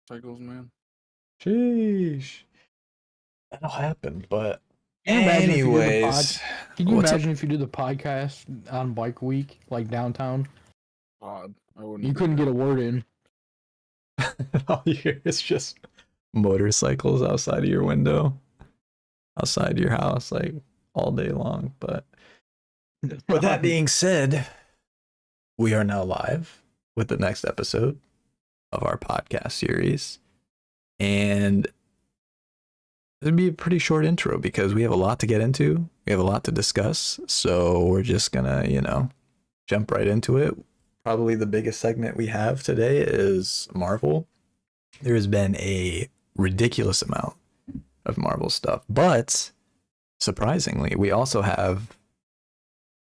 Cycles, man. Sheesh. That'll happen, but Can you imagine if you did the pod? anyways, Can you what's up? imagine if you did the podcast on Bike Week, like downtown? Odd. I wouldn't You be couldn't there. get a word in. All you hear is just motorcycles outside of your window, outside your house, like all day long. But with that being said, we are now live with the next episode of our podcast series. And it'd be a pretty short intro because we have a lot to get into. We have a lot to discuss. So we're just gonna, jump right into it. Probably the biggest segment we have today is Marvel. There has been a ridiculous amount of Marvel stuff, but surprisingly, we also have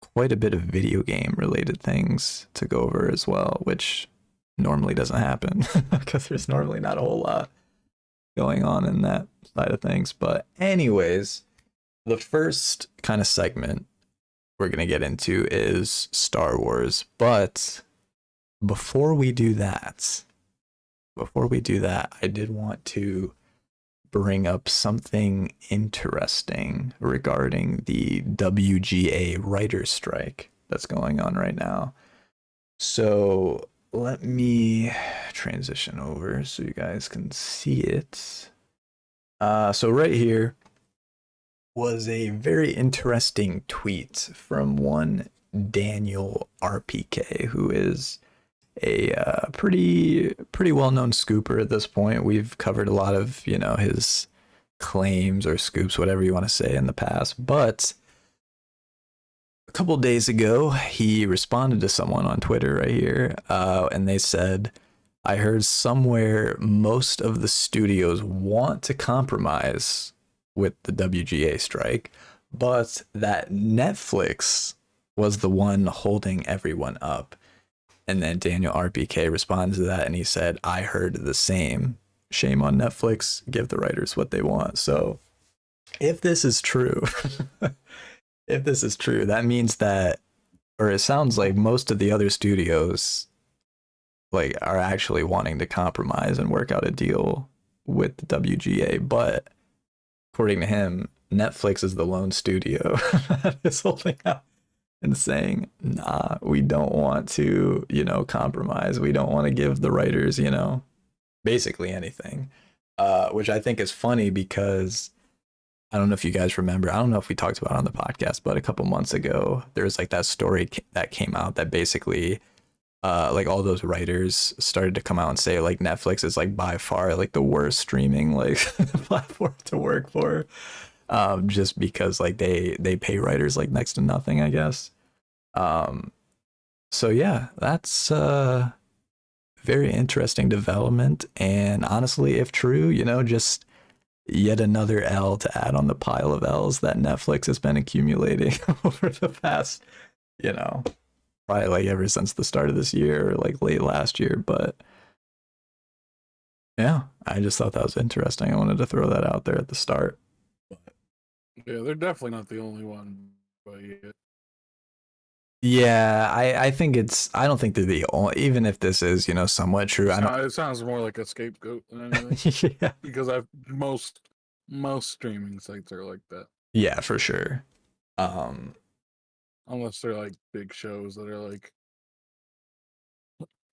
quite a bit of video game related things to go over as well, which normally doesn't happen because there's normally not a whole lot going on in that side of things. But anyways, the first kind of segment we're going to get into is Star Wars. But before we do that, I did want to bring up something interesting regarding the WGA writer strike that's going on right now. So let me transition over so you guys can see it. So right here was a very interesting tweet from one Daniel RPK, who is a pretty well-known scooper at this point. We've covered a lot of his claims or scoops, whatever you want to say, in the past. But a couple days ago, he responded to someone on Twitter right here, and they said, "I heard somewhere most of the studios want to compromise with the WGA strike, but that Netflix was the one holding everyone up." And then Daniel RPK responded to that and he said, "I heard the same. Shame on Netflix. Give the writers what they want." So if this is true, that means that, or it sounds like most of the other studios are actually wanting to compromise and work out a deal with the WGA. But according to him, Netflix is the lone studio that is holding out and saying, nah, we don't want to, compromise. We don't want to give the writers, basically anything. Which I think is funny because I don't know if you guys remember. I don't know if we talked about it on the podcast, but a couple months ago, there was that story that came out that basically all those writers started to come out and say Netflix is by far the worst streaming platform to work for. Just because they pay writers next to nothing, I guess. So yeah, that's a very interesting development, and honestly, if true, just yet another L to add on the pile of L's that Netflix has been accumulating over the past, probably ever since the start of this year or late last year. But yeah, I just thought that was interesting. I wanted to throw that out there at the start. Yeah, they're definitely not the only one, but yeah. Yeah, I think I don't think they're the only, even if this is, somewhat true. It sounds more like a scapegoat than anything. Yeah. Because most streaming sites are like that. Yeah, for sure. Unless they're big shows that are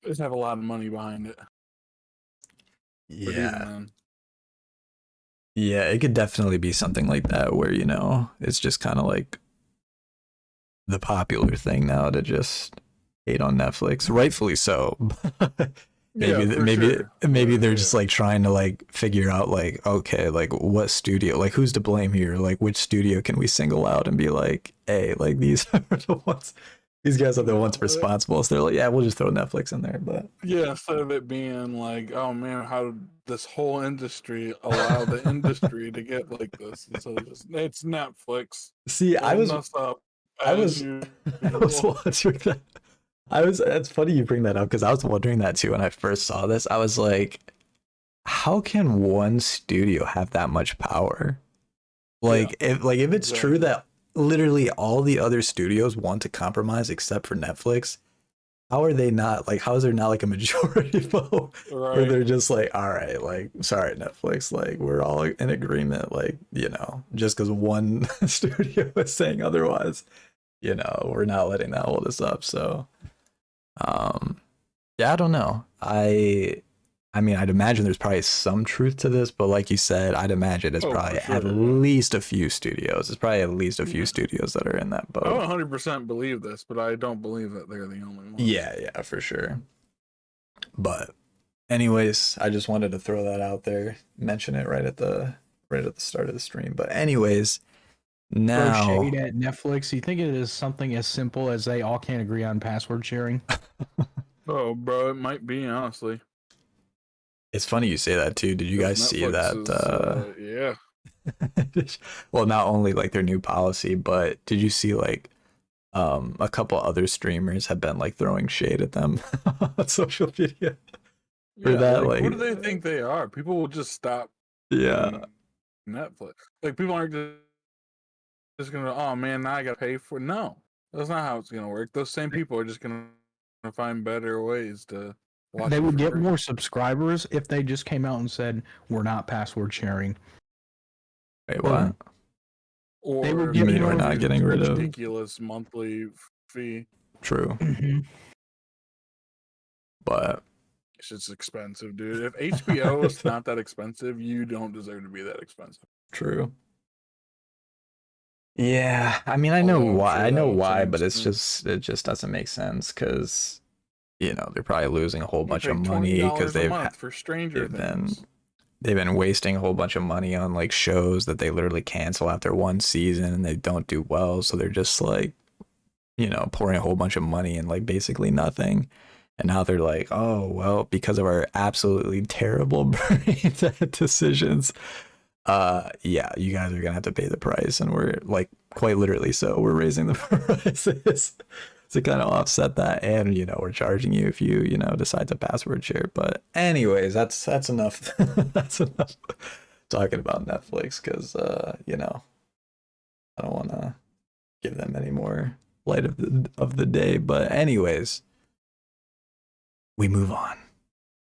just have a lot of money behind it. Yeah. Yeah, it could definitely be something like that where, it's just kind of the popular thing now to just hate on Netflix, rightfully so. maybe they're just trying to figure out okay, what studio, who's to blame here, which studio can we single out and be hey, these are the ones, these guys are the ones responsible. So they're yeah, we'll just throw Netflix in there. But yeah, instead of it being oh man, how did this whole industry allow the industry to get like this? And so it's Netflix. See, I was watching that. It's funny you bring that up because I was wondering that too when I first saw this. I was like, how can one studio have that much power? If it's true that literally all the other studios want to compromise except for Netflix, how are they not like? How is there not like a majority vote where Right. they're just like, all right, like, sorry, Netflix, like, we're all in agreement, like, just because one studio is saying otherwise, we're not letting that hold us up. So, um, yeah, I don't know. I mean, I'd imagine there's probably some truth to this, but like you said, I'd imagine it's Oh, for probably sure, at yeah. least a few studios. It's probably at least a few Yeah. studios that are in that I boat. 100% believe this, but I don't believe that they're the only ones. Yeah, for sure. But anyways, I just wanted to throw that out there, mention it right at the start of the stream. But anyways, Throw shade now at Netflix. You think it is something as simple as they all can't agree on password sharing? Oh, bro, it might be, honestly. it's funny you say that too. Did you guys see Netflix that? is, yeah. Well, not only like their new policy, but did you see like a couple other streamers have been like throwing shade at them on social media for Yeah, that? like, who Like, do they think they are? People will just stop yeah, Netflix. Like, people aren't just gonna, oh man, now I gotta pay for it. No, that's not how it's gonna work. Those same people are just gonna find better ways to watch They it would for get free. more subscribers if they just came out and said, we're not password sharing. wait, Or what? They would Or if get they mean we're more. charge not you getting a rid of? ridiculous monthly fee. True, Mhm. but It's just expensive, dude. If HBO is not that expensive, you don't deserve to be that expensive. true. Yeah, I mean, I know Although I'm why. sure I know that'll why, change but soon. it just doesn't make sense because they're probably losing a whole You bunch of pay $20 money because a month for Stranger they've Things. been they've been wasting a whole bunch of money on like shows that they literally cancel after one season and they don't do well, so they're just like pouring a whole bunch of money in like basically nothing. And now they're like, oh, well, because of our absolutely terrible brain decisions, yeah, you guys are gonna have to pay the price. And we're like, quite literally, so we're raising the prices to kind of offset that. And, we're charging you if you, decide to password share. But anyways, that's enough. That's enough talking about Netflix because, I don't want to give them any more light of the day. But anyways, we move on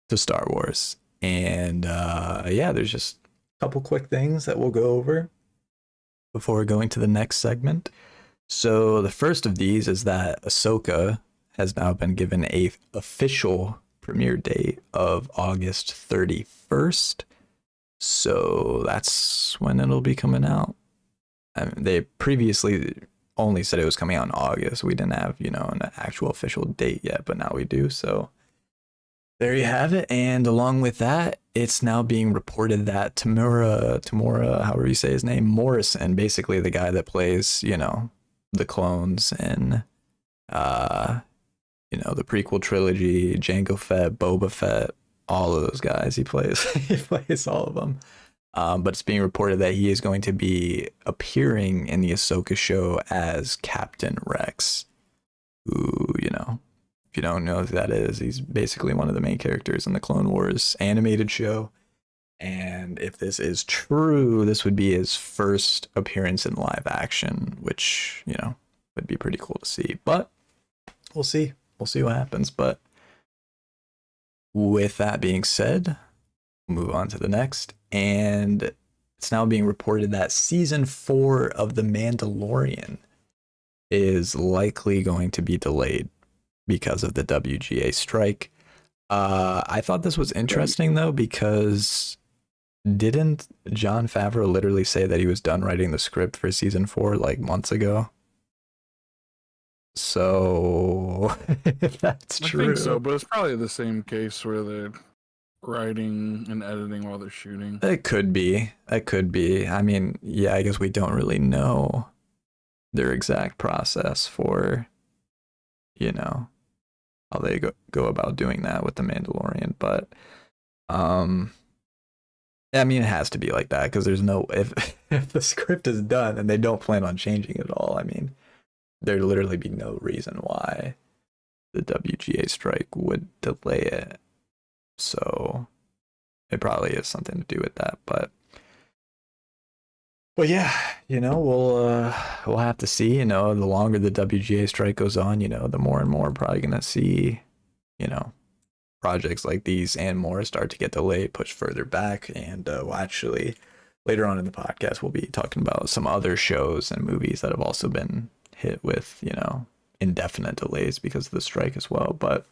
to Star Wars, and yeah, there's just a couple quick things that we'll go over before going to the next segment. So the first of these is that Ahsoka has now been given a official premiere date of August 31st. So that's when it'll be coming out. I mean, they previously only said it was coming out in August. We didn't have, an actual official date yet, but now we do. So there you have it. And along with that, it's now being reported that Tamura, however you say his name, Morrison, basically the guy that plays, the clones in, the prequel trilogy, Jango Fett, Boba Fett, all of those guys. He plays, he plays all of them. But it's being reported that he is going to be appearing in the Ahsoka show as Captain Rex, who, if you don't know who that is, he's basically one of the main characters in the Clone Wars animated show. And if this is true, this would be his first appearance in live action, which, would be pretty cool to see. But we'll see. We'll see what happens. But with that being said, we'll move on to the next. And it's now being reported that season 4 of The Mandalorian is likely going to be delayed because of the WGA strike. I thought this was interesting though, because didn't Jon Favreau literally say that he was done writing the script for season 4 like months ago? So if that's I true, think so, but it's probably the same case where they're writing and editing while they're shooting. it could be. It could be. I mean, yeah, I guess we don't really know their exact process for, how they go about doing that with the Mandalorian, but I mean, it has to be like that because there's no if the script is done and they don't plan on changing it at all. I mean, there'd literally be no reason why the WGA strike would delay it. So it probably is something to do with that. But But yeah, we'll have to see. The longer the WGA strike goes on, the more and more we're probably gonna see, you know, projects like these and more start to get delayed, pushed further back. And we'll actually later on in the podcast we'll be talking about some other shows and movies that have also been hit with indefinite delays because of the strike as well. But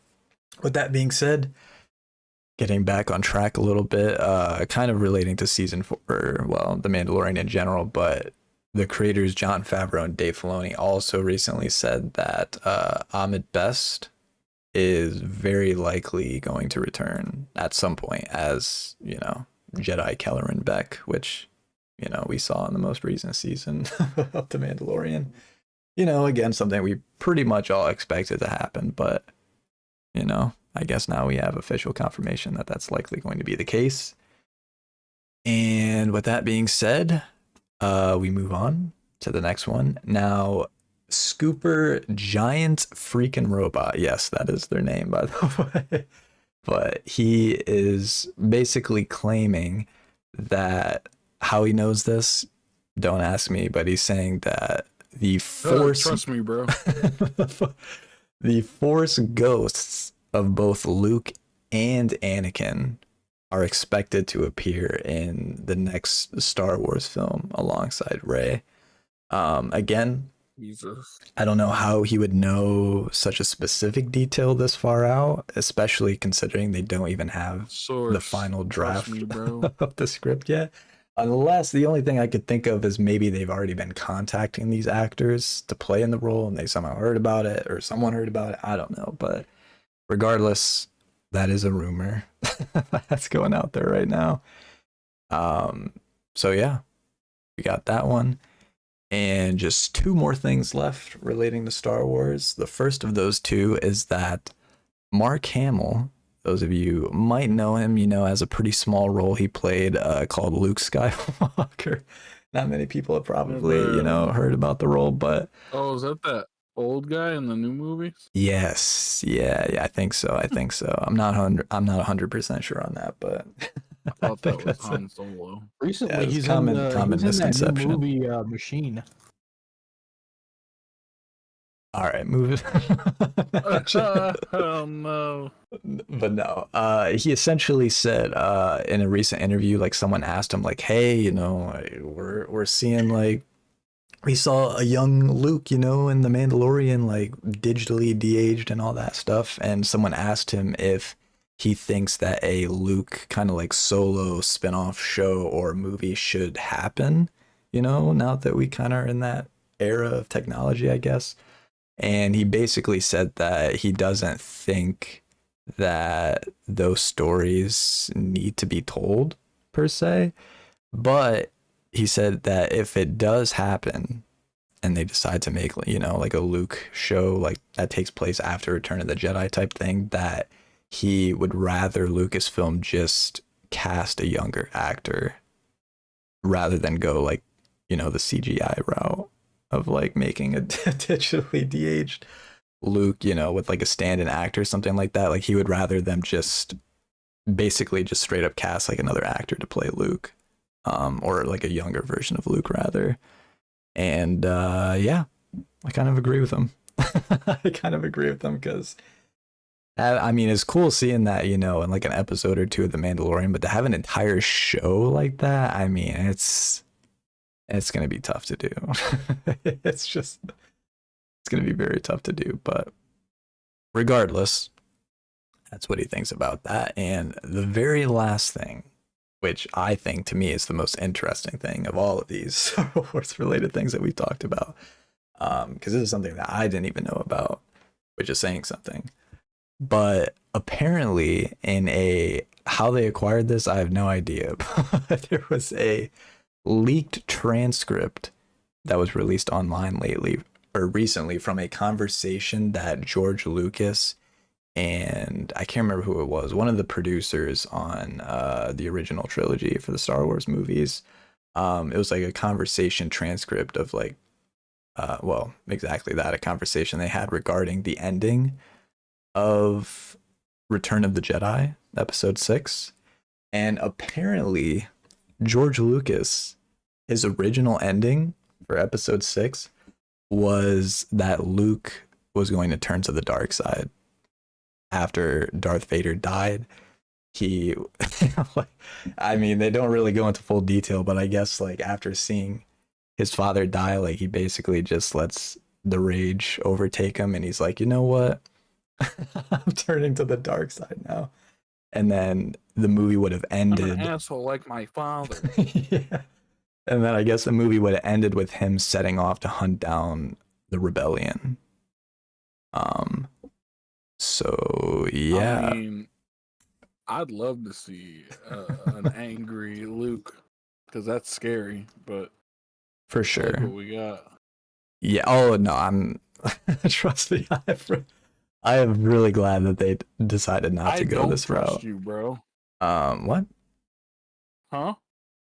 with that being said, getting back on track a little bit, kind of relating to season 4, well, The Mandalorian in general, but the creators Jon Favreau and Dave Filoni also recently said that Ahmed Best is very likely going to return at some point as, Jedi Kelleran Beck, which, we saw in the most recent season of The Mandalorian. Again, something we pretty much all expected to happen, but, I guess now we have official confirmation that that's likely going to be the case. And with that being said, we move on to the next one. Now, Scooper Giant Freaking Robot. Yes, that is their name, by the way. But he is basically claiming that, how he knows this, don't ask me, but he's saying that the Force... trust me, bro. The Force ghosts of both Luke and Anakin are expected to appear in the next Star Wars film alongside Rey. Again, Jesus. I don't know how he would know such a specific detail this far out, especially considering they don't even have the final draft of the script yet. Unless the only thing I could think of is maybe they've already been contacting these actors to play in the role and they somehow heard about it or someone heard about it. I don't know. But regardless, that is a rumor that's going out there right now. So yeah, we got that one. And just 2 more things left relating to Star Wars. The first of those 2 is that Mark Hamill, those of you might know him, as a pretty small role he played called Luke Skywalker. Not many people have probably, heard about the role, but... Oh, is that old guy in the new movies? Yes. Yeah, I think so. I'm not 100% sure on that, but... I thought that was Han Solo. Recently, he's in that new movie, Machine. All right, move it. Oh no. But no, he essentially said in a recent interview, like someone asked him, like, "Hey, we're seeing like we saw a young Luke, in The Mandalorian, like digitally de-aged and all that stuff," and someone asked him if he thinks that a Luke kind of like solo spin-off show or movie should happen, now that we kind of are in that era of technology, I guess. And he basically said that he doesn't think that those stories need to be told per se, but he said that if it does happen and they decide to make, like a Luke show like that takes place after Return of the Jedi type thing, that he would rather Lucasfilm just cast a younger actor rather than go like, the CGI route of like making a digitally de-aged Luke, with like a stand-in actor, something like that. Like he would rather them just basically just straight up cast like another actor to play Luke, or like a younger version of Luke rather. And yeah, I kind of agree with him. I kind of agree with them because I mean, it's cool seeing that, in like an episode or 2 of The Mandalorian, but to have an entire show like that, I mean, it's going to be tough to do. It's going to be very tough to do, but regardless, that's what he thinks about that. And the very last thing, which I think to me is the most interesting thing of all of these Star Wars related things that we've talked about, because this is something that I didn't even know about, which is saying something. But apparently how they acquired this, I have no idea, but there was a leaked transcript that was released online recently from a conversation that George Lucas and I can't remember who it was, one of the producers on the original trilogy for the Star Wars movies. It was like a conversation transcript of like, well, exactly that, a conversation they had regarding the ending of Return of the Jedi, episode 6. And apparently George Lucas his original ending for episode 6 was that Luke was going to turn to the dark side after Darth Vader died. He, I mean, they don't really go into full detail, but I guess like after seeing his father die, like he basically just lets the rage overtake him, and he's like, you know what, I'm turning to the dark side now. And then the movie would have I'm ended. an asshole like my father. Yeah. And then I guess the movie would have ended with him setting off to hunt down the rebellion. So yeah, I mean, I'd love to see an angry Luke because that's scary. But for I like sure. what we got. Yeah. Oh no, I'm trust me. I am really glad that they decided not to go don't this trust route. you, bro. What? Huh?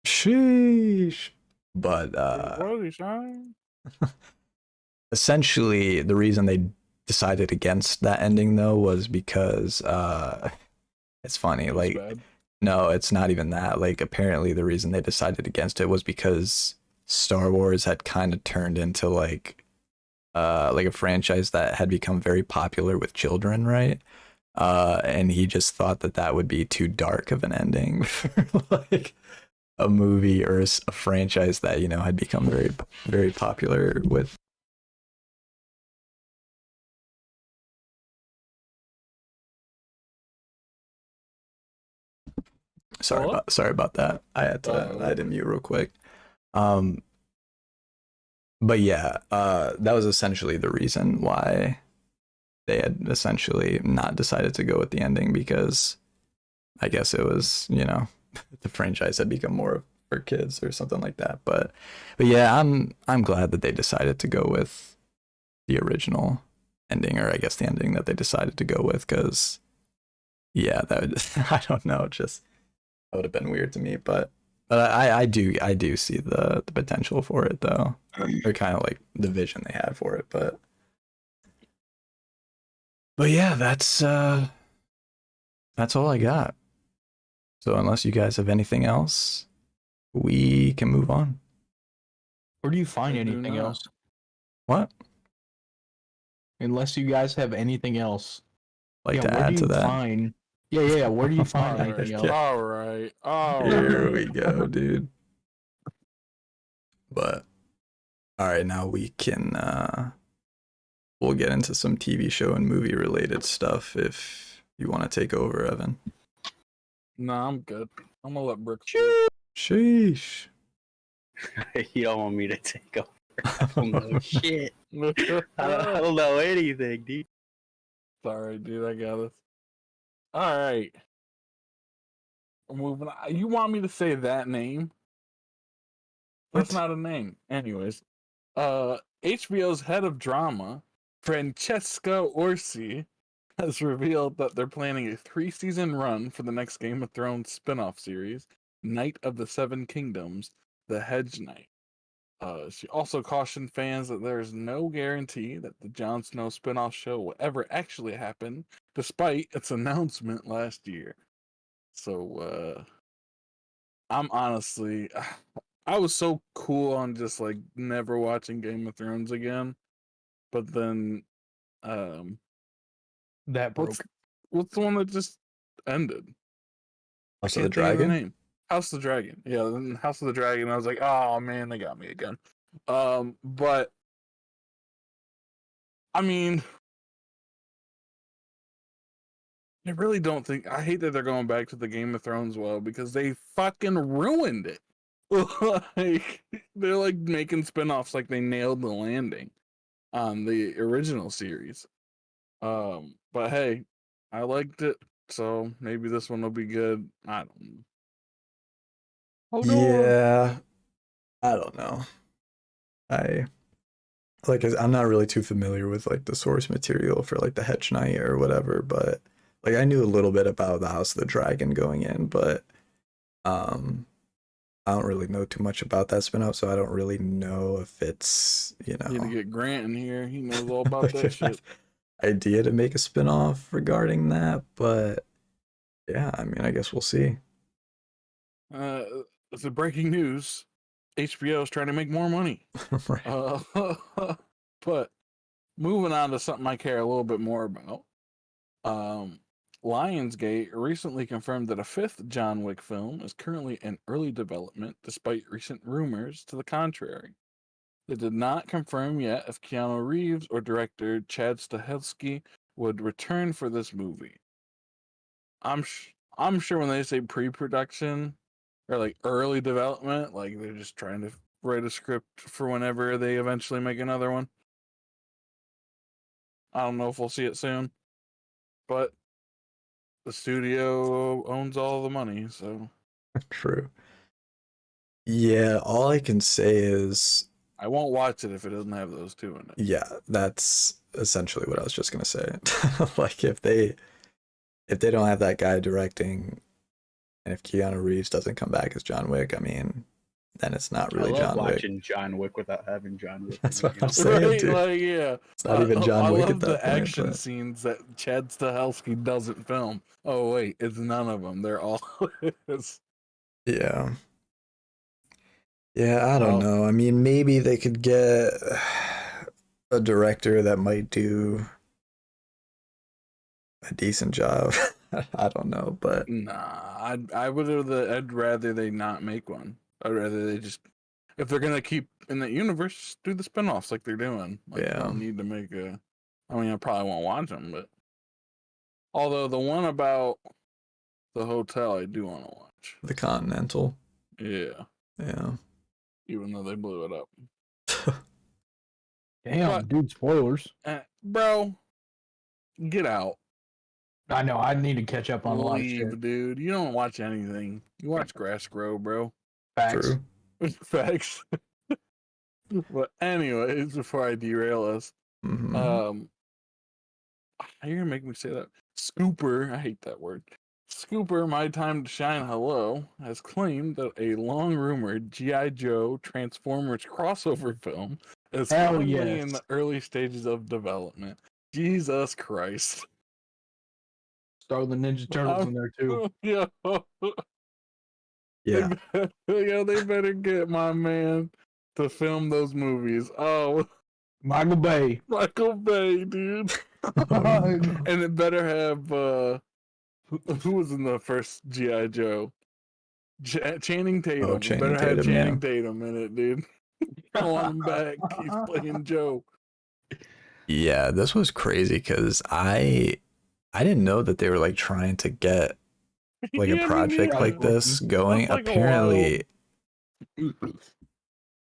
Sheesh. But What is he saying? essentially, the reason they decided against that ending though was because it's funny. It was Like, bad. no, it's not even that. Like, apparently, the reason they decided against it was because Star Wars had kind of turned into like a franchise that had become very popular with children, right? And he just thought that that would be too dark of an ending for like a movie or a franchise that had become very very popular with. Hello? Sorry about that. I had to mute real quick. Um, but yeah, that was essentially the reason why they had essentially not decided to go with the ending, because I guess it was, the franchise had become more for kids or something like that. But yeah, I'm glad that they decided to go with the original ending, or I guess the ending that they decided to go with, because yeah, that would I don't know, just that would have been weird to me. But I do see the potential for it though, or kind of like the vision they had for it. But yeah, that's all I got. So unless you guys have anything else, we can move on. Where do you find I do anything not. else? What? Unless you guys have anything else. Like to where add do to you that? find? Yeah. Where do you find All anything right. else? All right. All Here right. we go, dude. But all right, now we can we'll get into some TV show and movie related stuff if you want to take over, Evan. Nah, I'm good. I'm gonna let Brooks. Sheesh. You don't want me to take over. I don't know shit. I don't know anything, dude. Sorry, dude. I got it. All right. I'm moving on. You want me to say that name? That's What? not a name. Anyways, HBO's head of drama, Francesca Orsi, has revealed that they're planning a 3-season run for the next Game of Thrones spin-off series, Knight of the Seven Kingdoms: The Hedge Knight. She also cautioned fans that there is no guarantee that the Jon Snow spin-off show will ever actually happen, despite its announcement last year. So, I'm honestly, I was so cool on just like never watching Game of Thrones again, but then, That broke. what's the one that just ended? House I of the can't think of the Dragon? name. House of the Dragon. Yeah, then House of the Dragon. I was like, oh man, they got me again. But I mean, I really don't think. I hate that they're going back to the Game of Thrones well, because they fucking ruined it. Like, they're like making spin-offs like they nailed the landing on the original series. But hey, I liked it, so maybe this one will be good. I don't know. Hold on. Yeah, I don't know. I'm not really too familiar with like the source material for like the Hedge Knight or whatever, but like I knew a little bit about the House of the Dragon going in, but um I don't really know too much about that spin-off, so I don't really know if it's, Need to get Grant in here. He knows all about like that shit. idea to make a spin-off regarding that, but yeah, I mean, I guess we'll see. Uh, it's a breaking news. HBO is trying to make more money. Right. But moving on to something I care a little bit more about. Lionsgate recently confirmed that a fifth John Wick film is currently in early development, despite recent rumors to the contrary. They did not confirm yet if Keanu Reeves or director Chad Stahelski would return for this movie. I'm sure when they say pre-production or like early development, like they're just trying to write a script for whenever they eventually make another one. I don't know if we'll see it soon, but the studio owns all the money, so True. Yeah, all I can say is, I won't watch it if it doesn't have those two in it. yeah, that's essentially what I was just gonna say. Like if they don't have that guy directing, and if Keanu Reeves doesn't come back as John Wick, I mean, then it's not really I love John Wick. watching John Wick without having John Wick. That's what You know? I'm saying, Right, dude. like yeah. It's not even John I Wick love at that the point. action But scenes that Chad Stahelski doesn't film. Oh wait, it's none of them. They're all his. yeah, I don't Well, know. I mean, maybe they could get a director that might do a decent job. I don't know, but nah, I'd rather they not make one. I'd rather they just, if they're gonna keep in that universe, just do the spinoffs like they're doing. Like, Yeah. they don't need to make a. I mean, I probably won't watch them, but although the one about the hotel, I do want to watch. the Continental, Yeah, yeah. even though they blew it up. Damn, What? dude, spoilers. Bro, get out. I know, I need to catch up on a lot of Leave, shit. dude. You don't watch anything. You watch grass grow, bro. Facts. True. Facts. But anyways, before I derail us, Mhm. you're gonna make me say that. Scooper, I hate that word. Scooper, My Time to Shine Hello, has claimed that a long rumored G.I. Joe Transformers crossover film is Hell currently yes. in the early stages of development. Jesus Christ. Throw the Ninja Turtles in there too. Yeah. Yeah. They better get my man to film those movies. Oh, Michael Bay. Michael Bay, dude. Um, And it better have who was in the first G.I. Joe? Channing Tatum. Oh, It Channing better have Tatum, Channing yeah. Tatum in it, dude. I want him back. He's playing Joe. Yeah, this was crazy because I didn't know that they were like trying to get like Yeah, a me project neither. like this going. That's like a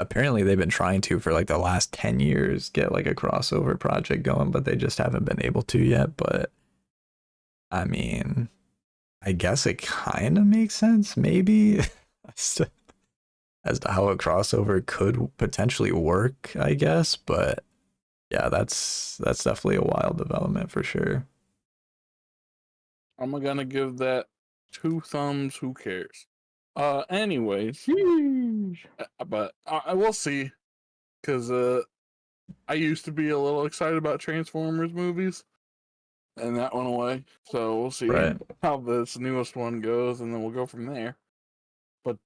Apparently they've been trying to for like the last 10 years get like a crossover project going, but they just haven't been able to yet. But I mean, I guess it kind of makes sense, maybe, as to how a crossover could potentially work, I guess. But yeah, that's definitely a wild development for sure. I'm gonna give that 2 thumbs. Who cares? Anyways, but I will see, because I used to be a little excited about Transformers movies, and that went away. So we'll see Right. how this newest one goes, and then we'll go from there. But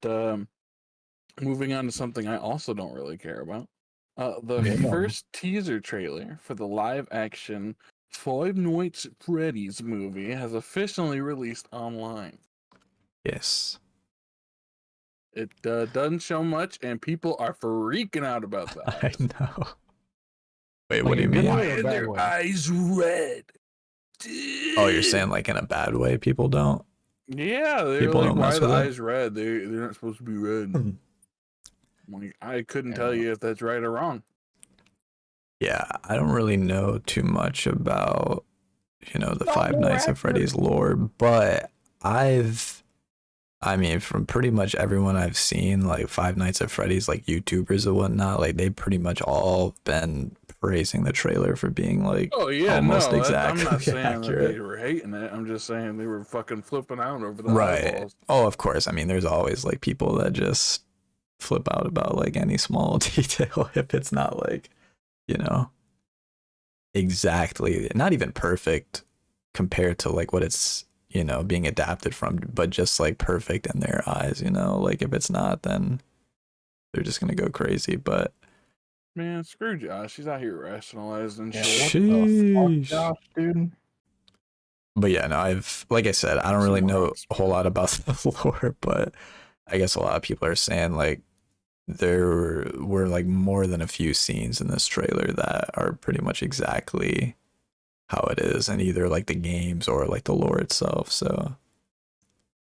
moving on to something I also don't really care about. The Yeah. first teaser trailer for the live-action Five Nights at Freddy's movie has officially released online. Yes. It doesn't show much, and people are freaking out about that. I know. Wait, Like what do you a good mean? way or a And bad their way? eyes red. Oh, you're saying like in a bad way? People don't. Yeah, they're People like, don't why mess are the with it? eyes red? They're not supposed to be red. Hmm. Like, I couldn't I tell don't you if that's right or wrong. Yeah, I don't really know too much about, the No Five more Nights at actors. Freddy's lore, but I mean, from pretty much everyone I've seen, like Five Nights at Freddy's, like YouTubers and whatnot, like they pretty much all been praising the trailer for being like Oh yeah, almost no, exactly I'm not saying that accurate. they were hating it. I'm just saying they were fucking flipping out over the Right. eyeballs. Oh, of course. I mean, there's always like people that just flip out about like any small detail if it's not like, exactly, not even perfect compared to like what it's, being adapted from, but just like perfect in their eyes, like if it's not, then they're just gonna go crazy. But Man, screw Josh. He's out here rationalizing Yeah, shit. what the sheesh. fuck, Josh, dude? But yeah, no, like I said, I don't really Some know rocks, a whole lot about the lore, but I guess a lot of people are saying like there were like more than a few scenes in this trailer that are pretty much exactly how it is in either like the games or like the lore itself. So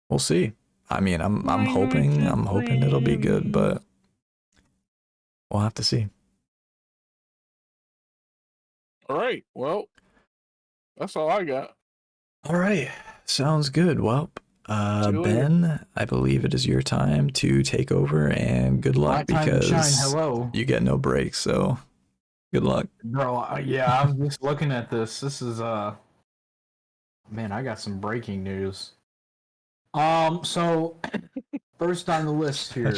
we'll see. I mean, I'm hoping it'll be good, but we'll have to see. All right. Well, that's all I got. All right, sounds good. Well, See you later. Ben, I believe it is your time to take over, and good My luck time to shine. because Hello, you get no break. So good luck. bro. Yeah, I'm just looking at this. This is man, I got some breaking news. So first on the list here,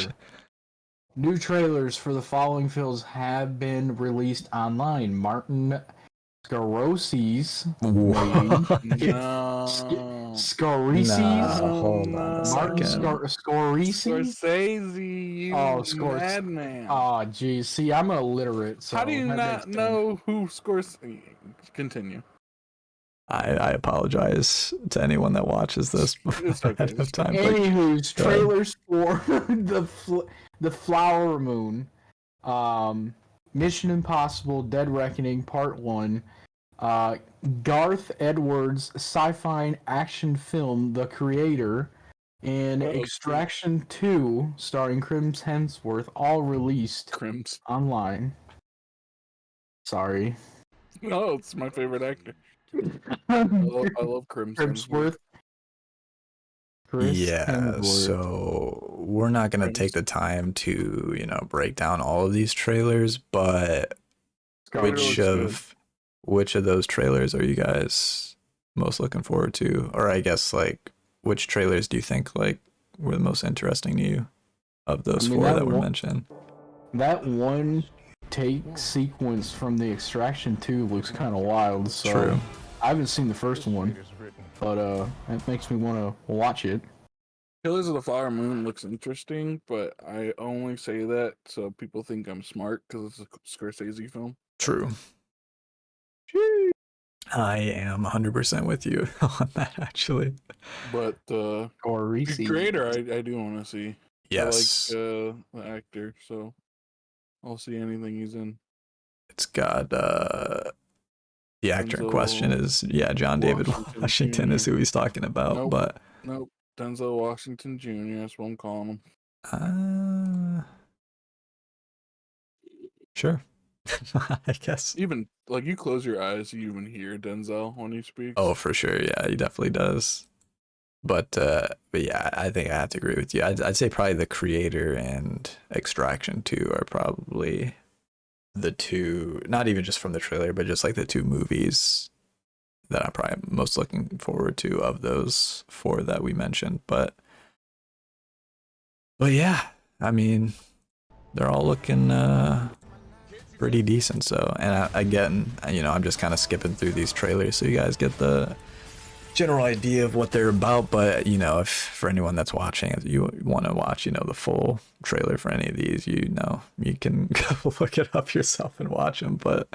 new trailers for the following films have been released online. Martin Scorsese's What? No. Scorsese's Nah, hold on a Martin second. Scorsese. Scorsese, you madman. Oh, geez. See, I'm illiterate. So How do you that not makes sense. know who Scorsese? Continue. I apologize to anyone that watches this It's okay. ahead of time. But Anywho's go ahead. trailers for the Flower Moon, Mission Impossible: Dead Reckoning Part 1, Garth Edwards' sci-fi action film The Creator, and Uh-oh. Extraction 2 starring Chris Hemsworth, all released Crims. online. Sorry. No, it's my favorite actor. I love Crims. Hemsworth. Chris yeah, Hemsworth. so we're not gonna take the time to, break down all of these trailers, but which of those trailers are you guys most looking forward to? Or I guess like which trailers do you think like were the most interesting to you of those four that were mentioned? That one take sequence from the Extraction 2 looks kind of wild. So True. I haven't seen the first one, but it makes me want to watch it. Killers of the Flower Moon looks interesting, but I only say that so people think I'm smart because it's a Scorsese film. True. I am 100% with you on that, actually. But the creator, I do want to see. Yes. I like the actor, so I'll see anything he's in. It's got the actor in question is John David Washington is who he's talking about. Nope. But nope, Denzel Washington Jr. That's what I'm calling him. Sure. I guess. Even like you close your eyes, you even hear Denzel when he speaks. Oh, for sure. Yeah, he definitely does. But yeah, I think I have to agree with you. I'd say probably The Creator and Extraction 2 are probably the two, not even just from the trailer, but just like the two movies that I'm probably most looking forward to of those four that we mentioned. But yeah, I mean, they're all looking pretty decent. So, and again, I'm just kind of skipping through these trailers so you guys get the general idea of what they're about. But if for anyone that's watching, if you want to watch the full trailer for any of these, you can go look it up yourself and watch them. But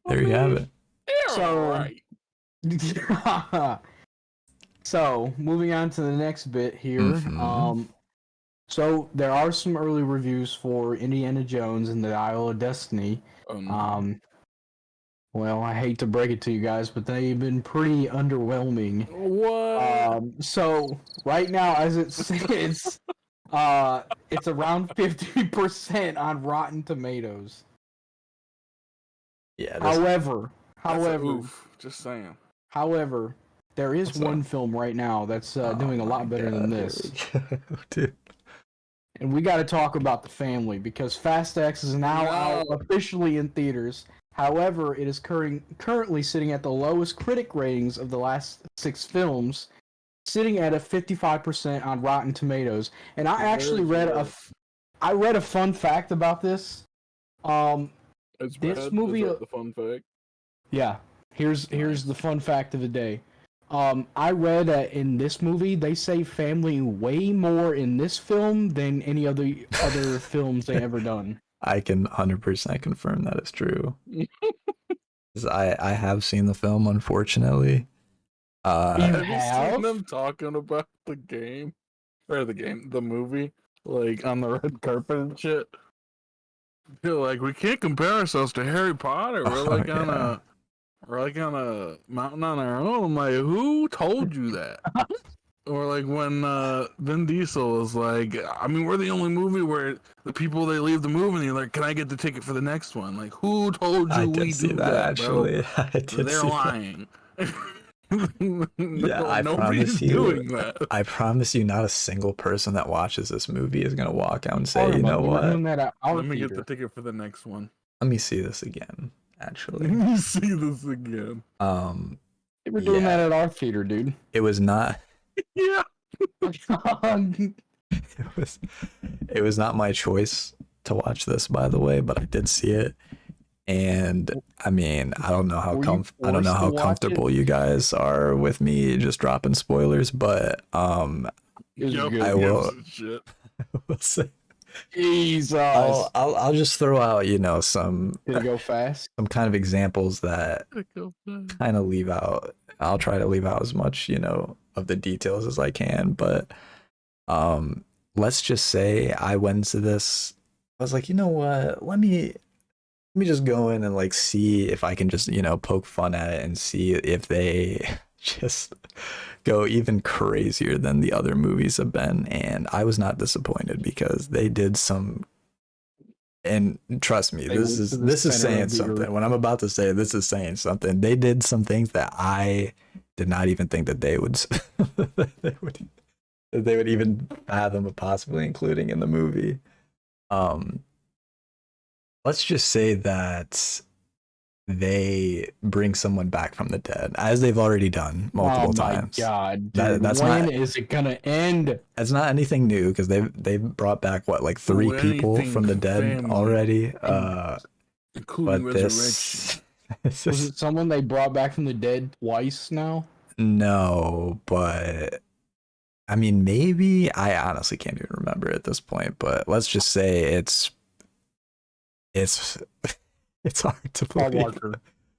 there you have it. So moving on to the next bit here. Mhm. So there are some early reviews for Indiana Jones and the Isle of Destiny. Well, I hate to break it to you guys, but they've been pretty underwhelming. What? So right now, as it stands, it's around 50% on Rotten Tomatoes. Yeah. However, just saying. However, there is one film right now that's doing a lot better than this. Dude. And we got to talk about The Family, because Fast X is now out officially in theaters. However, it is currently sitting at the lowest critic ratings of the last 6 films, sitting at a 55% on Rotten Tomatoes. And I actually read a fun fact about this. This movie. Is that the fun fact? Yeah. Here's the fun fact of the day. I read that in this movie they say family way more in this film than any other films they ever done. I can 100% confirm that is true. 'Cause I have seen the film, unfortunately. You Have you seen have? them talking about the movie, like on the red carpet and shit? They're like, we can't compare ourselves to Harry Potter. We're like Oh, yeah. we're like on a mountain on our own. I'm like, who told you that? Or like when Vin Diesel was like, I mean, we're the only movie where the people they leave the movie and you're like, can I get the ticket for the next one? Like, who told you I we did see do that, that, bro? actually. I did They're see that. lying. Yeah, I Nobody's promise you. doing that. I promise you, not a single person that watches this movie is gonna walk out and say, Talking you know about, we were what? doing that at our Let me get theater. the ticket for the next one. Let me see this again. Actually, Let me see this again. They were doing yeah. that at our theater, dude. It was not. Yeah. It was not my choice to watch this, by the way, but I did see it. And I mean, I don't know how Were you I don't know forced how to watch comfortable you guys are with me just dropping spoilers, but It was Yup, good. I who will- gives a shit. we'll say. Jesus. I'll just throw out, you know, some Did it go fast? kind of examples that kind of leave out. I'll try to leave out as much, you know, of the details as I can, but let's just say I went into this, I was like, you know what, let me just go in and like see if I can just, you know, poke fun at it and see if they just go even crazier than the other movies have been. And I was not disappointed because they did some, and trust me, They this went to the is center saying of the something. earth. When I'm about to say this is saying something, they did some things that I did not even think that they would they would even fathom of possibly including in the movie. Let's just say that they bring someone back from the dead, as they've already done multiple times. Oh my god, That- dude. that's When not- is it gonna end? That's not anything new because they've brought back what, like 3 people anything from the dead family. already. Including But resurrection. this Was it someone they brought back from the dead twice now? no, but I mean, maybe. I honestly can't even remember at this point, but let's just say it's it's hard to Paul believe. Walker.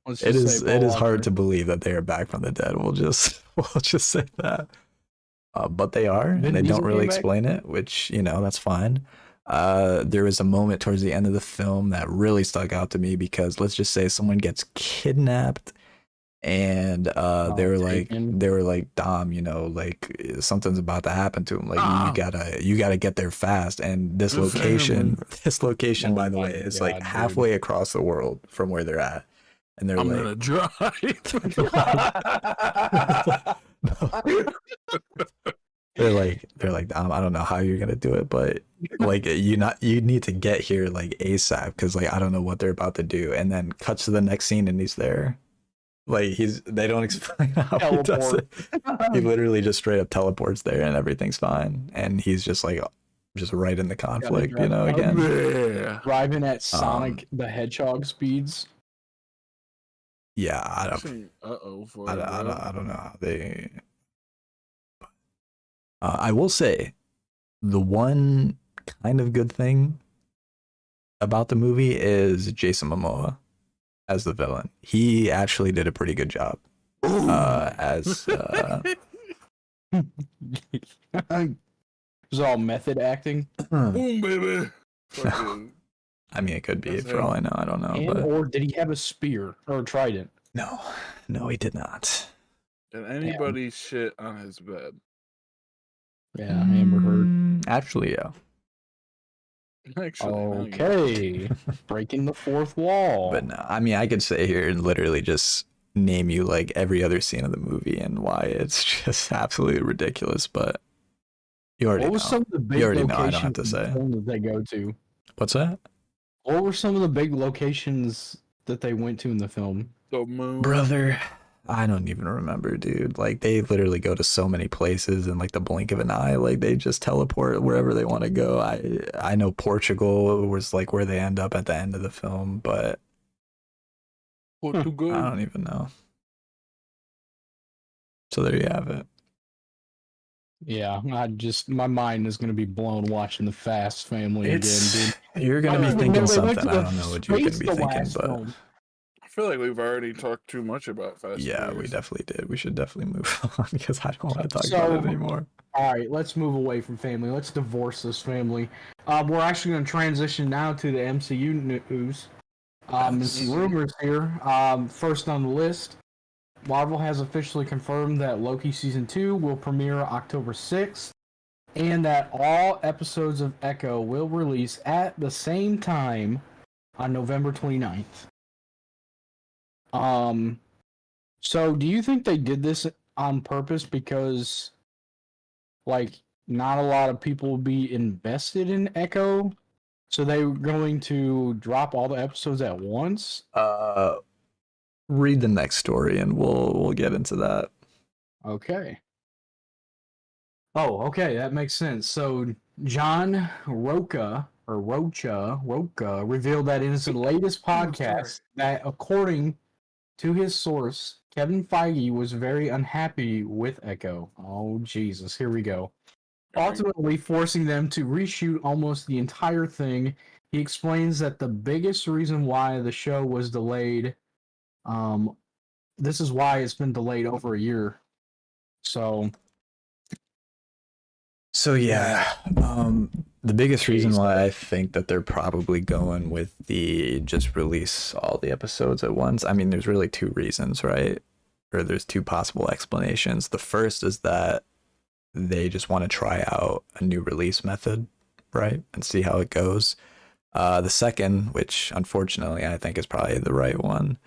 Let's It just is say it Paul is hard Walker. to believe that they are back from the dead. We'll just say that. But they are, and Vin they Diesel don't really came back? explain it, which, you know, that's fine. There was a moment towards the end of the film that really stuck out to me because let's just say someone gets kidnapped and they taken. were like, Dom, you know, like something's about to happen to him, like Ah. you gotta get there fast. And this The location Oh by the my way, is God, like dude. halfway across the world from where they're at, and they're I'm like, gonna drive. they're like, I don't know how you're gonna do it, but like you need to get here like ASAP because like I don't know what they're about to do. And then cuts to the next scene and he's there. Like they don't explain how he does it. He literally just straight up teleports there and everything's fine. And he's just like just right in the conflict, you know, again. Yeah. Driving at Sonic the Hedgehog speeds. Yeah, I don't I know how they. I will say, the one kind of good thing about the movie is Jason Momoa as the villain. He actually did a pretty good job as. It was all method acting. Boom, baby. Fucking- I mean, it could be That's for all I him. know. I don't know, And, but or did he have a spear or a trident? no, he did not. Did anybody shit on his bed? Yeah, Amber Heard. Actually, yeah. Actually, no, you- Okay, breaking the fourth wall. But no, I mean, I could sit here and literally just name you like every other scene of the movie and why it's just absolutely ridiculous. But you already what was know. some of the big You already know, I locations don't have to say. that they go to? What's that? What were some of the big locations that they went to in the film? The moon. Brother, I don't even remember, dude. Like they literally go to so many places in like the blink of an eye. Like they just teleport wherever they want to go. I know Portugal was like where they end up at the end of the film, but Portugal. I don't even know. So there you have it. Yeah, my mind is gonna be blown watching the Fast Family again, dude. You're I gonna be don't even thinking know they went something. to I don't know what you're space gonna be the thinking, last but film. I feel like we've already talked too much about Fast and yeah, we Furious. definitely did. We should definitely move on because I don't want to talk So- about it anymore. All right, let's move away from family. Let's divorce this family. We're actually going to transition now to the MCU news. And some rumors here. First on the list, Marvel has officially confirmed that Loki Season 2 will premiere October 6th, and that all episodes of Echo will release at the same time on November 29th. So do you think they did this on purpose because, like, not a lot of people will be invested in Echo, so they were going to drop all the episodes at once? Read the next story and we'll get into that. Okay. Oh, okay, that makes sense. So John Rocha revealed that in his latest podcast that, according to his source, Kevin Feige was very unhappy with Echo. Oh, Jesus, here we go. Ultimately forcing them to reshoot almost the entire thing. He explains that the biggest reason why the show was delayed, this is why it's been delayed over a year. So yeah, the biggest reason why I think that they're probably going with the just release all the episodes at once, I mean, there's really two reasons, right? Or there's two possible explanations. The first is that they just want to try out a new release method, right? And see how it goes. The second, which unfortunately I think is probably the right one,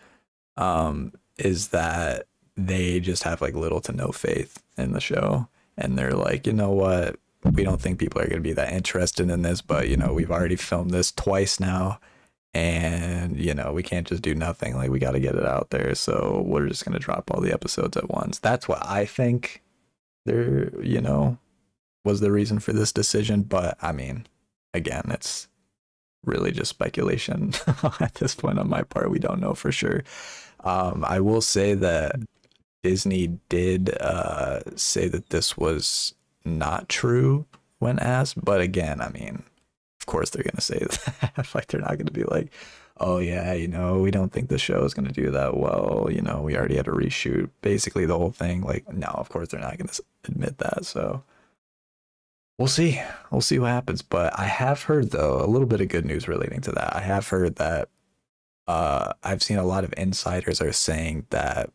is that they just have like little to no faith in the show. And they're like, you know what? We don't think people are going to be that interested in this, but, you know, we've already filmed this twice now. And, you know, we can't just do nothing. Like, we got to get it out there. So we're just going to drop all the episodes at once. That's what I think there, you know, was the reason for this decision. But I mean, again, it's really just speculation at this point on my part. We don't know for sure. I will say that Disney did say that this was not true when asked, but again, I mean, of course they're gonna say that. Like, they're not gonna be like, oh yeah, you know, we don't think the show is gonna do that well, you know, we already had to reshoot basically the whole thing. Like, no, of course they're not gonna admit that. So we'll see what happens. But I have heard, though, a little bit of good news relating to that. I have heard that I've seen a lot of insiders are saying that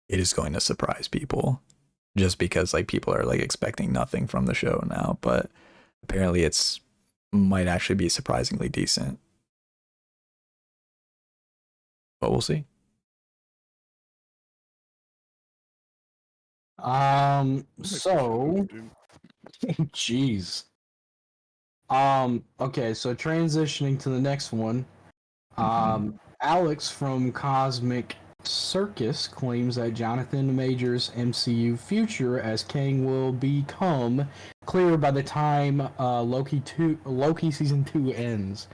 it is going to surprise people, just because like people are like expecting nothing from the show now, but apparently it's might actually be surprisingly decent. But we'll see. So jeez. Okay, so transitioning to the next one. Alex from Cosmic Circus claims that Jonathan Majors' MCU future as Kang will become clear by the time Loki Season 2 ends.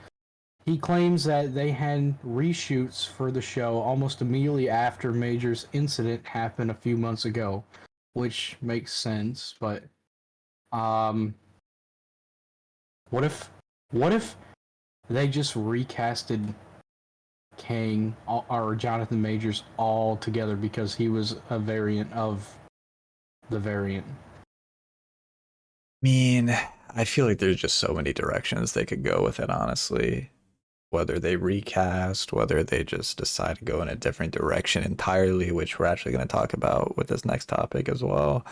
He claims that they had reshoots for the show almost immediately after Majors' incident happened a few months ago, which makes sense, but what if they just recasted Kang or Jonathan Majors all together because he was a variant of the variant? I mean, I feel like there's just so many directions they could go with it, honestly. Whether they recast, whether they just decide to go in a different direction entirely, which we're actually going to talk about with this next topic as well.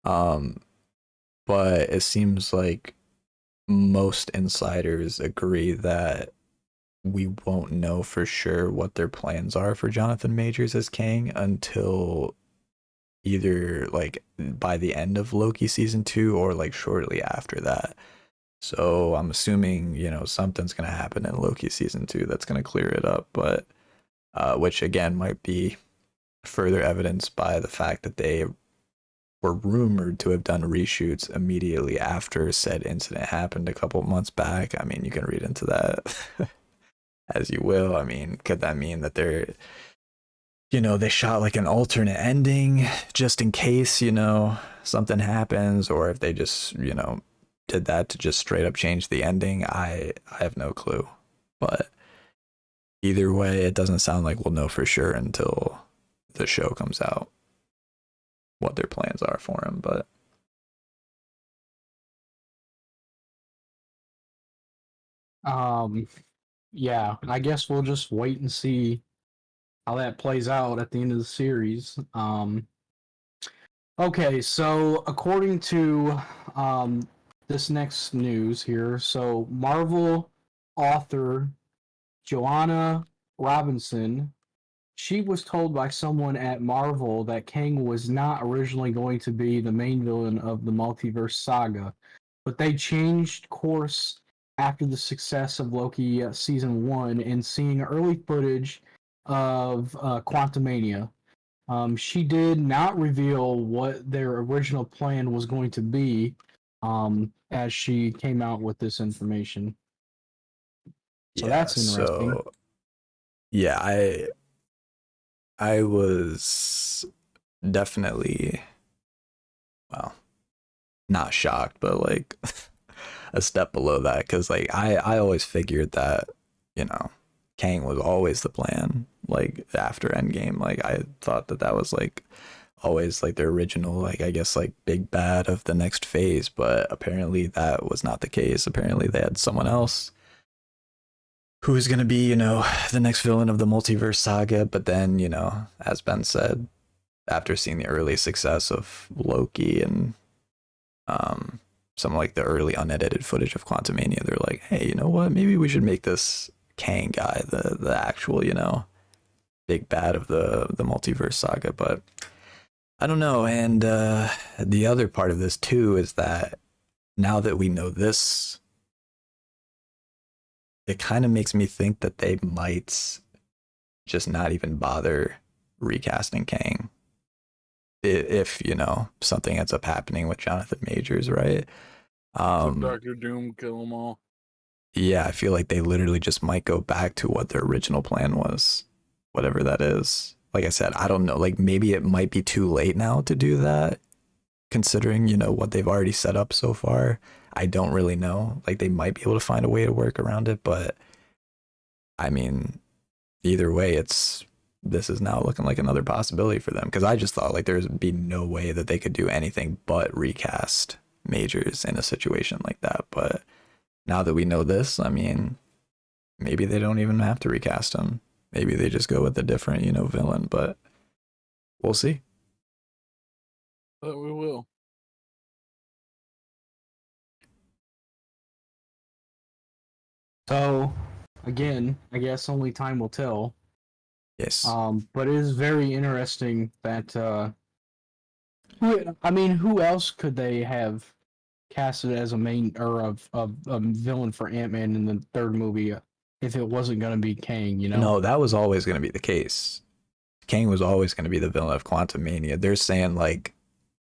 But it seems like most insiders agree that we won't know for sure what their plans are for Jonathan Majors as Kang until either like by the end of Loki season 2 or like shortly after that. So I'm assuming, you know, something's going to happen in Loki season 2 that's going to clear it up, but which again might be further evidenced by the fact that they were rumored to have done reshoots immediately after said incident happened a couple months back. I mean, you can read into that as you will. I mean, could that mean that they're they shot like an alternate ending just in case, something happens, or if they just, did that to just straight up change the ending. I have no clue. But either way, it doesn't sound like we'll know for sure until the show comes out what their plans are for him. But Yeah, I guess we'll just wait and see how that plays out at the end of the series. Okay, so according to this next news here, so Marvel author Joanna Robinson, she was told by someone at Marvel that Kang was not originally going to be the main villain of the multiverse saga, but they changed course after the success of Loki season 1 and seeing early footage of Quantumania. She did not reveal what their original plan was going to be as she came out with this information. So yeah, that's interesting. so yeah, I was definitely, well, not shocked, but like a step below that, because like I always figured that, Kang was always the plan, like after Endgame. Like I thought that was like always like their original, like I guess like big bad of the next phase, but apparently that was not the case. Apparently they had someone else who is going to be, the next villain of the multiverse saga. But then, as Ben said, after seeing the early success of Loki and some like the early unedited footage of Quantumania, they're like, hey, you know what? Maybe we should make this Kang guy the actual, big bad of the multiverse saga. But I don't know. And the other part of this too is that now that we know this, it kind of makes me think that they might just not even bother recasting Kang if something ends up happening with Jonathan Majors, right? So Doctor Doom kill them all. Yeah, I feel like they literally just might go back to what their original plan was, whatever that is. Like I said, I don't know. Like maybe it might be too late now to do that, considering what they've already set up so far. I don't really know. Like they might be able to find a way to work around it, but I mean, either way, this is now looking like another possibility for them, because I just thought like there'd be no way that they could do anything but recast Majors in a situation like that. But now that we know this, I mean, maybe they don't even have to recast him. Maybe they just go with a different, villain, but we'll see. But we will. So, again, I guess only time will tell. Yes. But it is very interesting that who else could they have casted as a main or a villain for Ant-Man in the third movie if it wasn't going to be Kang, No, that was always going to be the case. Kang was always going to be the villain of Quantumania. They're saying like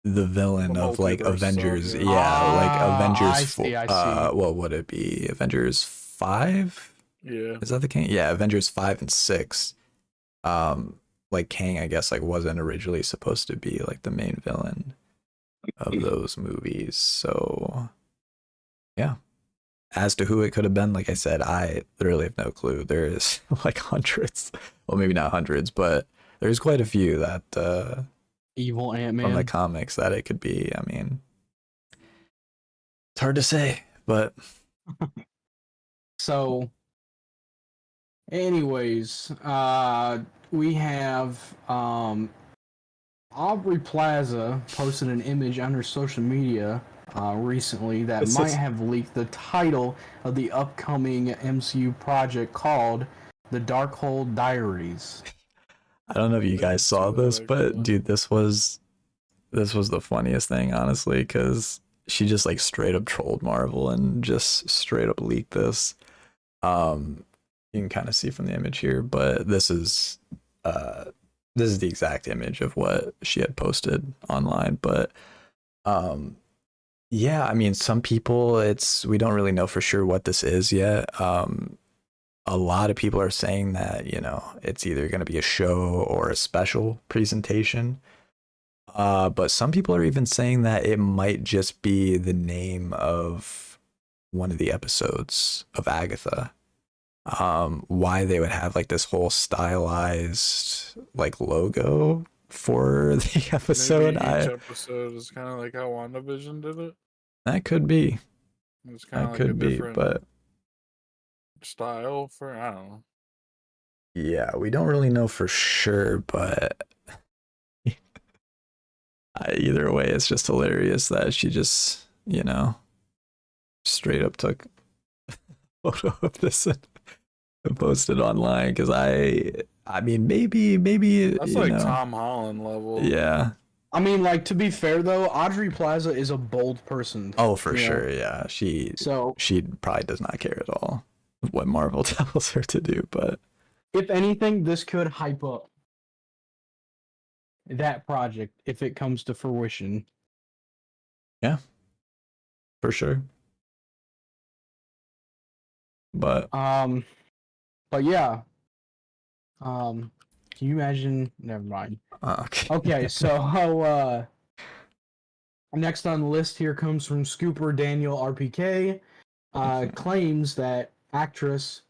the villain of like Avengers, saga. Like Avengers. I see. What would it be? Avengers 5? Yeah. Is that the Kang? Yeah, Avengers 5 and 6. Like Kang, I guess, like wasn't originally supposed to be like the main villain of those movies. So yeah. As to who it could have been, like I said, I literally have no clue. There's like hundreds. Well, maybe not hundreds, but there's quite a few that Evil Ant-Man from the comics that it could be. I mean, it's hard to say, but So, anyways, we have Aubrey Plaza posted an image on her social media recently that might have leaked the title of the upcoming MCU project called The Darkhold Diaries. I don't know if you guys saw this, but dude, this was the funniest thing, honestly, because she just like straight up trolled Marvel and just straight up leaked this. You can kind of see from the image here, but this is the exact image of what she had posted online. But yeah, I mean, some people, we don't really know for sure what this is yet. a lot of people are saying that, it's either going to be a show or a special presentation. But some people are even saying that it might just be the name of one of the episodes of Agatha. Why they would have like this whole stylized like logo for the episode. Maybe each episode is kind of like how WandaVision did it. That could be. It's kind of That like a could be, different but style for, I don't know. yeah, we don't really know for sure, but either way, it's just hilarious that she just, straight up took a photo of this and posted online. Because I mean, maybe That's like Tom Holland level. Yeah. I mean, like, to be fair though, Audrey Plaza is a bold person. Oh, for sure. Yeah, she probably does not care at all what Marvel tells her to do. But if anything, this could hype up that project if it comes to fruition. Yeah, for sure. But yeah. Can you imagine? Never mind. Okay, so next on the list here comes from Scooper Daniel RPK. Claims that actress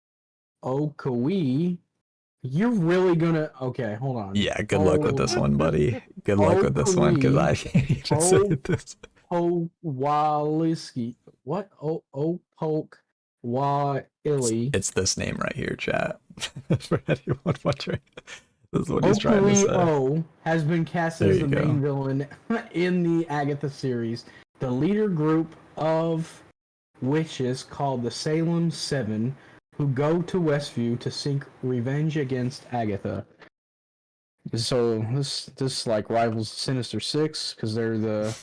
Okawee. You're really gonna... Okay, hold on. Yeah, good luck with this one, buddy. Good luck with this one, because I can't even say this. Powaliski. What? Poke Wiley. It's this name right here, chat. For anyone wondering, this is what he's trying to say. O has been cast as the main villain in the Agatha series. The leader group of witches called the Salem Seven, who go to Westview to seek revenge against Agatha. So this like rivals Sinister Six because they're the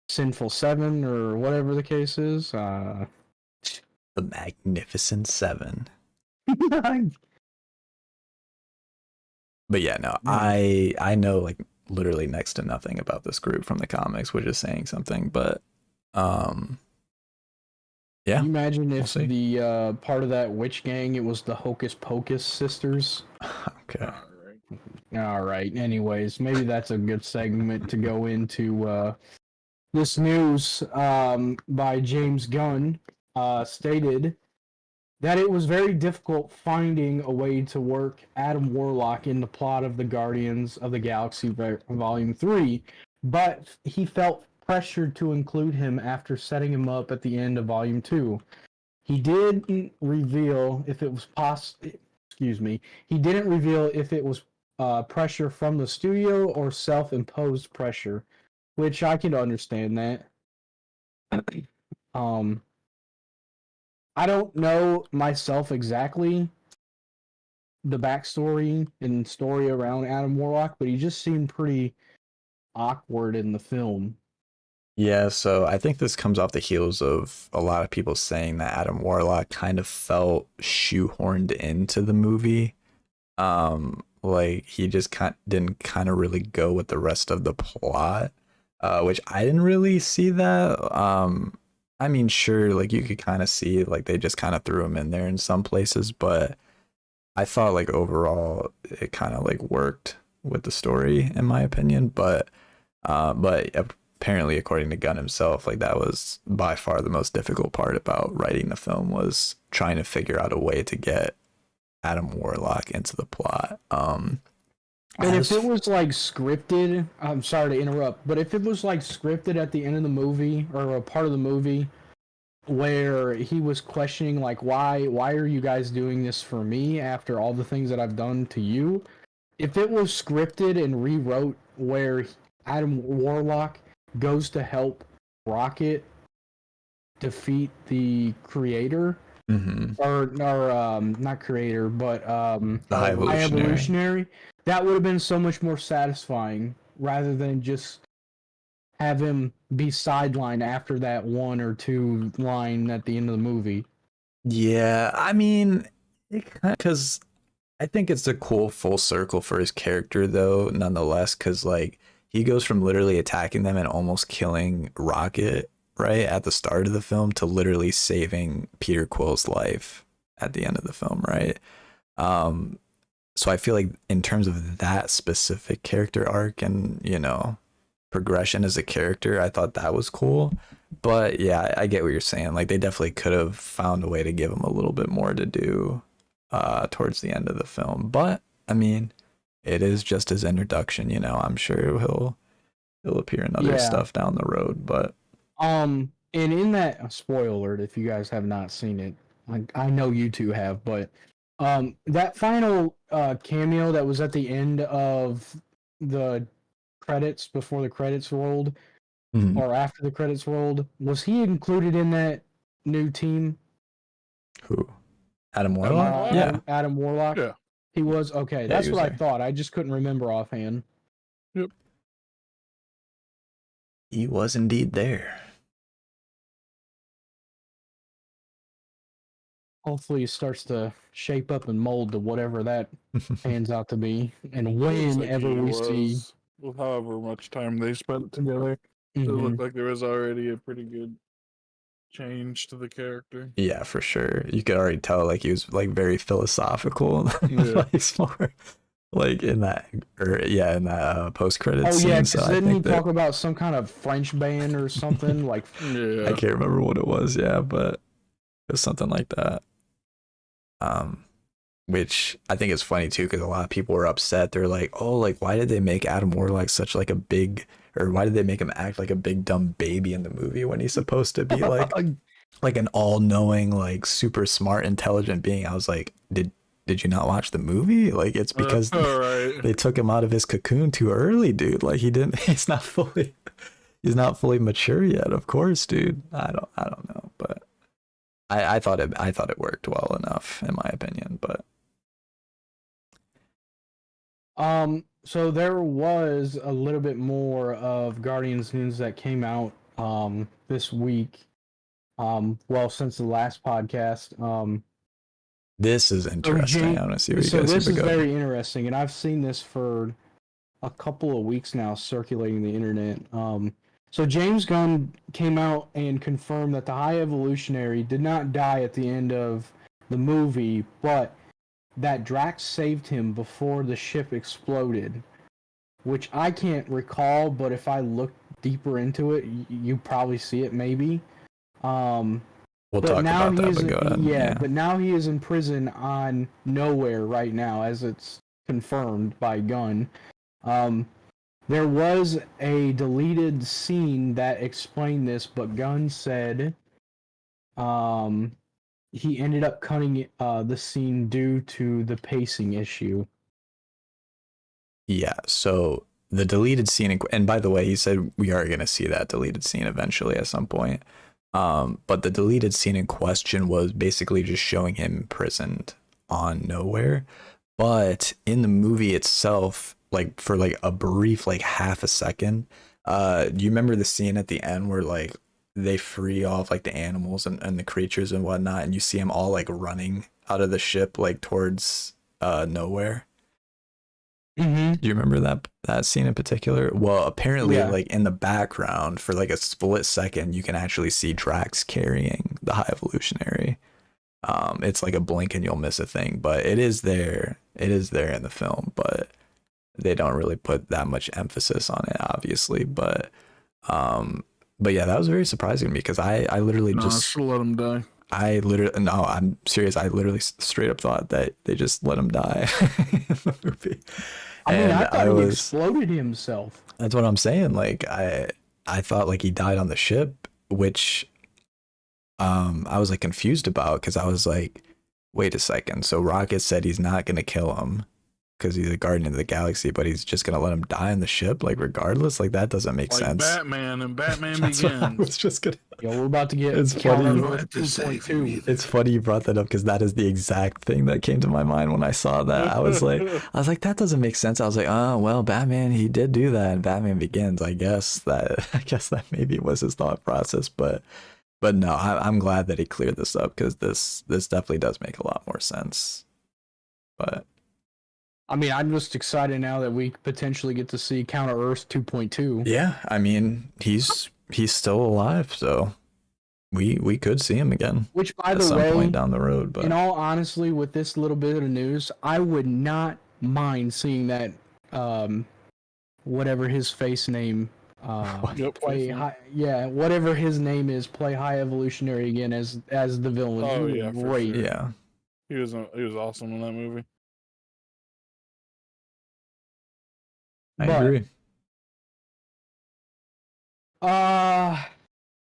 Sinful Seven or whatever the case is. The Magnificent Seven. But yeah, no, I know like literally next to nothing about this group from the comics, which is saying something. But yeah. Can you imagine if the part of that witch gang, it was the Hocus Pocus sisters? Okay. All right. Anyways, maybe that's a good segment to go into. This news by James Gunn stated that it was very difficult finding a way to work Adam Warlock in the plot of the Guardians of the Galaxy Volume 3, but he felt pressured to include him after setting him up at the end of Volume 2. He didn't reveal if it was He didn't reveal if it was pressure from the studio or self-imposed pressure, which I can understand that. I don't know myself exactly the backstory and story around Adam Warlock, but he just seemed pretty awkward in the film. Yeah, so I think this comes off the heels of a lot of people saying that Adam Warlock kind of felt shoehorned into the movie. Like he just didn't kind of really go with the rest of the plot, which I didn't really see that. I mean, sure, like you could kind of see like they just kind of threw him in there in some places, but I thought like overall it kind of like worked with the story in my opinion. But apparently, according to Gunn himself, like that was by far the most difficult part about writing the film, was trying to figure out a way to get Adam Warlock into the plot. And if it was like scripted, I'm sorry to interrupt, but if it was like scripted at the end of the movie or a part of the movie where he was questioning like why are you guys doing this for me after all the things that I've done to you? If it was scripted and rewrote where Adam Warlock goes to help Rocket defeat the creator, or not creator, but the High Evolutionary, that would have been so much more satisfying rather than just have him be sidelined after that one or two line at the end of the movie. Yeah, I mean, because I think it's a cool full circle for his character though, nonetheless, because like he goes from literally attacking them and almost killing Rocket right at the start of the film to literally saving Peter Quill's life at the end of the film, right? So I feel like in terms of that specific character arc and, you know, progression as a character, I thought that was cool. But yeah, I get what you're saying. Like they definitely could have found a way to give him a little bit more to do towards the end of the film. But I mean, it is just his introduction, you know. I'm sure he'll appear in other stuff down the road, but and in that spoiler alert, if you guys have not seen it, I know you two have, but that final cameo that was at the end of the credits before the credits rolled, or after the credits rolled, was he included in that new team? Who? Adam Warlock? Yeah. Adam Warlock? Yeah. He was? Okay, Yeah, that's he was what I there. thought. I just couldn't remember offhand. Yep. He was indeed there. Hopefully it starts to shape up and mold to whatever that pans out to be. And whenever we see... With however much time they spent together, it looked like there was already a pretty good change to the character. Yeah, for sure. You could already tell like he was like very philosophical. Yeah. Like more like in that post credits scene. Yeah, So didn't he talk about some kind of French band or something? Like, Yeah. I can't remember what it was, but it was something like that. Which I think is funny too, because a lot of people were upset. They're like, oh, like why did they make Adam Warlock such like a big, or why did they make him act like a big dumb baby in the movie when he's supposed to be like an all-knowing, like super smart, intelligent being? I was like, did you not watch the movie? Like it's because they took him out of his cocoon too early, dude. Like he's not fully mature yet. Of course, dude. I don't know, but I thought it worked well enough in my opinion, but. So there was a little bit more of Guardians news that came out this week. Well, since the last podcast. This is interesting. I want to see what you guys this is go. very interesting, and I've seen this for a couple of weeks now circulating the internet. So James Gunn came out and confirmed that the High Evolutionary did not die at the end of the movie, but that Drax saved him before the ship exploded, which I can't recall, but if I look deeper into it, you probably see it maybe. We'll talk about that, but go ahead. Yeah, but now he is in prison on Nowhere right now, as it's confirmed by Gunn. There was a deleted scene that explained this, but Gunn said he ended up cutting the scene due to the pacing issue. Yeah, so the deleted scene, and by the way, he said we are going to see that deleted scene eventually at some point. But the deleted scene in question was basically just showing him imprisoned on Nowhere. But in the movie itself, like for like a brief, like half a second, do you remember the scene at the end where like they free off like the animals and the creatures and whatnot, and you see them all like running out of the ship like towards Nowhere? Mm-hmm. Do you remember that scene in particular? Well, apparently, like in the background for like a split second, you can actually see Drax carrying the High Evolutionary. It's like a blink and you'll miss a thing, but it is there. It is there in the film, but they don't really put that much emphasis on it, obviously. But yeah, that was very surprising because I literally just let him die. I'm serious. I literally straight up thought that they just let him die in the movie. I mean, I thought he exploded himself. That's what I'm saying. Like I thought like he died on the ship, which I was like confused about because I was like, wait a second. So Rocket said he's not gonna kill him because he's a guardian of the galaxy, but he's just gonna let him die in the ship, like regardless. Like that doesn't make sense. Batman and Batman That's Begins. what I was just gonna. Yo, we're about to get. It's funny. It's It's funny you brought that up because that is the exact thing that came to my mind when I saw that. I was like, that doesn't make sense. I was like, oh well, Batman, he did do that in Batman Begins. I guess that maybe was his thought process, but no, I'm glad that he cleared this up because this definitely does make a lot more sense. But I mean, I'm just excited now that we potentially get to see Counter Earth 2.2. yeah, I mean, he's still alive, so we could see him again Which, by at the some way, point down the road. But in all honesty, with this little bit of news, I would not mind seeing that, whatever his face name, play high, whatever his name is, play High Evolutionary again as the villain. Oh, He was yeah, for great. sure. yeah, He was awesome in that movie. I But, agree.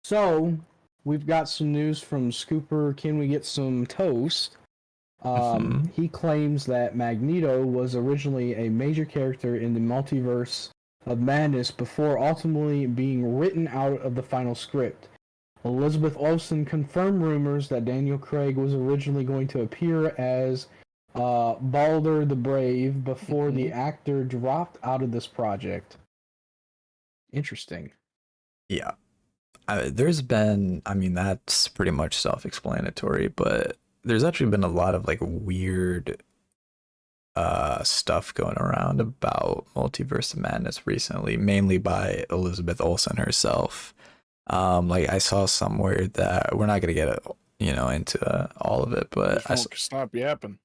So we've got some news from Scooper. Can we get some toast? He claims that Magneto was originally a major character in the Multiverse of Madness before ultimately being written out of the final script. Elizabeth Olsen confirmed rumors that Daniel Craig was originally going to appear as Balder the Brave before the actor dropped out of this project. Interesting. Yeah. There's been, I mean, that's pretty much self-explanatory, but there's actually been a lot of like weird stuff going around about Multiverse of Madness recently, mainly by Elizabeth Olsen herself. Like I saw somewhere that we're not gonna get into all of it, but Stop yapping.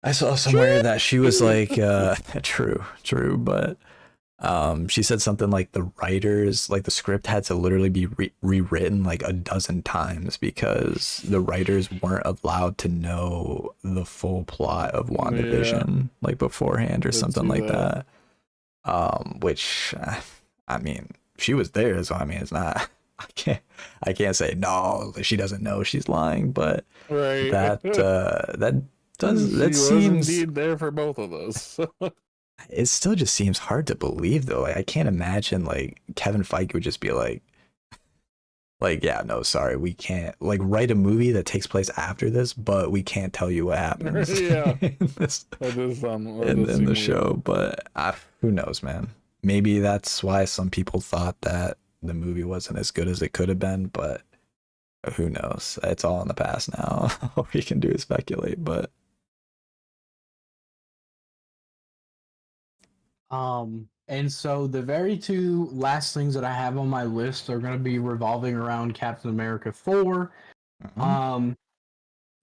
I saw somewhere that she was like, true, but she said something like the writers, like the script had to literally be rewritten like a dozen times because the writers weren't allowed to know the full plot of WandaVision like beforehand or something like that. Which, I mean, she was there, so I mean, it's not. I can't say no. She doesn't know she's lying, but that seems indeed there for both of those. It still just seems hard to believe though. Like I can't imagine like Kevin Feige would just be like yeah, no, sorry, we can't like write a movie that takes place after this, but we can't tell you what happens in the show. But who knows, man? Maybe that's why some people thought that the movie wasn't as good as it could have been, but who knows? It's all in the past now. All we can do is speculate, but and so the very two last things that I have on my list are going to be revolving around Captain America 4.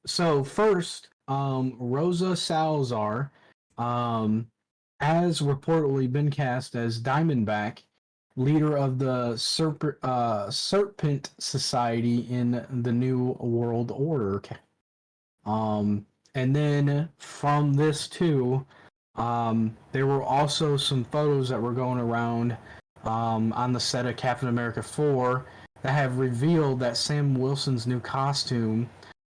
So first, Rosa Salazar, has reportedly been cast as Diamondback, leader of the Serpent Society in the New World Order. And then from this too, there were also some photos that were going around on the set of Captain America 4 that have revealed that Sam Wilson's new costume,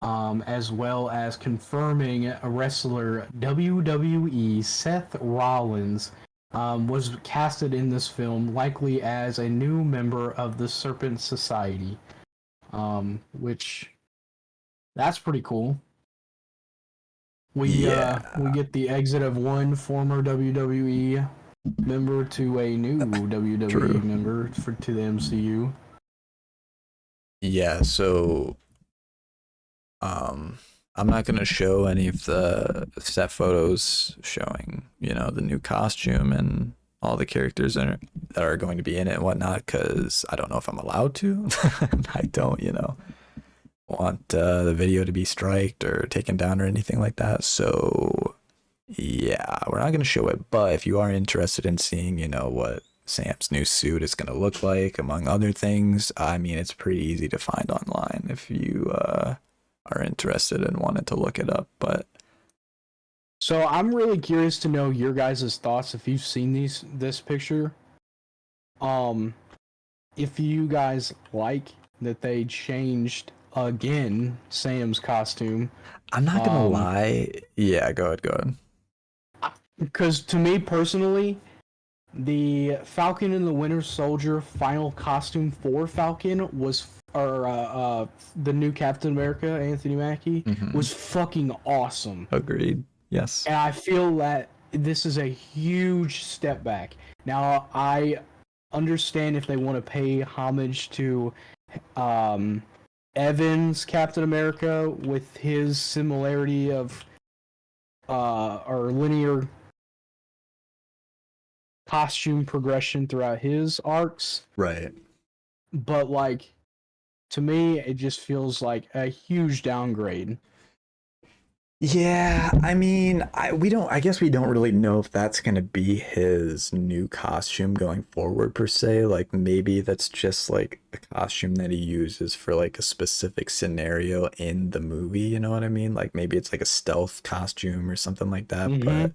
as well as confirming a wrestler WWE Seth Rollins, was casted in this film, likely as a new member of the Serpent Society, which that's pretty cool. We get the exit of one former WWE member to a new WWE member to the MCU. Yeah, so I'm not gonna show any of the set photos showing, the new costume and all the characters that are going to be in it and whatnot, because I don't know if I'm allowed to. I don't, want the video to be striked or taken down or anything like that. So yeah, we're not going to show it, but if you are interested in seeing what Sam's new suit is going to look like, among other things, I mean, it's pretty easy to find online if you are interested and wanted to look it up. But so I'm really curious to know your guys' thoughts if you've seen this picture. If you guys like that they changed again Sam's costume. I'm not gonna lie. Yeah, go ahead. Because to me personally, the Falcon and the Winter Soldier final costume for Falcon was, the new Captain America, Anthony Mackie, was fucking awesome. Agreed. Yes. And I feel that this is a huge step back. Now, I understand if they want to pay homage to Evans Captain America with his similarity of or linear costume progression throughout his arcs. Right. But like to me, it just feels like a huge downgrade. Yeah, I mean, I guess we don't really know if that's gonna be his new costume going forward per se. Like maybe that's just like a costume that he uses for like a specific scenario in the movie, you know what I mean? Like maybe it's like a stealth costume or something like that.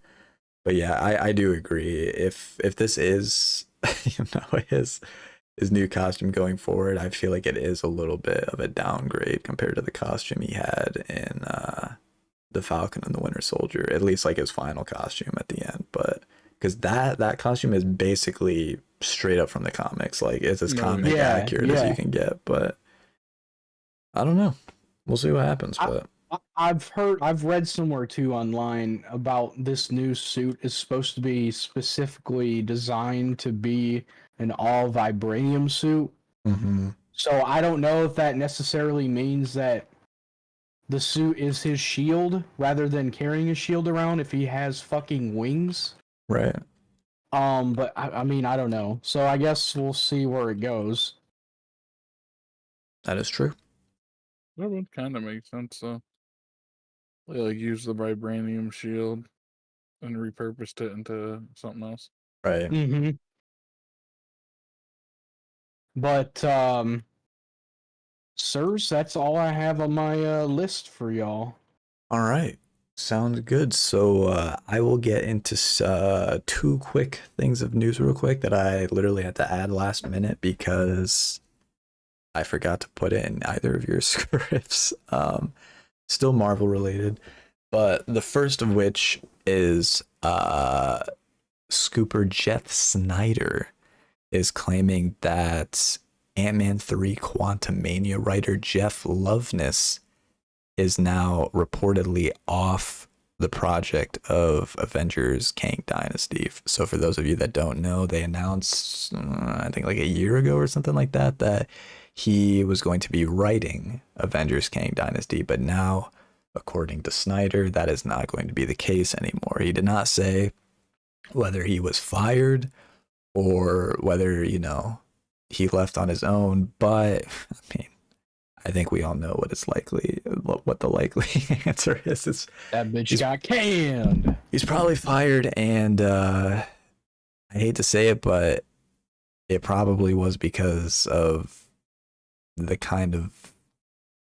But yeah, I do agree. If this is his new costume going forward, I feel like it is a little bit of a downgrade compared to the costume he had in the Falcon and the Winter Soldier, at least like his final costume at the end. But because that costume is basically straight up from the comics, like it's as comic accurate as you can get. But I don't know, we'll see what happens. But I've read somewhere too online about this new suit is supposed to be specifically designed to be an all vibranium suit. So I don't know if that necessarily means that the suit is his shield rather than carrying a shield around if he has fucking wings. Right. But I mean, I don't know. So I guess we'll see where it goes. That is true. That would kind of make sense, though. They like use the vibranium shield and repurposed it into something else. Right. Mm-hmm. But sirs, that's all I have on my list for y'all. All right. Sounds good. So I will get into two quick things of news real quick that I literally had to add last minute because I forgot to put it in either of your scripts. Still Marvel related, but the first of which is Scooper Jeff Snyder is claiming that Ant-Man 3 Quantumania writer Jeff Loveness is now reportedly off the project of Avengers Kang Dynasty. So for those of you that don't know, they announced, I think like a year ago or something like that, that he was going to be writing Avengers Kang Dynasty, but now, according to Snyder, that is not going to be the case anymore. He did not say whether he was fired or whether, he left on his own, but I mean, I think we all know what the likely answer is. It's that bitch got canned. He's probably fired, and I hate to say it, but it probably was because of the kind of,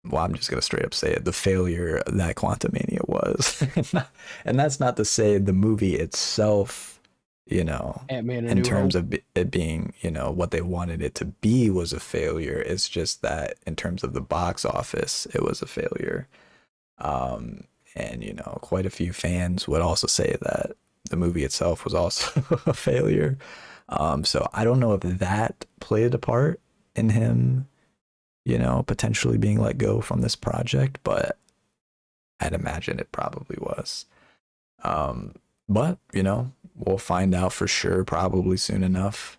well, I'm just gonna straight up say it, the failure that Quantumania was. And that's not to say the movie itself, Ant-Man in terms of it being, what they wanted it to be was a failure. It's just that in terms of the box office, it was a failure. And, quite a few fans would also say that the movie itself was also a failure. So I don't know if that played a part in him, potentially being let go from this project, but I'd imagine it probably was. But, we'll find out for sure probably soon enough,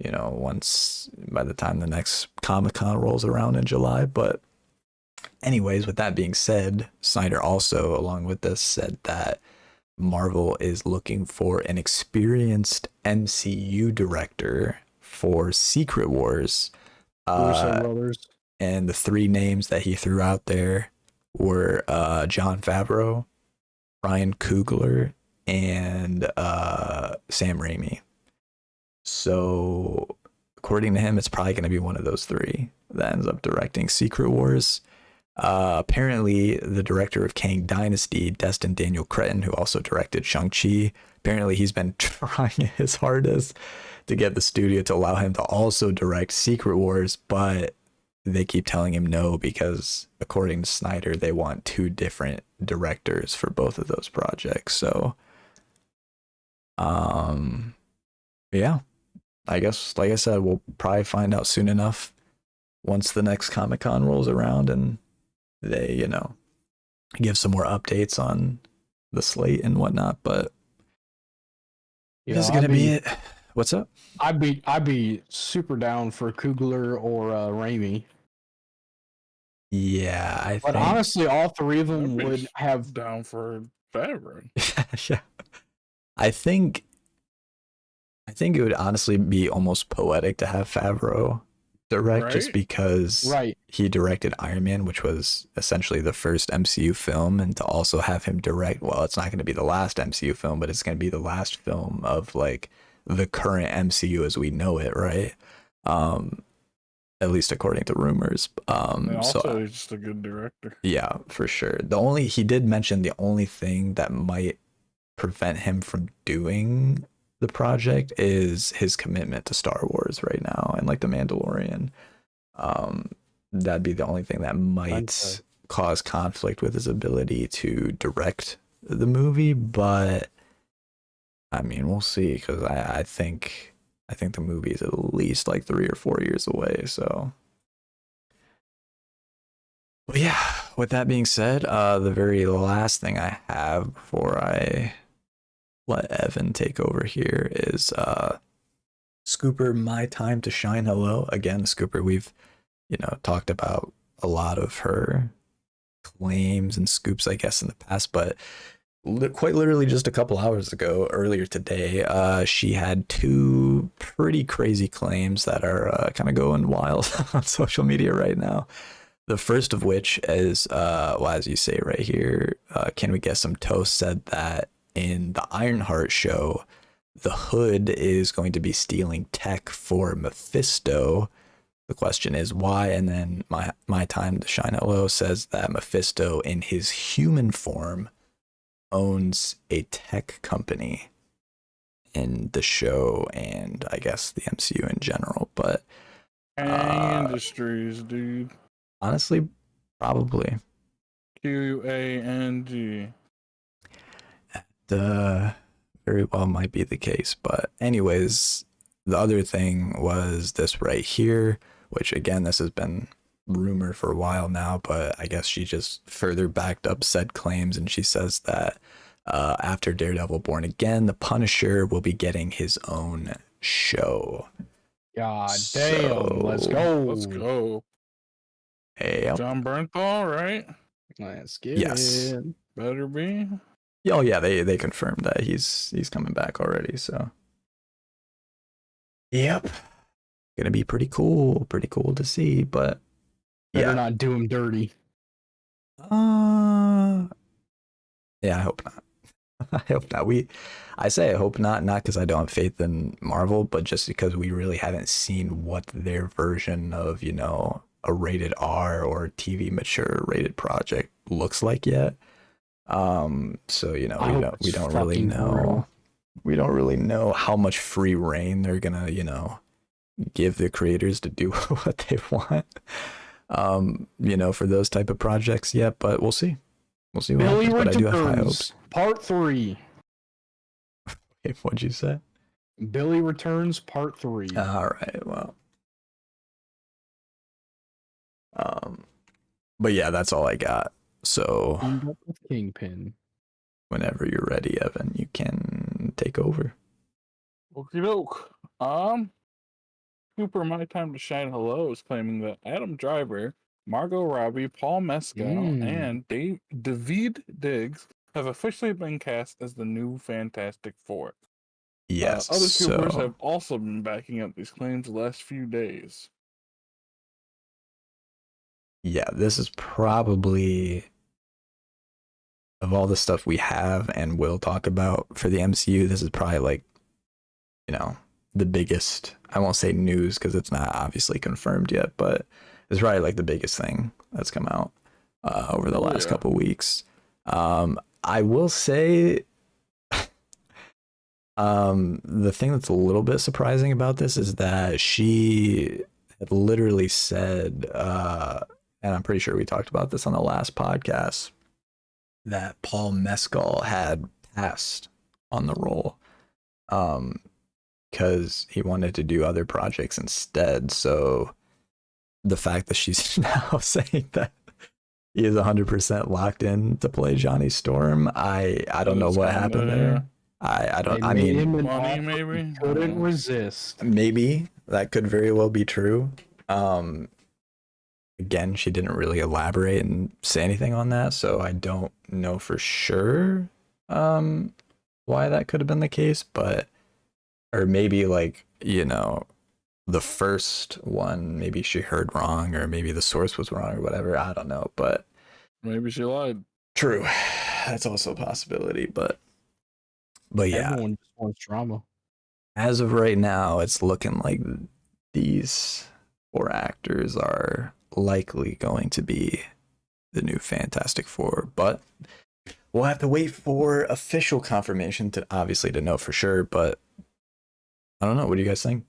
once by the time the next Comic-Con rolls around in July. But anyways, with that being said, Snyder also, along with this, said that Marvel is looking for an experienced MCU director for Secret Wars. And the three names that he threw out there were Jon Favreau, Ryan Coogler, and Sam Raimi. So according to him, it's probably going to be one of those three that ends up directing Secret Wars. Apparently, the director of Kang Dynasty, Destin Daniel Cretton, who also directed Shang-Chi, apparently he's been trying his hardest to get the studio to allow him to also direct Secret Wars, but they keep telling him no because, according to Snyder, they want two different directors for both of those projects. So, yeah, I guess, like I said, we'll probably find out soon enough once the next Comic-Con rolls around and they, give some more updates on the slate and whatnot. But this is gonna be it. What's up? I'd be super down for Coogler or Raimi. Yeah, I but think. Honestly, all three of them would have down for Favreau. Yeah, I think it would honestly be almost poetic to have Favreau direct just Right? because Right. he directed Iron Man, which was essentially the first MCU film, and to also have him direct, well, it's not going to be the last MCU film, but it's going to be the last film of like the current MCU as we know it, right? Um, at least according to rumors. And also, So he's just a good director. yeah, for sure. He did mention the only thing that might prevent him from doing the project is his commitment to Star Wars right now and like The Mandalorian. That'd be the only thing that might cause conflict with his ability to direct the movie, but I mean, we'll see, because I think the movie is at least like 3 or 4 years away. So, but yeah. With that being said, the very last thing I have before I let Evan take over here is Scooper, My Time to Shine. Hello again, Scooper. We've talked about a lot of her claims and scoops, I guess, in the past, but quite literally just a couple hours ago, earlier today, she had 2 pretty crazy claims that are kind of going wild on social media right now. The first of which is, well, as you say right here, Can We Get Some Toast said that in the Ironheart show, the Hood is going to be stealing tech for Mephisto. The question is why, and then my Time to Shine Hello says that Mephisto in his human form owns a tech company in the show and I guess the MCU in general, but Industries, dude. honestly, probably. QANG. Very well might be the case, but anyways, the other thing was this right here, which again, this has been rumor for a while now, but I guess she just further backed up said claims, and she says that after Daredevil Born Again, the Punisher will be getting his own show. God damn, let's go. Let's go. Hey, John Bernthal, right? Let's get yes. it. Better be. Oh yeah, they confirmed that he's coming back already, so yep. Gonna be pretty cool to see, but Better not do him dirty. Yeah, I hope not. I hope not. I say I hope not because I don't have faith in Marvel, but just because we really haven't seen what their version of, a rated R or TV mature rated project looks like yet. So we don't really know. Brutal. We don't really know how much free reign they're gonna, give the creators to do what they want. For those type of projects yet, but we'll see. We'll see what Billy happens, but I do have high Returns, hopes. Part 3. What'd you say? Billy Returns, Part 3. All right, well. But yeah, that's all I got. So Teamed up with Kingpin. whenever you're ready, Evan, you can take over. Okie doke. Cooper, My Time to Shine Hello is claiming that Adam Driver, Margot Robbie, Paul Mescal, and David Diggs have officially been cast as the new Fantastic Four. Yes. Other Coopers have also been backing up these claims the last few days. Yeah, this is probably, of all the stuff we have and will talk about for the MCU, this is probably like, the biggest, I won't say news because it's not obviously confirmed yet, but it's probably like the biggest thing that's come out over the last couple weeks. I will say the thing that's a little bit surprising about this is that she had literally said, and I'm pretty sure we talked about this on the last podcast, that Paul Mescal had passed on the role because he wanted to do other projects instead. So the fact that she's now saying that he is 100% locked in to play Johnny Storm, I don't know what happened there. I don't. I mean, money maybe couldn't resist. Maybe that could very well be true. Again, she didn't really elaborate and say anything on that, so I don't know for sure why that could have been the case, but or maybe like, the the first one, maybe she heard wrong, or maybe the source was wrong, or whatever. I don't know, but Maybe she lied. true, that's also a possibility. But yeah, Everyone just wants drama. as of right now, it's looking like these 4 actors are likely going to be the new Fantastic Four, but we'll have to wait for official confirmation to know for sure. But I don't know. What do you guys think?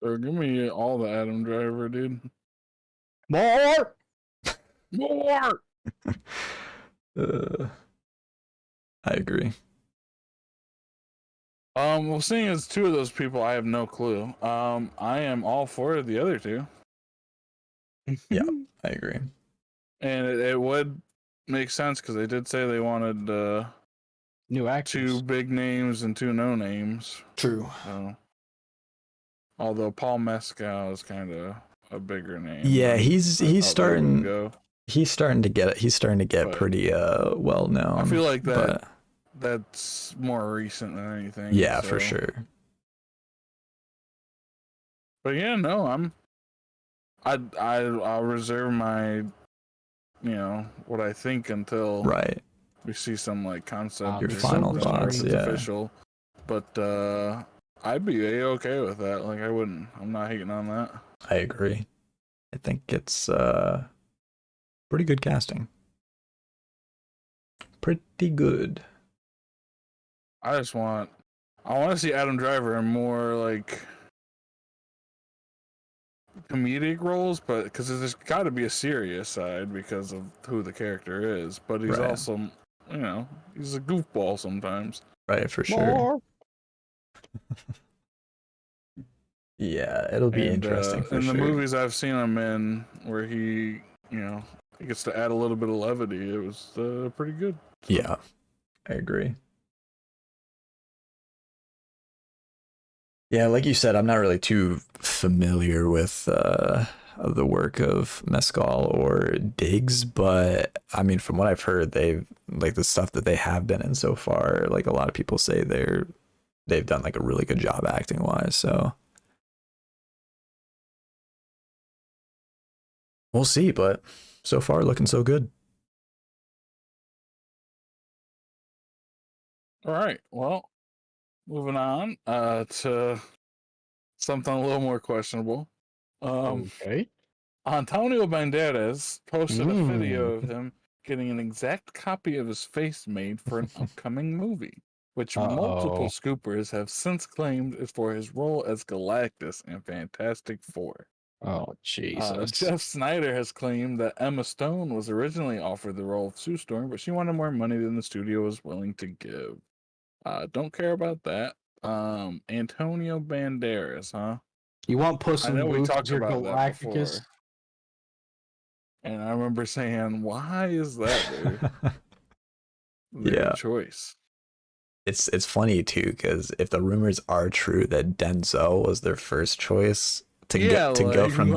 Or give me all the Adam Driver, dude. More. More. I agree. Well, seeing as 2 of those people, I have no clue. I am all for the other 2. Yeah, I agree. And it would make sense because they did say they wanted New actors. 2 big names and 2 no names. True. Although Paul Mescal is kind of a bigger name. Yeah, he's starting to get pretty well known. I feel like that's more recent than anything. Yeah, for sure. But yeah, no, I'll reserve my what I think until we see some like concept. Your final thoughts, yeah. Official. But I'd be okay with that. Like I'm not hating on that. I agree. I think it's pretty good casting. Pretty good. I want to see Adam Driver in more like comedic roles, but because there's got to be a serious side because of who the character is. But he's also, he's a goofball sometimes. Right, for sure. Yeah, it'll be interesting for in sure. the movies I've seen him in, where he gets to add a little bit of levity, it was pretty good. So. Yeah, I agree. Yeah, like you said, I'm not really too familiar with the work of Mescal or Diggs, but I mean, from what I've heard, they've like the stuff that they have been in so far. Like a lot of people say they've done like a really good job acting wise. So we'll see, but so far looking so good. All right, well, moving on to something a little more questionable. Okay. Antonio Banderas posted a video of him getting an exact copy of his face made for an upcoming movie, which multiple scoopers have since claimed is for his role as Galactus in Fantastic Four. Oh, Jesus. Jeff Snyder has claimed that Emma Stone was originally offered the role of Sue Storm, but she wanted more money than the studio was willing to give. Don't care about that. Antonio Banderas, huh? You want Puss in I know we Boots talked your about that Galacticus? before. And I remember saying, why is that their choice? It's funny too, because if the rumors are true that Denzel was their first choice to go from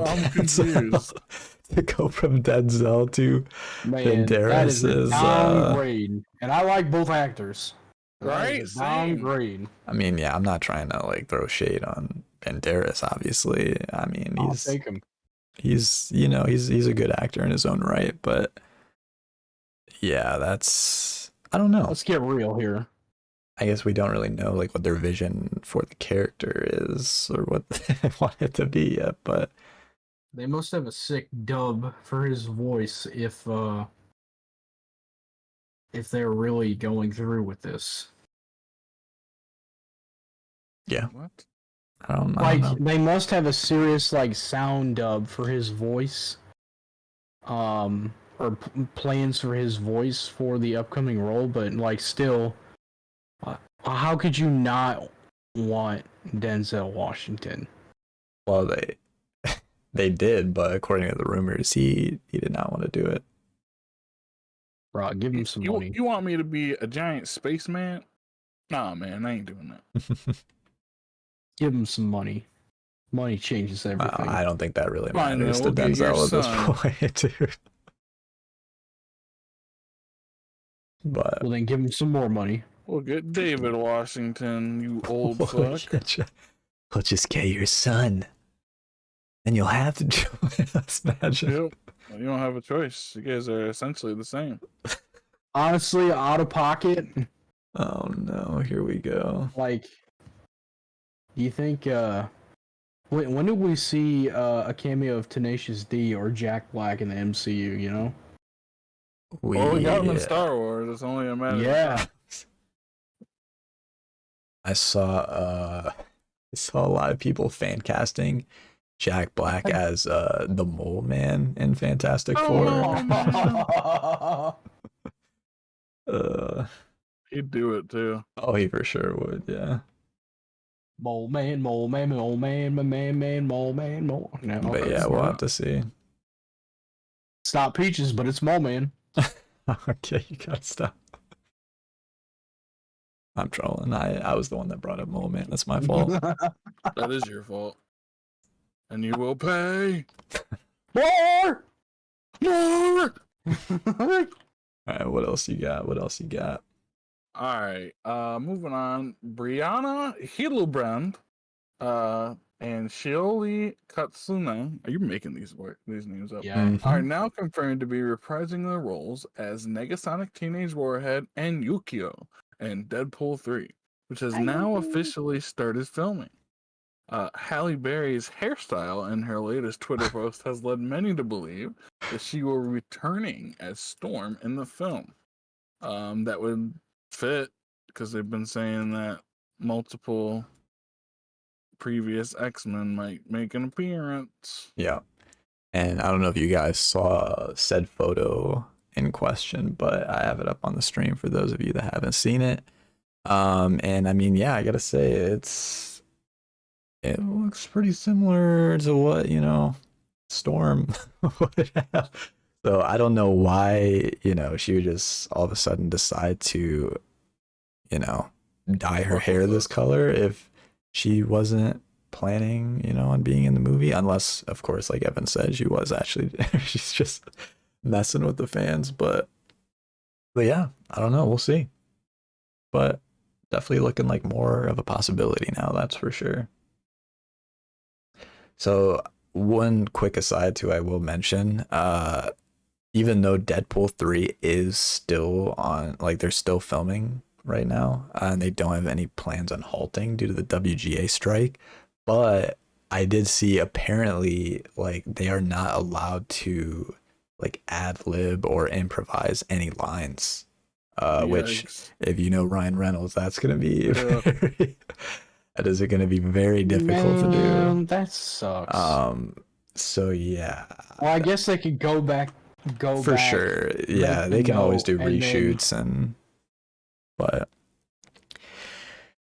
Denzel to Banderas is downgrade. And I like both actors. Right? Downgrade. I mean, yeah, I'm not trying to like throw shade on Banderas, obviously. I mean, I'll take him. He's a good actor in his own right, but yeah, I don't know. Let's get real here. I guess we don't really know like what their vision for the character is or what they want it to be yet, but they must have a sick dub for his voice if they're really going through with this. Yeah. What? I don't know. They must have a serious like sound dub for his voice, or plans for his voice for the upcoming role. But like, still, how could you not want Denzel Washington? Well, they did, but according to the rumors, he did not want to do it. Bro, give him some money. You want me to be a giant spaceman? Nah, man, I ain't doing that. Give him some money. Money changes everything. I don't think that really matters to Denzel at this point, dude. But well, then give him some more money. We'll get David Washington, you old fuck. We'll just get your son. And you'll have to join us, imagine. Yep. Well, you don't have a choice. You guys are essentially the same. Honestly, out of pocket, Oh no, here we go. like, do you think, when did we see a cameo of Tenacious D or Jack Black in the MCU, you know? Well, we got them in Star Wars. It's only a matter of time. I saw a lot of people fan casting Jack Black as the Mole Man in Fantastic Four. He'd do it too. Oh, he for sure would, yeah. Mole man, mole man, mole man, man, mole man, mole. No, But okay, yeah, we'll have to see. It's not Peaches, but it's Mole Man. Okay, you gotta stop. I'm trolling. I was the one that brought up Mole Man. That's my fault. That is your fault. And you will pay. More! More! All right, what else you got? What else you got? All right. Moving on. Brianna Hildebrand, and Shioli Katsune. Are you making these names up? Yeah. Mhm. Are now confirmed to be reprising their roles as Negasonic Teenage Warhead and Yukio in Deadpool 3, which has now officially started filming. Halle Berry's hairstyle in her latest Twitter post has led many to believe that she will be returning as Storm in the film. That would fit because they've been saying that multiple previous X-Men might make an appearance. Yeah. And I don't know if you guys saw said photo in question, but I have it up on the stream for those of you that haven't seen it. And I mean, yeah, I gotta say it looks pretty similar to what, Storm would have. So I don't know why, she would just all of a sudden decide to, dye her hair this color if she wasn't planning, on being in the movie, unless, of course, like Evan said, she was actually, she's just messing with the fans. But yeah, I don't know. We'll see. But definitely looking like more of a possibility now, that's for sure. So one quick aside too, I will mention, even though Deadpool 3 is still on, like they're still filming right now, and they don't have any plans on halting due to the WGA strike, but I did see apparently like they are not allowed to like ad lib or improvise any lines, which if you know Ryan Reynolds, that's gonna be that is going to be very difficult to do. That sucks. So yeah. Well, I guess they could go back. For sure. Yeah, they can always do reshoots but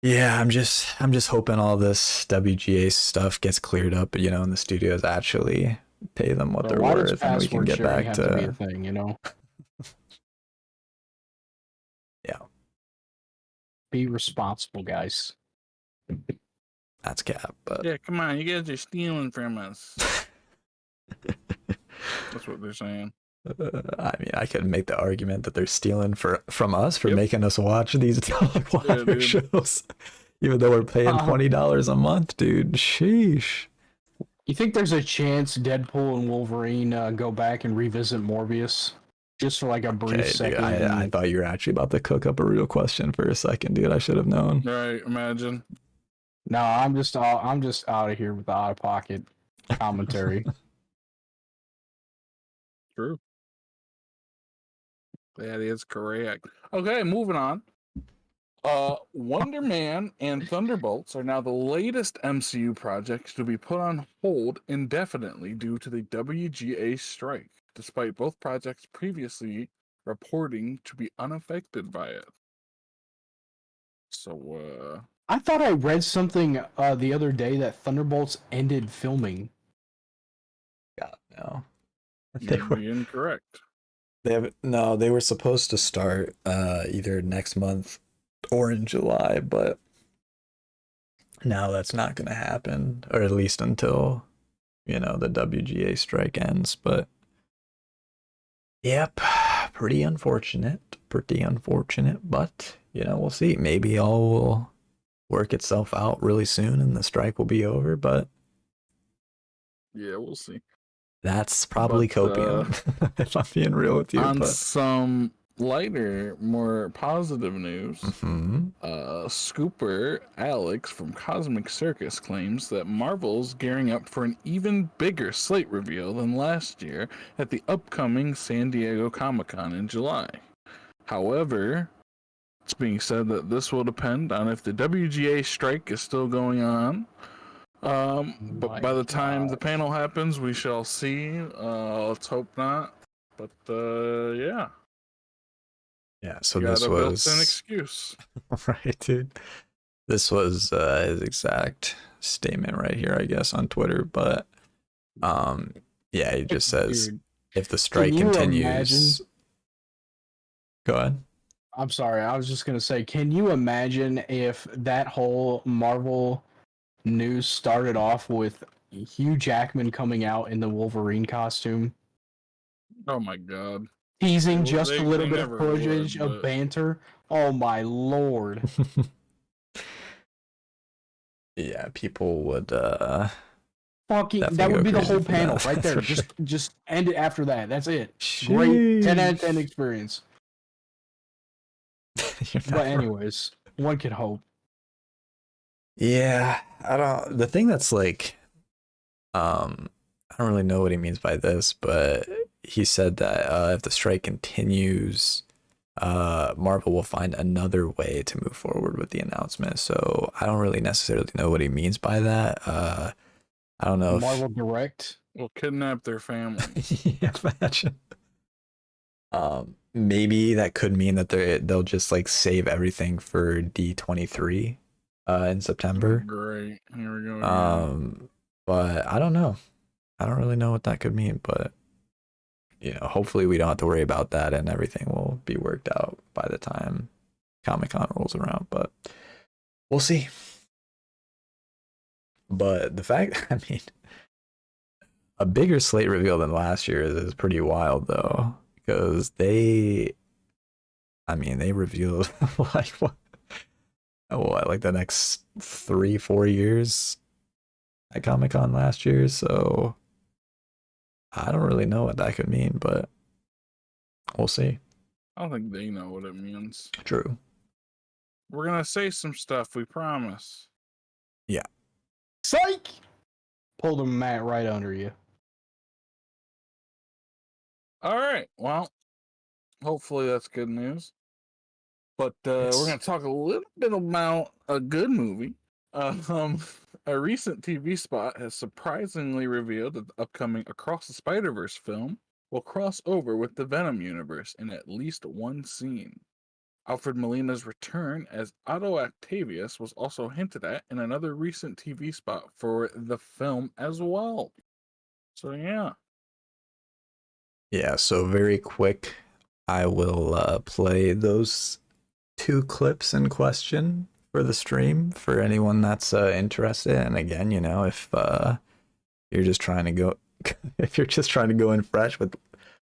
yeah, I'm just hoping all this WGA stuff gets cleared up, and the studios actually pay them what they're worth, and we can get back to be a thing, Yeah. Be responsible, guys. That's cap, but yeah, come on, you guys are stealing from us. That's what they're saying. I mean, I could make the argument that they're stealing from us for making us watch these television shows, even though we're paying $20 a month, dude. Sheesh. You think there's a chance Deadpool and Wolverine go back and revisit Morbius? Just for like a brief second. Dude, I thought you were actually about to cook up a real question for a second, dude. I should have known. Right, imagine. No, I'm just out of here with the out of pocket commentary. True. That is correct. Okay, moving on. Wonder Man and Thunderbolts are now the latest MCU projects to be put on hold indefinitely due to the WGA strike, despite both projects previously reporting to be unaffected by it. So, I thought I read something the other day that Thunderbolts ended filming. God, no. They were incorrect. They were supposed to start either next month or in July, but now that's not going to happen, or at least until, the WGA strike ends. But yep, pretty unfortunate, but we'll see. Maybe all will work itself out really soon and the strike will be over, but Yeah, we'll see. That's probably But, copium, if I'm being real with you. On But some lighter, more positive news, Mhm. Scooper Alex from Cosmic Circus claims that Marvel's gearing up for an even bigger slate reveal than last year at the upcoming San Diego Comic-Con in July. However, it's being said that this will depend on if the WGA strike is still going on. But by the time the panel happens, we shall see. Let's hope not. But yeah, yeah, so got this a built-in was excuse. right, dude. This was his exact statement right here, I guess, on Twitter. But yeah, he just says Dude, if the strike you continues. Go ahead. I'm sorry, I was just gonna say, can you imagine if that whole Marvel news started off with Hugh Jackman coming out in the Wolverine costume, Oh my god. teasing Well, just a little they bit of never footage would, of banter? Oh my lord. Yeah, people would Fucking, definitely that would go be the crazy whole for panel that. right That's there. for sure. Just end it after that. That's it. Great 10 out of 10 Sheesh. experience. You're not But wrong. anyways, one can hope. Yeah, I don't. The thing that's like, I don't really know what he means by this, but he said that if the strike continues, Marvel will find another way to move forward with the announcement. So I don't really necessarily know what he means by that. I don't know Marvel Direct. will kidnap their family. yeah, imagine. Maybe that could mean that they'll just like save everything for D23 in September. Great. Here we go. Again. But I don't know. I don't really know what that could mean, but you know, hopefully we don't have to worry about that and everything will be worked out by the time Comic-Con rolls around, but we'll see. But the fact, I mean, a bigger slate reveal than last year is pretty wild though, because they revealed like what, like the next 3-4 years at Comic-Con last year, so I don't really know what that could mean, but we'll see. I don't think they know what it means. True. We're gonna say some stuff, we promise. Yeah. Psych! Pulled a mat right under you. Alright, well, hopefully that's good news. But Yes. we're gonna talk a little bit about a good movie. A recent TV spot has surprisingly revealed that the upcoming Across the Spider-Verse film will cross over with the Venom universe in at least one scene. Alfred Molina's return as Otto Octavius was also hinted at in another recent TV spot for the film as well. So yeah. Yeah, so very quick, I will play those 2 clips in question for the stream for anyone that's interested. And again, you know, if you're just trying to go in fresh with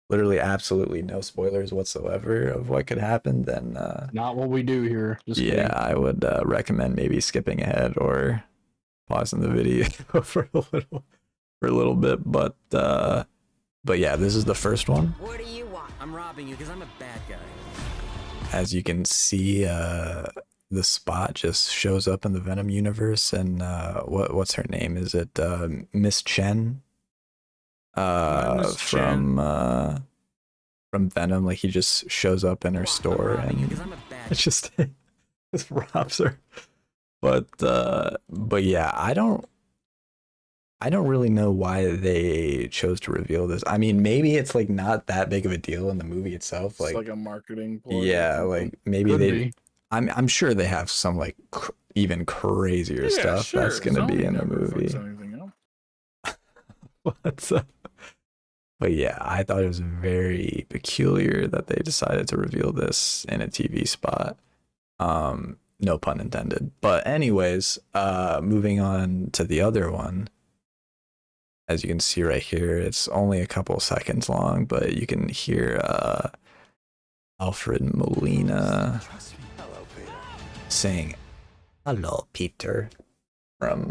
literally absolutely no spoilers whatsoever of what could happen, then Not what we do here. Just yeah, kidding. I would recommend maybe skipping ahead or pausing the video for a little bit. But yeah, this is the first one. What do you want? I'm robbing you because I'm a bad guy. As you can see, the Spot just shows up in the Venom universe, and what's her name? Is it Miss Chen? Miss From Venom, like he just shows up in her store I'm robbing you and 'cause I'm a bad it just robs her. But yeah, I don't really know why they chose to reveal this. I mean, maybe it's like not that big of a deal in the movie itself. It's like a marketing ploy or yeah, something. like maybe Could they. be. I'm sure they have some like even crazier stuff sure. that's gonna be Sony in the never fucks movie. anything up. But yeah, I thought it was very peculiar that they decided to reveal this in a TV spot. No pun intended. But anyways, moving on to the other one. As you can see right here, it's only a couple seconds long, but you can hear Alfred Molina saying, "Hello, Peter," from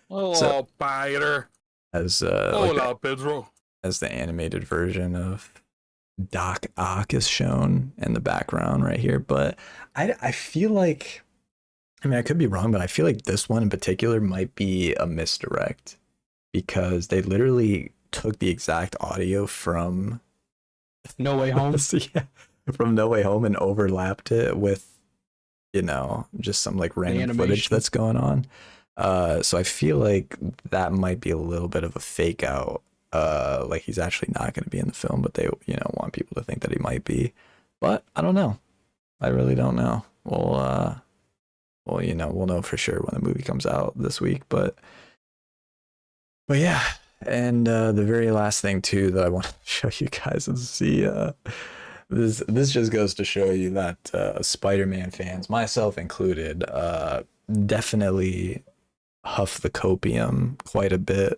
Hello, Peter. as Hola, Pedro. as the animated version of Doc Ock is shown in the background right here. But I feel like, I mean, I could be wrong, but I feel like this one in particular might be a misdirect because they literally took the exact audio from No Way Home. yeah, from No Way Home and overlapped it with, just some like random footage animation. that's going on. So I feel like that might be a little bit of a fake out. Like he's actually not going to be in the film, but they, want people to think that he might be. But I don't know. I really don't know. Well, we'll know for sure when the movie comes out this week. But yeah. And the very last thing too that I want to show you guys is see this just goes to show you that Spider-Man fans, myself included, definitely huff the copium quite a bit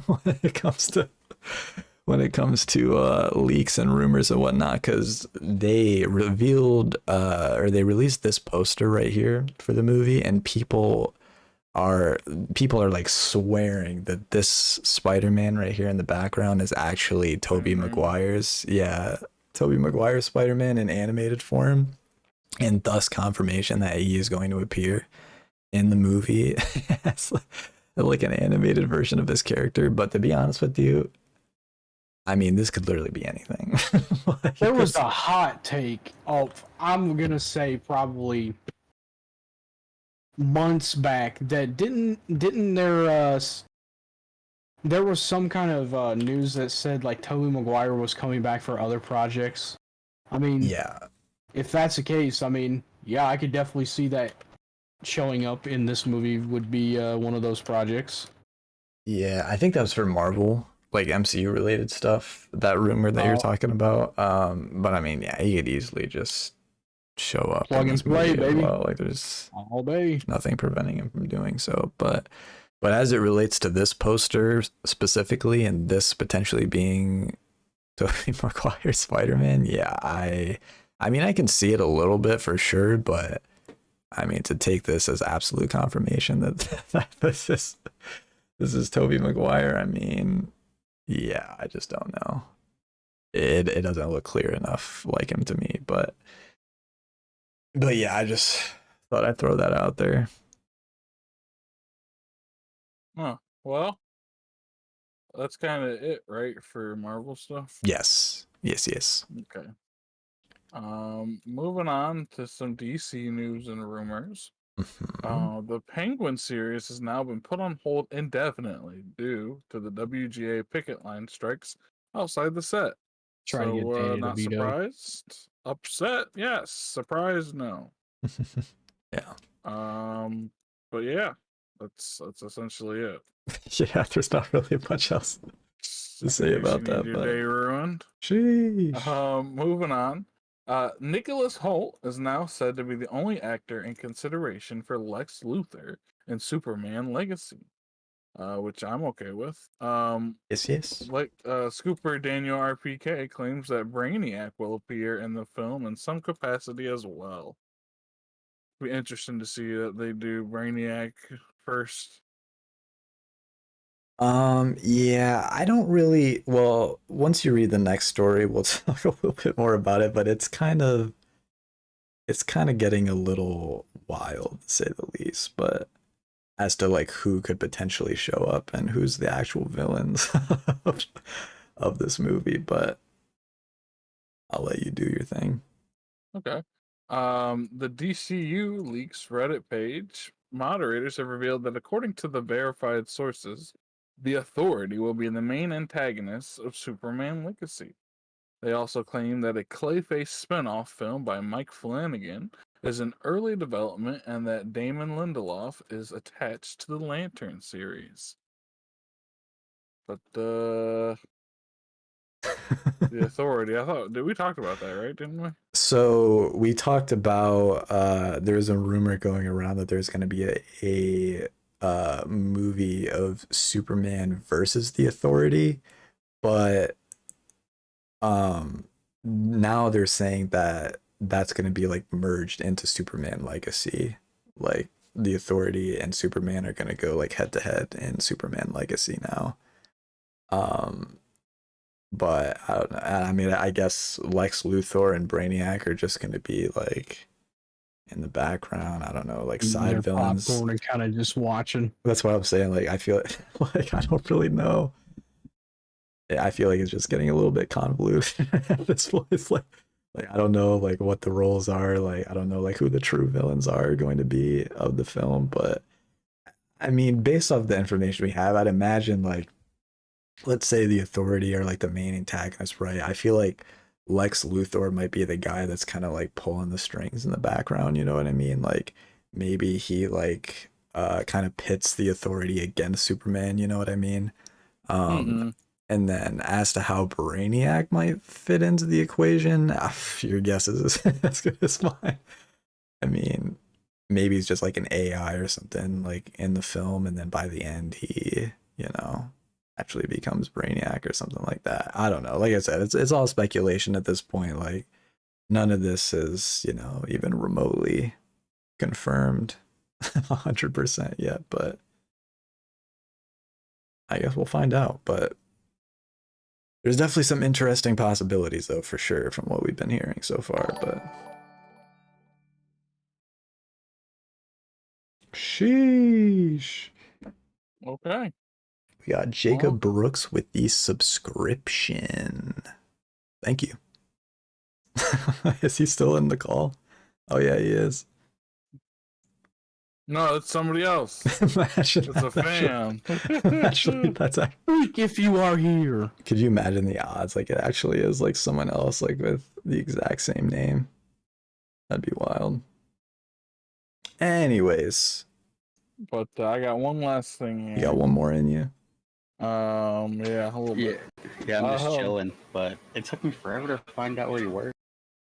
when it comes to leaks and rumors and whatnot, because they revealed or they released this poster right here for the movie, and people are like swearing that this Spider-Man right here in the background is actually Tobey Maguire's. Yeah, Tobey Maguire's Spider-Man in animated form, and thus confirmation that he is going to appear in the movie as like an animated version of this character. But to be honest with you, I mean, this could literally be anything. Like, there was a hot take of, I'm gonna say probably months back, that didn't there was some kind of news that said like Tobey Maguire was coming back for other projects. I mean, yeah, if that's the case, I mean, yeah, I could definitely see that showing up in this movie would be one of those projects. yeah, I think that was for Marvel, like MCU related stuff, that rumor that you're talking about. But I mean, yeah, he could easily just show up Plug in and this play, movie as baby. well. Like there's All day. nothing preventing him from doing so. But as it relates to this poster specifically, and this potentially being Tobey Maguire's Spider-Man, yeah, I mean, I can see it a little bit for sure, but I mean, to take this as absolute confirmation that this is Tobey Maguire, I mean, yeah, I just don't know. It doesn't look clear enough like him to me, but yeah, I just thought I'd throw that out there. Huh. Well, that's kind of it, right, for Marvel stuff? Yes. Okay. Moving on to some DC news and rumors. The Penguin series has now been put on hold indefinitely due to the WGA picket line strikes outside the set. Trying to get Danny not DeVito. surprised? Upset? Yes. Surprised? No. Yeah. But yeah, that's essentially it. Yeah, there's not really much else to say about that. Your But day ruined. sheesh. Moving on. Nicholas Hoult is now said to be the only actor in consideration for Lex Luthor in Superman Legacy, which I'm okay with. Yes. Like Scooper Daniel RPK claims that Brainiac will appear in the film in some capacity as well. Be interesting to see that they do Brainiac first. Yeah, I don't really, well, once you read the next story, we'll talk a little bit more about it, but it's kind of getting a little wild, to say the least, but as to like who could potentially show up and who's the actual villains of this movie, but I'll let you do your thing. Okay. The DCU leaks Reddit page moderators have revealed that according to the verified sources, the Authority will be the main antagonist of Superman Legacy. They also claim that a Clayface spin-off film by Mike Flanagan is in early development and that Damon Lindelof is attached to the Lantern series. But the Authority, we talked about that, right? Didn't we? So we talked about there's a rumor going around that there's going to be a movie of Superman versus the Authority, but now they're saying that that's going to be like merged into Superman Legacy. Like the Authority and Superman are going to go like head to head in Superman Legacy now. But I don't know. I mean, I guess Lex Luthor and Brainiac are just going to be like in the background. I don't know, like Eating side their villains. popcorn and kind of just watching. That's what I'm saying. Like, I feel like I don't really know. I feel like it's just getting a little bit convoluted at this point. It's like I don't know like what the roles are. Like I don't know like who the true villains are going to be of the film. But I mean, based off the information we have, I'd imagine like let's say the Authority are like the main antagonist, right? I feel like Lex Luthor might be the guy that's kind of like pulling the strings in the background. You know what I mean? Like maybe he like kind of pits the Authority against Superman. You know what I mean? Um, and then as to how Brainiac might fit into the equation, your guess is as good as mine. I mean, maybe he's just like an AI or something like in the film, and then by the end he, actually becomes Brainiac or something like that. I don't know. Like I said, it's all speculation at this point. Like none of this is, even remotely confirmed 100% yet, but I guess we'll find out. But there's definitely some interesting possibilities, though, for sure, from what we've been hearing so far. But sheesh. Okay. We got Jacob Brooks with the subscription. Thank you. Is he still in the call? Oh yeah, he is. No, it's somebody else. Imagine It's a fan. Actually, that's if you are here. Could you imagine the odds? Like it actually is like someone else, like with the exact same name. That'd be wild. Anyways, but I got one last thing here. You got one more in you. Yeah, a little bit. Yeah, I'm just chilling, but it took me forever to find out where you were.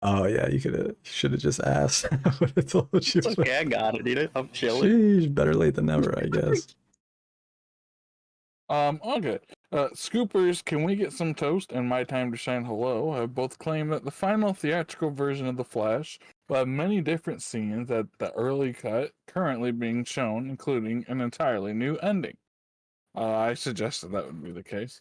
Oh yeah, you should have just asked. I would have told you. It's okay, I got it, dude. I'm chilling. Sheesh, better late than never, I guess. Okay. Scoopers, Can We Get Some Toast and My Time to Shine Hello have both claimed that the final theatrical version of The Flash will have many different scenes at the early cut currently being shown, including an entirely new ending. I suggested that would be the case.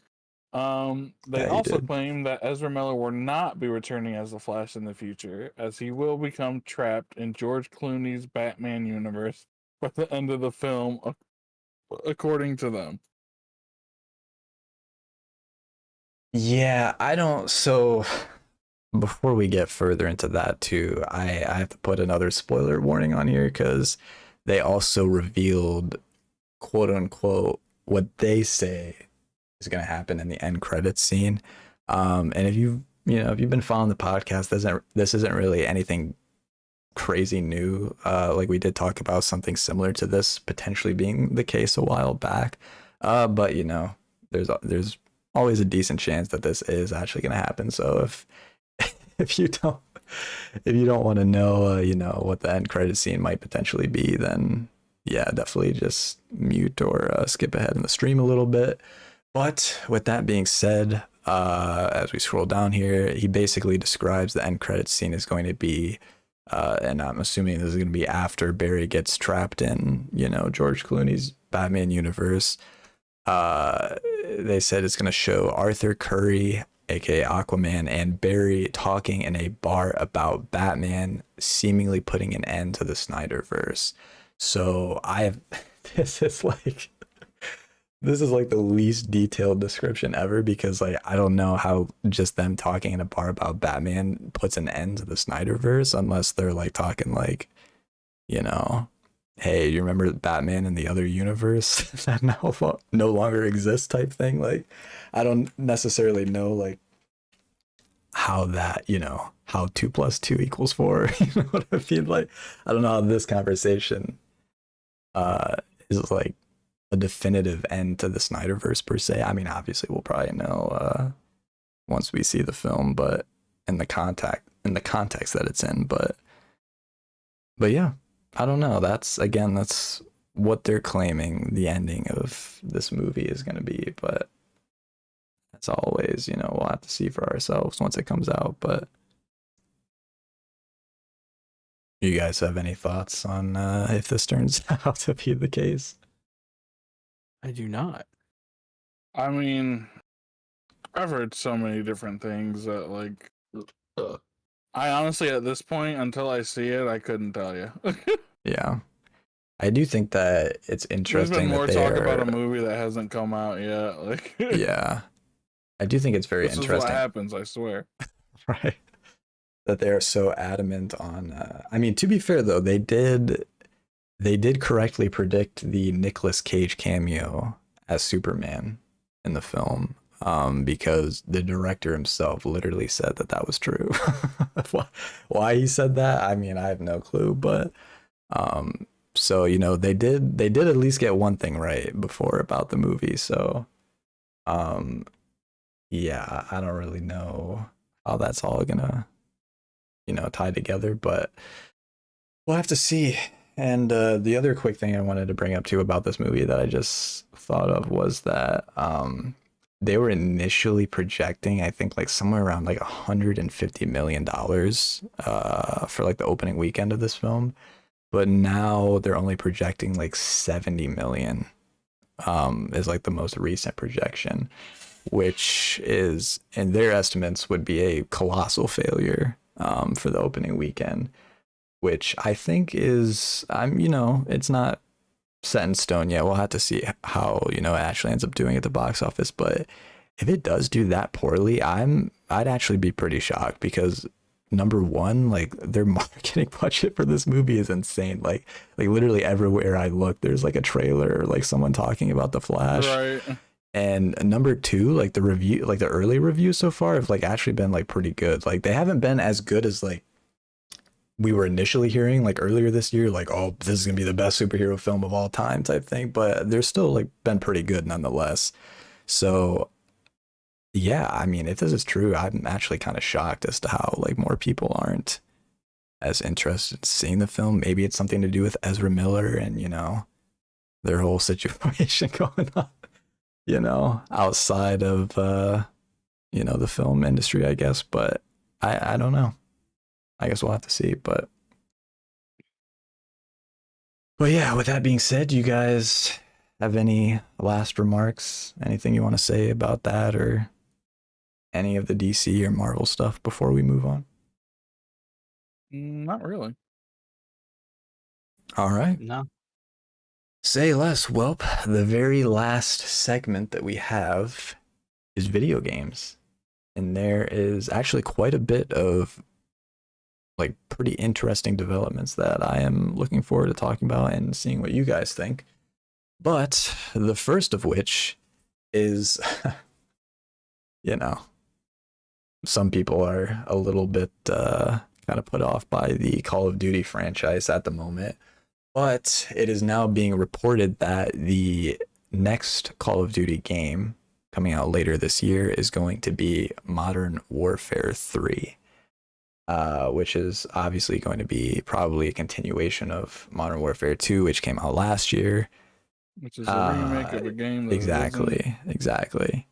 They also claim that Ezra Miller will not be returning as the Flash in the future, as he will become trapped in George Clooney's Batman universe by the end of the film, according to them. Yeah, I don't. So before we get further into that too, I have to put another spoiler warning on here because they also revealed, quote unquote, what they say is going to happen in the end credits scene. And if you've been following the podcast, this isn't really anything crazy new. Like we did talk about something similar to this potentially being the case a while back. But there's always a decent chance that this is actually going to happen. So if you don't want to know, what the end credit scene might potentially be, then yeah, definitely just mute or skip ahead in the stream a little bit. But with that being said, as we scroll down here, he basically describes the end credits scene is going to be, and I'm assuming this is going to be after Barry gets trapped in, George Clooney's Batman universe. They said it's going to show Arthur Curry, aka Aquaman, and Barry talking in a bar about Batman seemingly putting an end to the Snyderverse. So this is like the least detailed description ever, because like I don't know how just them talking in a bar about Batman puts an end to the Snyderverse, unless they're like talking like, hey, you remember Batman in the other universe that no longer exists type thing. Like I don't necessarily know like how that, how 2 + 2 = 4. You know what I mean? Like I don't know how this conversation is like a definitive end to the Snyderverse per se. I mean, obviously we'll probably know once we see the film, but in the context that it's in, but yeah, I don't know. That's what they're claiming the ending of this movie is going to be, but as always, we'll have to see for ourselves once it comes out. But you guys have any thoughts on if this turns out to be the case? I do not. I mean, I've heard so many different things that like I honestly at this point until I see it I couldn't tell you. Yeah. I do think that it's There's interesting been more that talk about they're a movie that hasn't come out yet. Like yeah. I do think it's very this is what interesting. happens, I swear. Right. That they're so adamant on I mean, to be fair though, they did correctly predict the Nicolas Cage cameo as Superman in the film, because the director himself literally said that that was true. Why he said that, I mean, I have no clue, but so you know they did at least get one thing right before about the movie. So yeah, I don't really know how that's all gonna, you know, tie together, but we'll have to see. And the other quick thing I wanted to bring up too about this movie that I just thought of was that they were initially projecting, I think, like somewhere around like $150 million for like the opening weekend of this film, but now they're only projecting like 70 million is like the most recent projection, which is in their estimates would be a colossal failure for the opening weekend, which I think is, you know, it's not set in stone yet. We'll have to see how, you know, it actually ends up doing at the box office. But if it does do that poorly, I'd actually be pretty shocked, because number one, like their marketing budget for this movie is insane. Like literally everywhere I look, there's like a trailer or like someone talking about the Flash. Right. And number two, like the review, like the early reviews so far have like actually been like pretty good. Like they haven't been as good as like we were initially hearing like earlier this year, like, oh, this is gonna be the best superhero film of all time type thing, but they're still like been pretty good nonetheless. So yeah, I mean, if this is true, I'm actually kind of shocked as to how like more people aren't as interested in seeing the film. Maybe it's something to do with Ezra Miller and, you know, their whole situation going on, you know, outside of you know, the film industry, I guess. But I don't know. I guess we'll have to see. But yeah, with that being said, do you guys have any last remarks? Anything you want to say about that or any of the DC or Marvel stuff before we move on? Not really. All right. No. Say less. Well, the very last segment that we have is video games. And there is actually quite a bit of like pretty interesting developments that I am looking forward to talking about and seeing what you guys think. But the first of which is, you know, some people are a little bit kind of put off by the Call of Duty franchise at the moment. But it is now being reported that the next Call of Duty game coming out later this year is going to be Modern Warfare 3. Which is obviously going to be probably a continuation of Modern Warfare 2, which came out last year. Which is a remake of a game. That Exactly.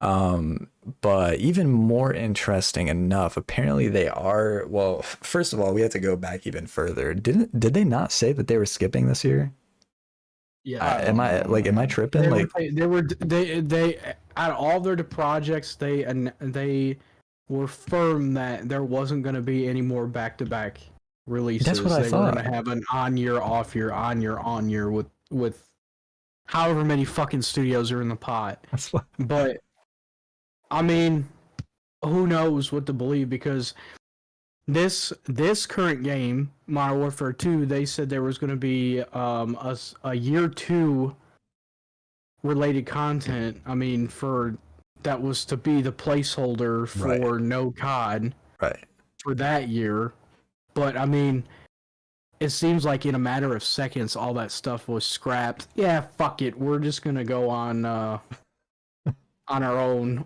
But even more interesting enough, apparently they are, well, first of all, we have to go back even further. Did they not say that they were skipping this year? Yeah. Am I tripping? They out of all their projects, they were firm that there wasn't going to be any more back-to-back releases. That's what I thought. They were going to have an on-year, off-year, on-year, on-year with however many fucking studios are in the pot. That's what. But I mean, who knows what to believe, because this current game, Modern Warfare 2, they said there was going to be a year 2 related content. I mean, that was to be the placeholder for no COD for that year. But I mean, it seems like in a matter of seconds, all that stuff was scrapped. Yeah, fuck it. We're just going to go on our own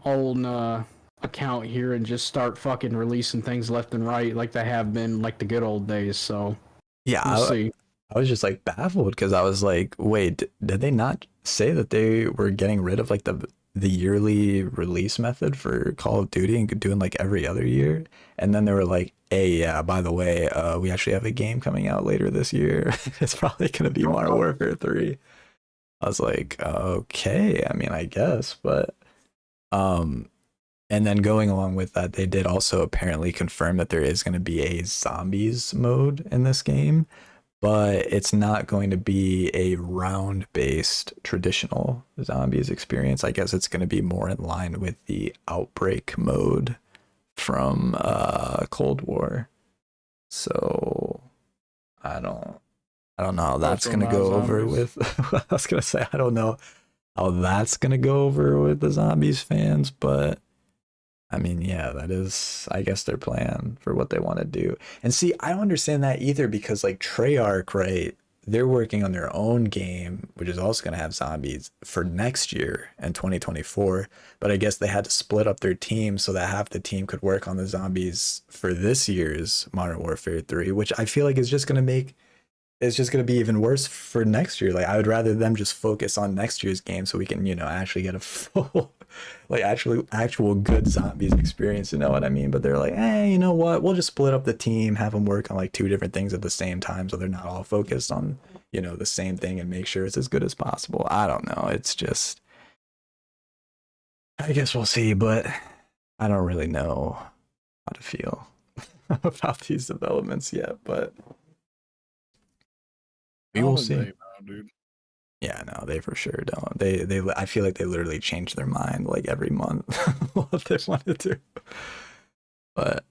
account here and just start fucking releasing things left and right like they have been like the good old days. So yeah, we'll see. I was just like baffled because I was like, wait, did they not say that they were getting rid of like the yearly release method for Call of Duty and doing like every other year? And then they were like, hey, yeah, by the way, we actually have a game coming out later this year. It's probably going to be Modern Warfare 3. I was like, okay, I mean, I guess, but And then going along with that, they did also apparently confirm that there is going to be a zombies mode in this game, but it's not going to be a round-based traditional zombies experience. I guess it's going to be more in line with the outbreak mode from Cold War. So I don't know how that's going to go over with. I was going to say, I don't know how that's going to go over with the zombies fans, but I mean, yeah, that is, I guess, their plan for what they want to do. And see, I don't understand that either, because like Treyarch, right? They're working on their own game, which is also going to have zombies for next year in 2024. But I guess they had to split up their team so that half the team could work on the zombies for this year's Modern Warfare 3, which I feel like is just going to make, it's just going to be even worse for next year. Like, I would rather them just focus on next year's game so we can, you know, actually get a full, like actual good zombies experience, you know what I mean? But they're like, hey, you know what? We'll just split up the team, have them work on like 2 different things at the same time, so they're not all focused on, you know, the same thing, and make sure it's as good as possible. I don't know. It's just, I guess we'll see, but I don't really know how to feel about these developments yet, but we will see. Know, dude. Yeah, no, they for sure don't. They I feel like they literally change their mind like every month what they want to do. But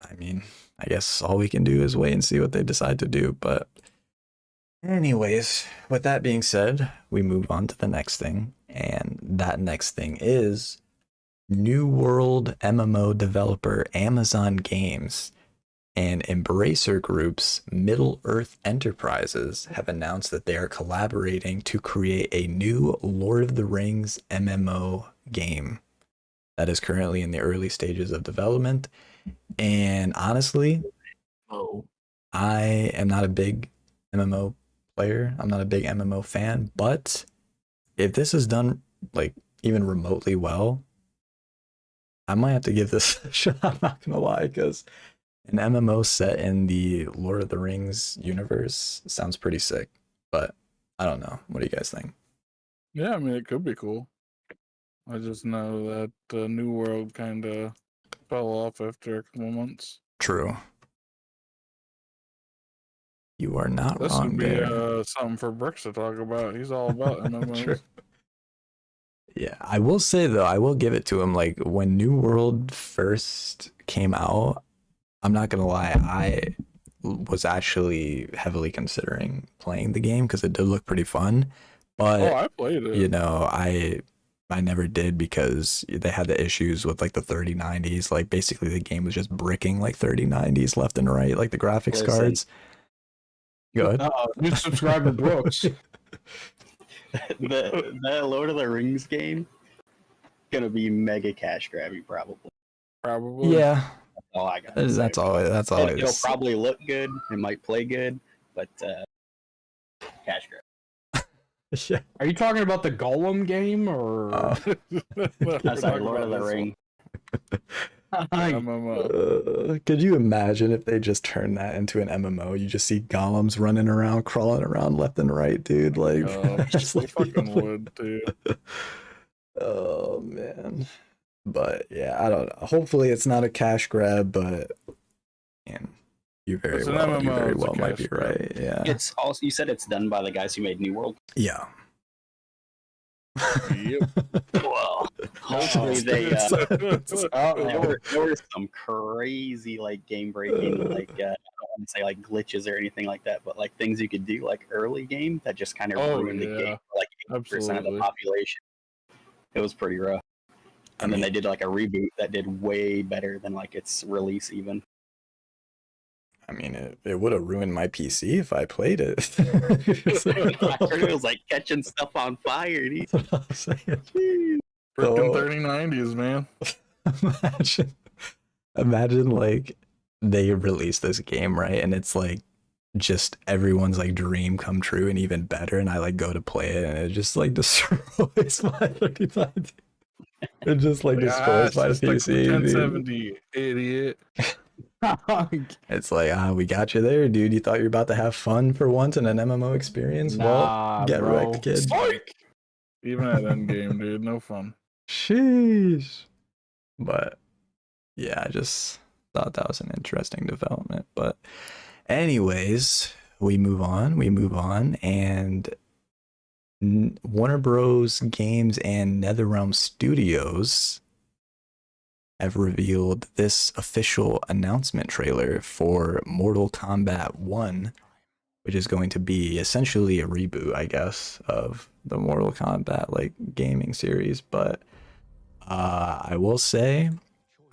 I mean, I guess all we can do is wait and see what they decide to do. But anyways, with that being said, we move on to the next thing, and that next thing is New World MMO developer Amazon Games and Embracer Group's Middle Earth Enterprises have announced that they are collaborating to create a new Lord of the Rings MMO game that is currently in the early stages of development. And honestly, I am not a big MMO player. I'm not a big MMO fan, but if this is done like even remotely well, I might have to give this a shot. I'm not gonna lie, because an MMO set in the Lord of the Rings universe sounds pretty sick, but I don't know. What do you guys think? Yeah, I mean, it could be cool. I just know that New World kind of fell off after a couple months. True. You are not This wrong would be there. something for Brooks to talk about. He's all about MMOs. True. Yeah, I will say though, I will give it to him. Like when New World first came out, I'm not gonna lie, I was actually heavily considering playing the game because it did look pretty fun. But I played it. you know, I never did because they had the issues with like the 3090s. Like basically the game was just bricking like 3090s left and right, like the graphics Listen. cards. Go ahead. You subscribe to Brooks. The Lord of the Rings game gonna be mega cash grabby, probably. Probably. Yeah, That's all I got. that's all. That's all. It'll probably look good. It might play good, but cash grab. Yeah. Are you talking about the Golem game or? I'm sorry, Lord of the Ring. MMO. Could you imagine if they just turned that into an MMO? You just see golems running around, crawling around left and right, dude. Like, Just like fucking would, dude. Oh man. But yeah, I don't know. Hopefully it's not a cash grab, but man, you very It's an well, you MMO, very it's a well might cash be grab. right. Yeah. It's also, you said it's done by the guys who made New World. Yeah. Yep. Well, hopefully they. There were some crazy like game breaking like I don't want to say like glitches or anything like that, but like things you could do like early game that just kind of ruined the game for like 80% of the Absolutely. population. It was pretty rough. And then they did like a reboot that did way better than like its release even. I mean, it would have ruined my PC if I played it. I heard it was like catching stuff on fire. Dude. That's what I'm saying. Freaking Oh. 3090s, man. Imagine like they release this game, right? And it's like just everyone's like dream come true and even better. And I like go to play it and it just like destroys my 3090. It just like destroys my PC. 1070, idiot. It's like, we got you there, dude. You thought you were about to have fun for once in an MMO experience? Nah, well, get bro. wrecked, kid. Even at endgame, dude, no fun. Sheesh. But yeah, I just thought that was an interesting development. But anyways, we move on, and Warner Bros. Games and NetherRealm Studios have revealed this official announcement trailer for Mortal Kombat 1, which is going to be essentially a reboot, I guess, of the Mortal Kombat like gaming series. But I will say,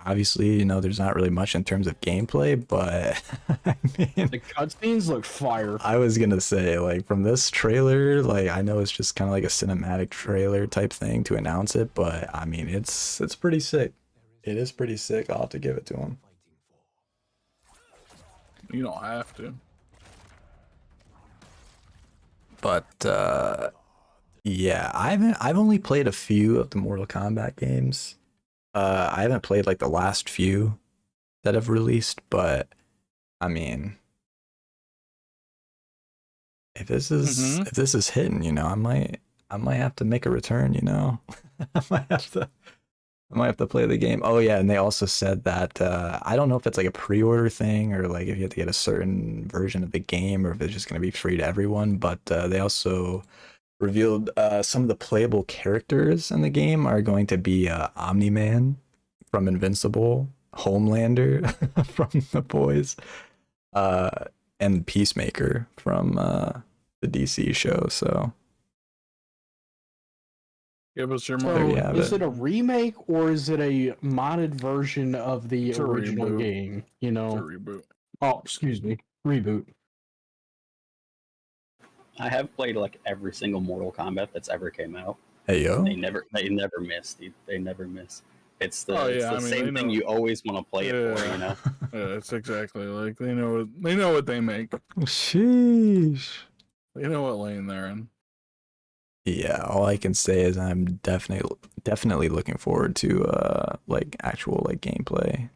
obviously, you know, there's not really much in terms of gameplay, but I mean, The cutscenes look fire. I was gonna say, like, from this trailer, like, I know it's just kind of like a cinematic trailer type thing to announce it, but I mean, it's pretty sick. It is pretty sick. I'll have to give it to him. You don't have to. But yeah, I've only played a few of the Mortal Kombat games. I haven't played like the last few that have released, but I mean, if this is hitting, you know, I might have to make a return, you know. I might have to play the game. Oh yeah, and they also said that I don't know if it's like a pre-order thing or like if you have to get a certain version of the game or if it's just going to be free to everyone, but they also revealed some of the playable characters in the game are going to be Omni-Man from Invincible, Homelander from The Boys, and Peacemaker from the DC show. So Give us your So There you money. have is it. it a remake or is it a modded version of the It's a original reboot. game? You It's a know? reboot. Oh, excuse me. Reboot. I have played like every single Mortal Kombat that's ever came out. Hey yo. They never miss, dude. They never miss. It's the, Oh, it's yeah, the I mean, same they thing know. you always want to play it for, Yeah. you know? Yeah, it's exactly like they know what they make. Sheesh. They know what lane they're in. Yeah, all I can say is I'm definitely looking forward to like actual like gameplay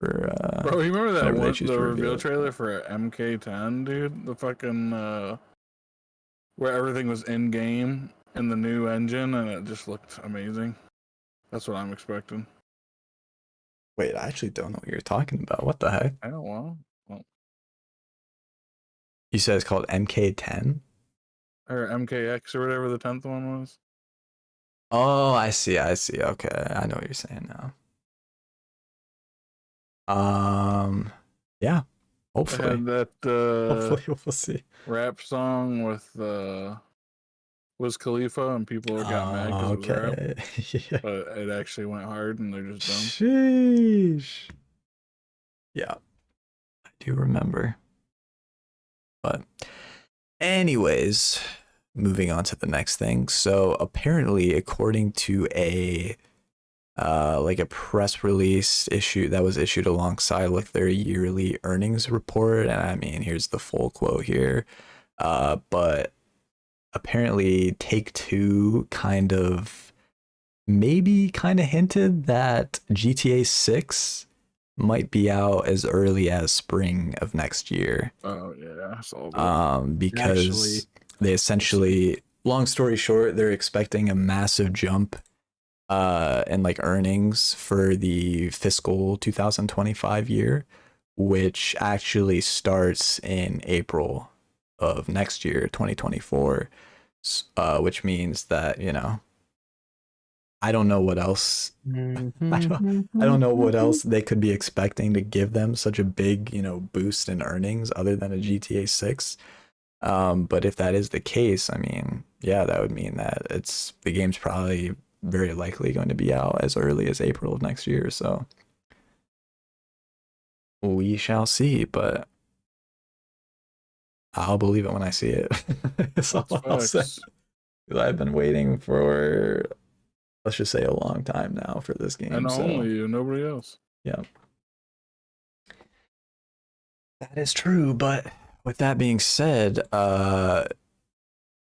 for Bro, you remember that whenever they one choose the to reveal reveal it. trailer for MK10, dude? The fucking where everything was in game in the new engine and it just looked amazing. That's what I'm expecting. Wait, I actually don't know what you're talking about. What the heck? I don't know. You said it's called MK10? Or MKX or whatever the 10th one was. Oh, I see. Okay, I know what you're saying now. Yeah, They hopefully. had that Hopefully we'll see. rap song with Wiz Khalifa and people got mad because it was rap. Okay. Yeah. But it actually went hard and they're just dumb. Sheesh. Yeah, I do remember. But anyways, moving on to the next thing. So apparently, according to a like a press release issue that was issued alongside like their yearly earnings report, and I mean, here's the full quote here. But apparently Take-Two kind of hinted that GTA 6 might be out as early as spring of next year. Oh yeah, I saw that. Because Actually, they essentially, long story short, they're expecting a massive jump in like earnings for the fiscal 2025 year, which actually starts in April of next year, 2024, which means that, you know, I don't know what else. I don't know what else they could be expecting to give them such a big, you know, boost in earnings other than a GTA 6. But if that is the case, I mean, yeah, that would mean that the game's probably very likely going to be out as early as April of next year. So we shall see, but I'll believe it when I see it. That's all I'll say. Facts. 'Cause I've been waiting for, let's just say, a long time now for this game. And so only you, nobody else. yeah, that is true. But with that being said,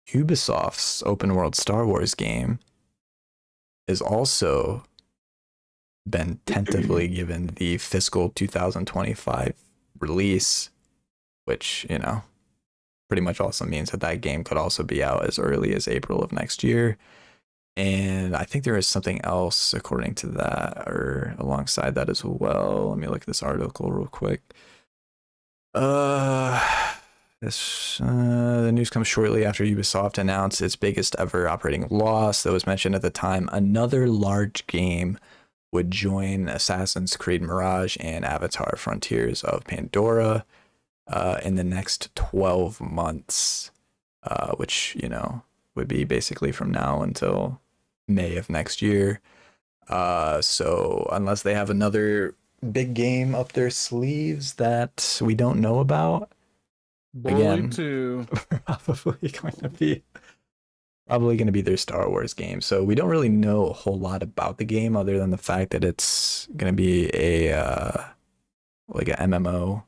Ubisoft's open world Star Wars game is also been tentatively given the fiscal 2025 release, which, you know, pretty much also means that game could also be out as early as April of next year. And I think there is something else according to that or alongside that as well. Let me look at this article real quick. The news comes shortly after Ubisoft announced its biggest ever operating loss that was mentioned at the time. Another large game would join Assassin's Creed Mirage and Avatar Frontiers of Pandora in the next 12 months, which, you know, would be basically from now until May of next year. So unless they have another big game up their sleeves that we don't know about, Bully again, 2. probably going to be their Star Wars game. So we don't really know a whole lot about the game other than the fact that it's going to be a like a MMO,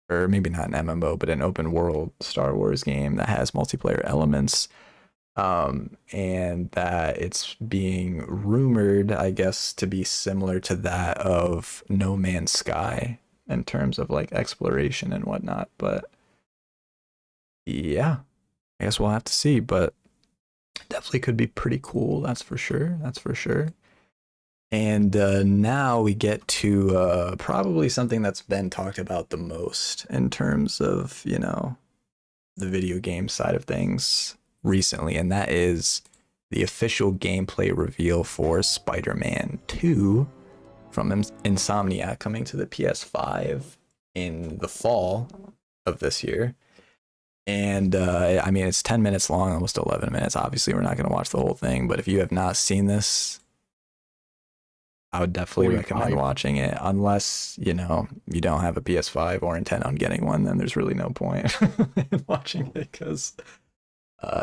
or maybe not an MMO, but an open world Star Wars game that has multiplayer elements. And that it's being rumored, I guess, to be similar to that of No Man's Sky in terms of like exploration and whatnot. But yeah, I guess we'll have to see, but definitely could be pretty cool. That's for sure. That's for sure. And now we get to probably something that's been talked about the most in terms of, you know, the video game side of things recently, and that is the official gameplay reveal for Spider-Man 2 from Insomniac, coming to the PS5 in the fall of this year. And I mean, it's 10 minutes long, almost 11 minutes. Obviously, we're not going to watch the whole thing, but if you have not seen this, I would definitely recommend watching it, unless, you know, you don't have a PS5 or intend on getting one. Then there's really no point in watching it, because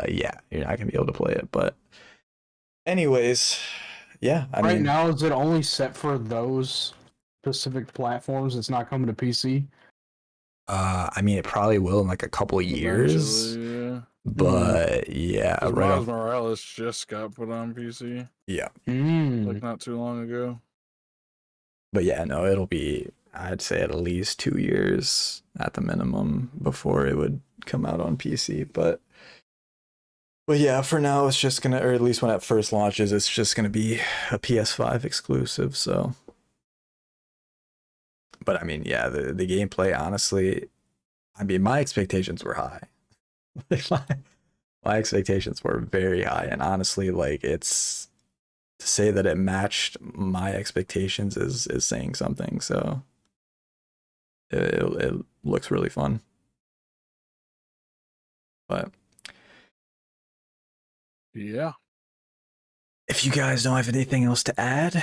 yeah, you're not gonna be able to play it. But anyways, yeah, I right mean, now, is it only set for those specific platforms? It's not coming to PC. I mean, it probably will in like a couple of years, Eventually, yeah. but yeah, 'Cause right Miles off, Morales just got put on PC yeah, like not too long ago. but yeah, no, it'll be, I'd say, at least 2 years at the minimum before it would come out on PC. But yeah, for now, it's just gonna, or at least when it first launches, it's just gonna be a PS5 exclusive. So, but I mean, yeah, the gameplay, honestly, I mean, my expectations were high. my expectations were very high, and honestly, like, it's, to say that it matched my expectations is saying something. So it looks really fun. But Yeah. if you guys don't have anything else to add,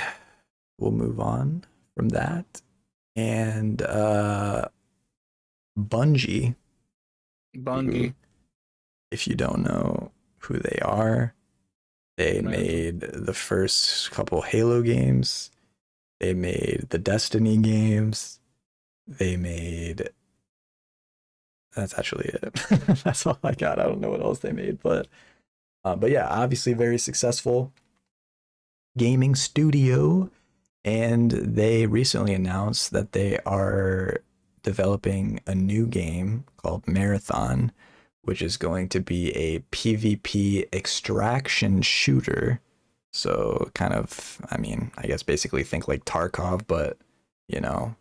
we'll move on from that. And Bungie, if you don't know who they are, they made the first couple Halo games. They made the Destiny games. They made, that's actually it. That's all I got. I don't know what else they made, but yeah, obviously very successful gaming studio. And they recently announced that they are developing a new game called Marathon, which is going to be a PvP extraction shooter. So kind of, I mean, I guess basically think like Tarkov, but, you know,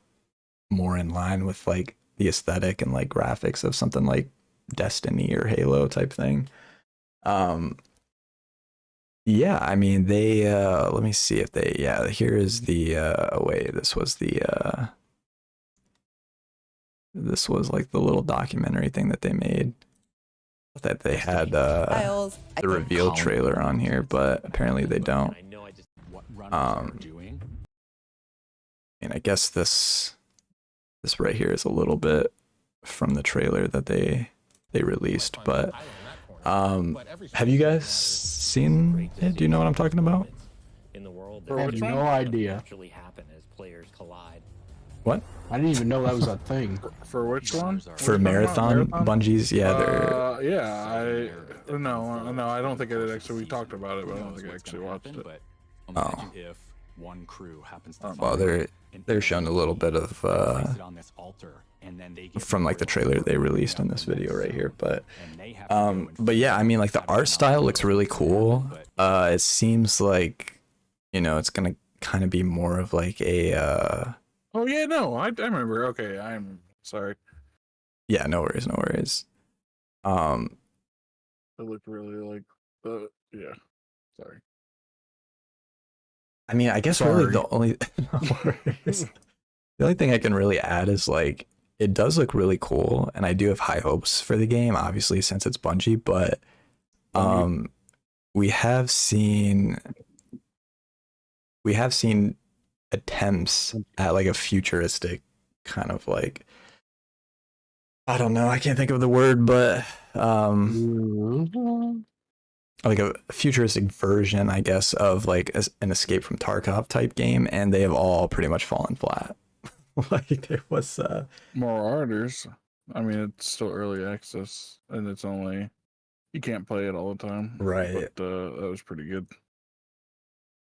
more in line with like the aesthetic and like graphics of something like Destiny or Halo type thing. Yeah, I mean, they let me see if they, yeah, here is the this was like the little documentary thing that they made, that they had the reveal trailer on here, but apparently they don't. And I guess this right here is a little bit from the trailer that they released, but have you guys seen it? Do you know what I'm talking about? I have no idea. What? I didn't even know that was a thing. For which one? For Marathon? Bungie's, yeah, they're... yeah, no, I don't think it actually, we talked about it, but I don't think I actually watched it. Oh. Well, they're showing a little bit of from like the trailer they released in this video right here, but yeah, I mean, like the art style looks really cool. It seems like, it's gonna kind of be more of like a Oh yeah, no, I remember. Okay, I'm sorry. yeah, no worries, no worries. It looked really like yeah. Sorry. I mean, I guess really Sorry. the only no worries. The only thing I can really add is like it does look really cool, and I do have high hopes for the game, obviously since it's Bungie, but we have seen attempts at like a futuristic kind of like, I don't know, I can't think of the word, but like a futuristic version, I guess, of like an Escape from Tarkov type game, and they have all pretty much fallen flat. Like there was More orders. I mean, it's still early access, and it's only you can't play it all the time. right. But that was pretty good.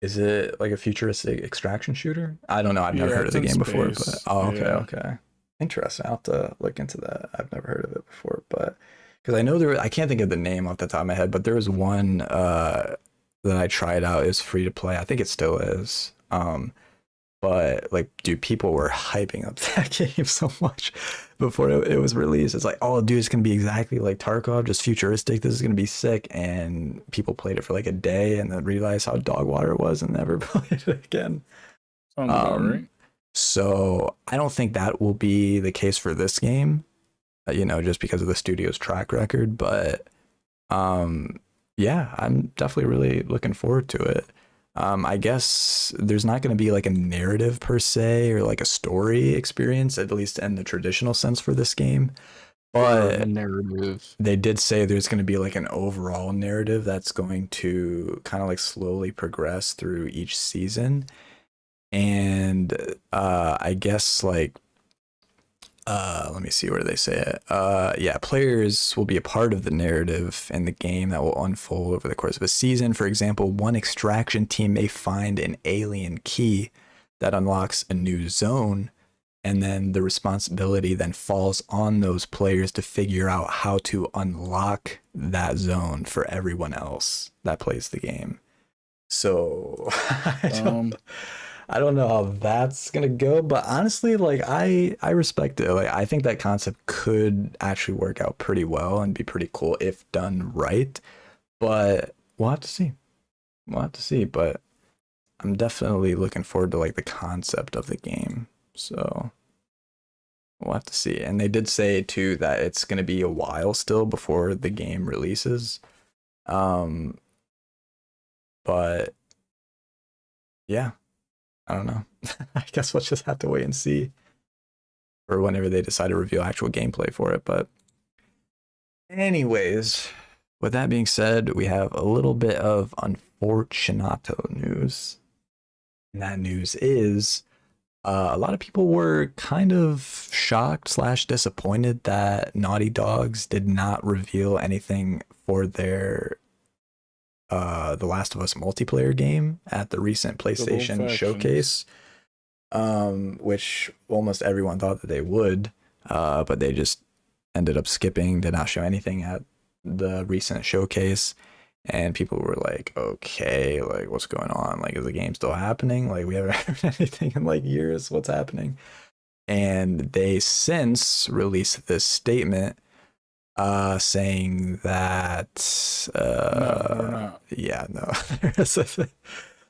Is it like a futuristic extraction shooter? I don't know. I've never Yeah, heard of it's the in game before, but space. okay, Yeah. okay. Interesting. I'll have to look into that. I've never heard of it before, but because I know I can't think of the name off the top of my head, but there was one that I tried out. It was free to play. I think it still is. But like, dude, people were hyping up that game so much before it was released. It's like, oh, dude, it's gonna be exactly like Tarkov, just futuristic. This is gonna be sick. And people played it for like a day and then realized how dog water it was and never played it again. Sounds about right. So I don't think that will be the case for this game, just because of the studio's track record. But yeah, I'm definitely really looking forward to it. I guess there's not going to be like a narrative per se or like a story experience, at least in the traditional sense for this game. But a narrative. they did say there's going to be like an overall narrative that's going to kind of like slowly progress through each season. And I guess like let me see where they say it. Yeah, players will be a part of the narrative in the game that will unfold over the course of a season. For example, one extraction team may find an alien key that unlocks a new zone, and then the responsibility then falls on those players to figure out how to unlock that zone for everyone else that plays the game. So I don't know how that's gonna go, but honestly, like I respect it. Like I think that concept could actually work out pretty well and be pretty cool if done right. But we'll have to see. We'll have to see. But I'm definitely looking forward to like the concept of the game. So we'll have to see. And they did say too that it's gonna be a while still before the game releases. But yeah. I don't know. I guess we'll just have to wait and see for whenever they decide to reveal actual gameplay for it. But anyways, with that being said, we have a little bit of unfortunato news. And that news is a lot of people were kind of shocked / disappointed that Naughty Dogs did not reveal anything for their The Last of Us multiplayer game at the recent PlayStation showcase, which almost everyone thought that they would, but they just ended up skipping, did not show anything at the recent showcase, and people were like, okay, like what's going on? Like, is the game still happening? Like, we haven't heard anything in like years. What's happening? And they since released this statement saying that No, we're not. yeah, no, they're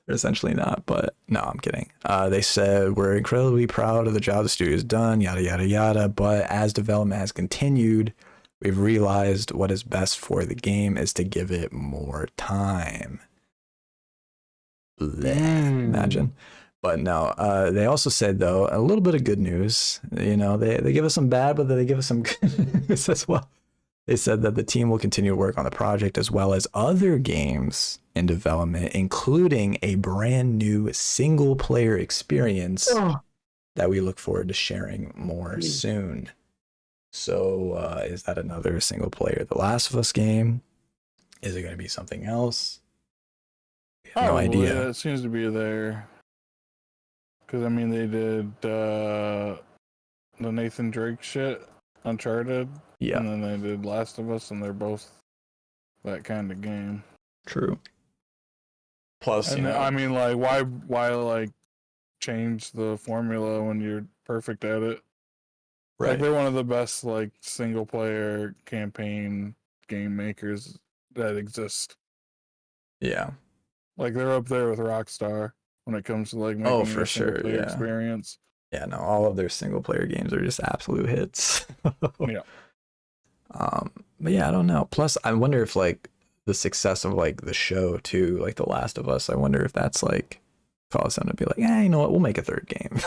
essentially not, but no, I'm kidding. They said, we're incredibly proud of the job the studio's done, yada yada yada, but as development has continued, we've realized what is best for the game is to give it more time. Imagine. But no, they also said, though, a little bit of good news. They give us some bad, but they give us some good news as well. They said that the team will continue to work on the project as well as other games in development, including a brand new single player experience that we look forward to sharing more soon. So is that another single player The Last of Us game? Is it going to be something else? No idea. It seems to be there. Because, I mean, they did the Nathan Drake shit, Uncharted. Yeah. And then they did Last of Us, and they're both that kind of game. True. Plus, And I mean, like, why like change the formula when you're perfect at it? Like, right? they're one of the best like single player campaign game makers that exist. Yeah. Like, they're up there with Rockstar when it comes to like Oh, making for a single sure. player Yeah. experience. Yeah. No, all of their single player games are just absolute hits. Yeah. But yeah, I don't know. Plus, I wonder if like the success of like the show too, like The Last of Us, I wonder if that's like cause them to be like, you know what, we'll make a third game.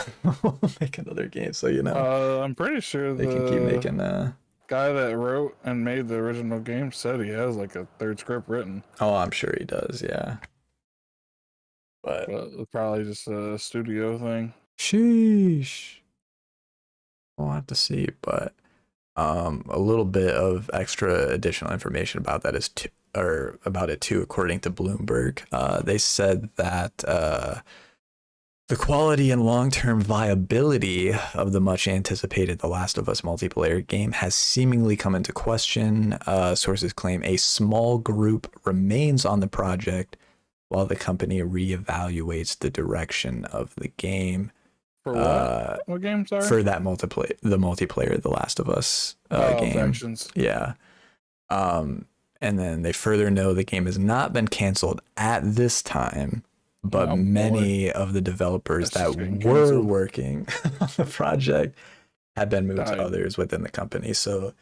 We'll make another game. So, you know, I'm pretty sure they can keep making guy that wrote and made the original game said he has like a third script written. Oh, I'm sure he does, yeah. But It's probably just a studio thing. sheesh. We'll have to see, but a little bit of extra additional information about that is or about it too, according to Bloomberg. They said that the quality and long-term viability of the much anticipated The Last of Us multiplayer game has seemingly come into question. Sources claim a small group remains on the project while the company reevaluates the direction of the game. For what? What game, sorry? For that the multiplayer The Last of Us game. Factions. Yeah. And then they further know the game has not been canceled at this time, but many of the developers that were working on the project have been moved to others within the company. So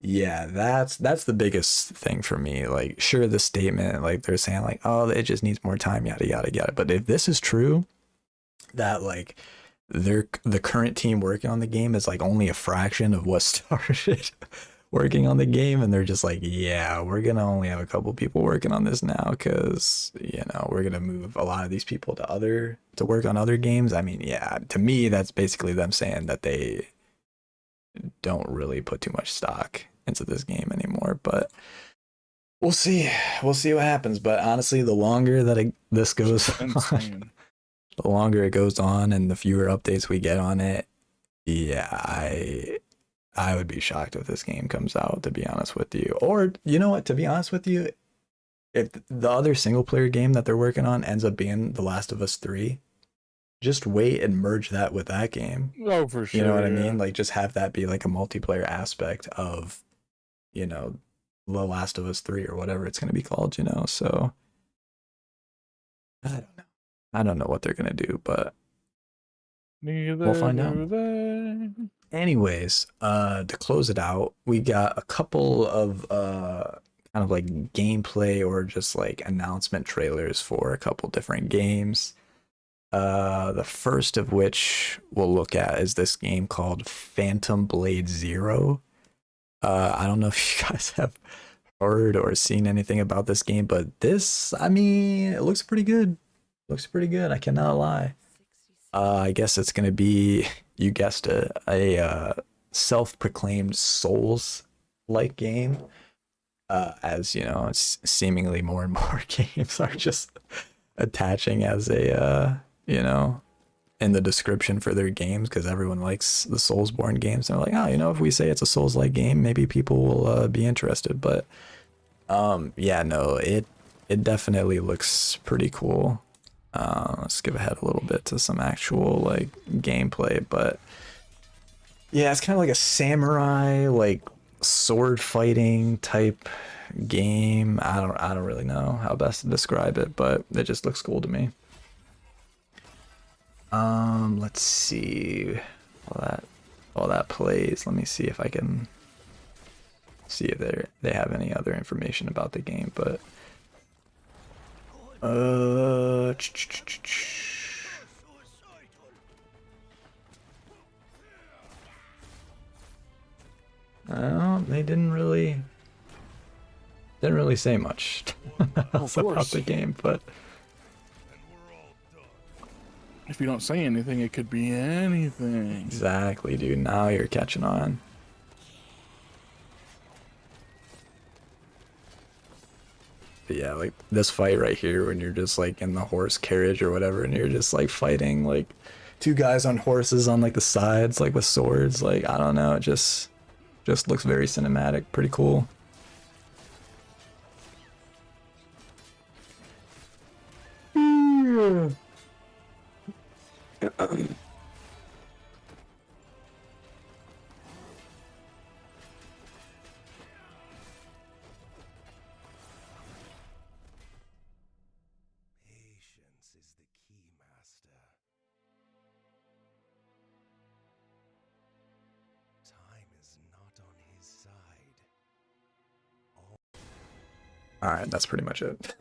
yeah, that's the biggest thing for me. Like, sure, the statement, like they're saying like, oh, it just needs more time, yada yada yada. But if this is true, that like the current team working on the game is like only a fraction of what started working on the game, and they're just like, yeah, we're gonna only have a couple people working on this now because, you know, we're gonna move a lot of these people to work on other games. I mean, yeah, to me that's basically them saying that they don't really put too much stock into this game anymore. But we'll see what happens. But honestly, the longer that this goes on, the longer it goes on and the fewer updates we get on it, yeah, I would be shocked if this game comes out, to be honest with you. Or, you know what, to be honest with you, if the other single player game that they're working on ends up being The Last of Us 3, just wait and merge that with that game. Oh, for sure. You know what I mean? Like, just have that be like a multiplayer aspect of, you know, The Last of Us 3 or whatever it's going to be called, you know? So, I don't know what they're going to do, but we'll find out. Anyways, to close it out, we got a couple of kind of like gameplay or just like announcement trailers for a couple different games. The first of which we'll look at is this game called Phantom Blade Zero. I don't know if you guys have heard or seen anything about this game, but this, I mean, it looks pretty good. Looks pretty good, I cannot lie. I guess it's gonna be, you guessed it, a self-proclaimed Souls-like game. As you know, it's seemingly more and more games are just attaching as a you know, in the description for their games, because everyone likes the Soulsborne games. They're like, oh, you know, if we say it's a Souls-like game, maybe people will be interested. But yeah, no, it definitely looks pretty cool. Let's skip ahead a little bit to some actual like gameplay, but yeah, it's kind of like a samurai like sword fighting type game. I don't really know how best to describe it, but it just looks cool to me. Let's see while that plays. Let me see if I can see if they have any other information about the game, but they didn't really say much about the game, but if you don't say anything, it could be anything. Exactly, dude. Now you're catching on. But yeah, like this fight right here when you're just like in the horse carriage or whatever, and you're just like fighting like two guys on horses on like the sides, like with swords. Like, I don't know, it just looks very cinematic, pretty cool. All right, that's pretty much it.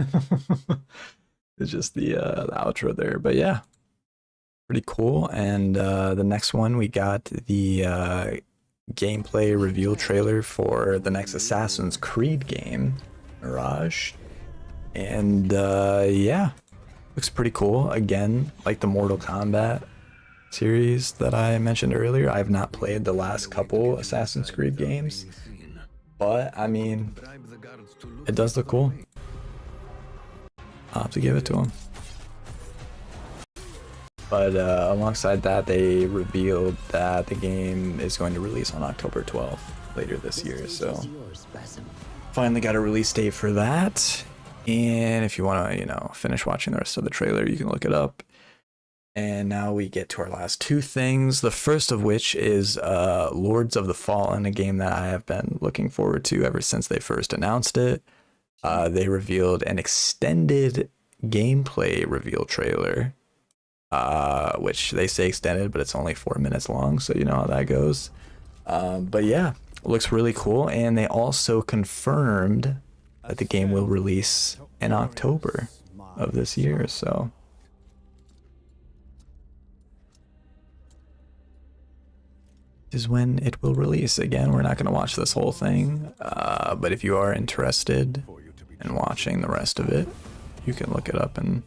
It's just the outro there, but yeah, pretty cool. And the next one, we got the gameplay reveal trailer for the next Assassin's Creed game, Mirage. And yeah, looks pretty cool. Again, like the Mortal Kombat series that I mentioned earlier, I have not played the last couple Assassin's Creed games, but I mean, it does look cool. I'll have to give it to them. But alongside that, they revealed that the game is going to release on October 12th later this year. So finally got a release date for that. And if you want to, you know, finish watching the rest of the trailer, you can look it up. And now we get to our last two things. The first of which is Lords of the Fallen, a game that I have been looking forward to ever since they first announced it. They revealed an extended gameplay reveal trailer, which they say extended, but it's only 4 minutes long, so you know how that goes. But yeah, it looks really cool. And they also confirmed that the game will release in October of this year, so is when it will release. Again, we're not going to watch this whole thing, but if you are interested in watching the rest of it, you can look it up and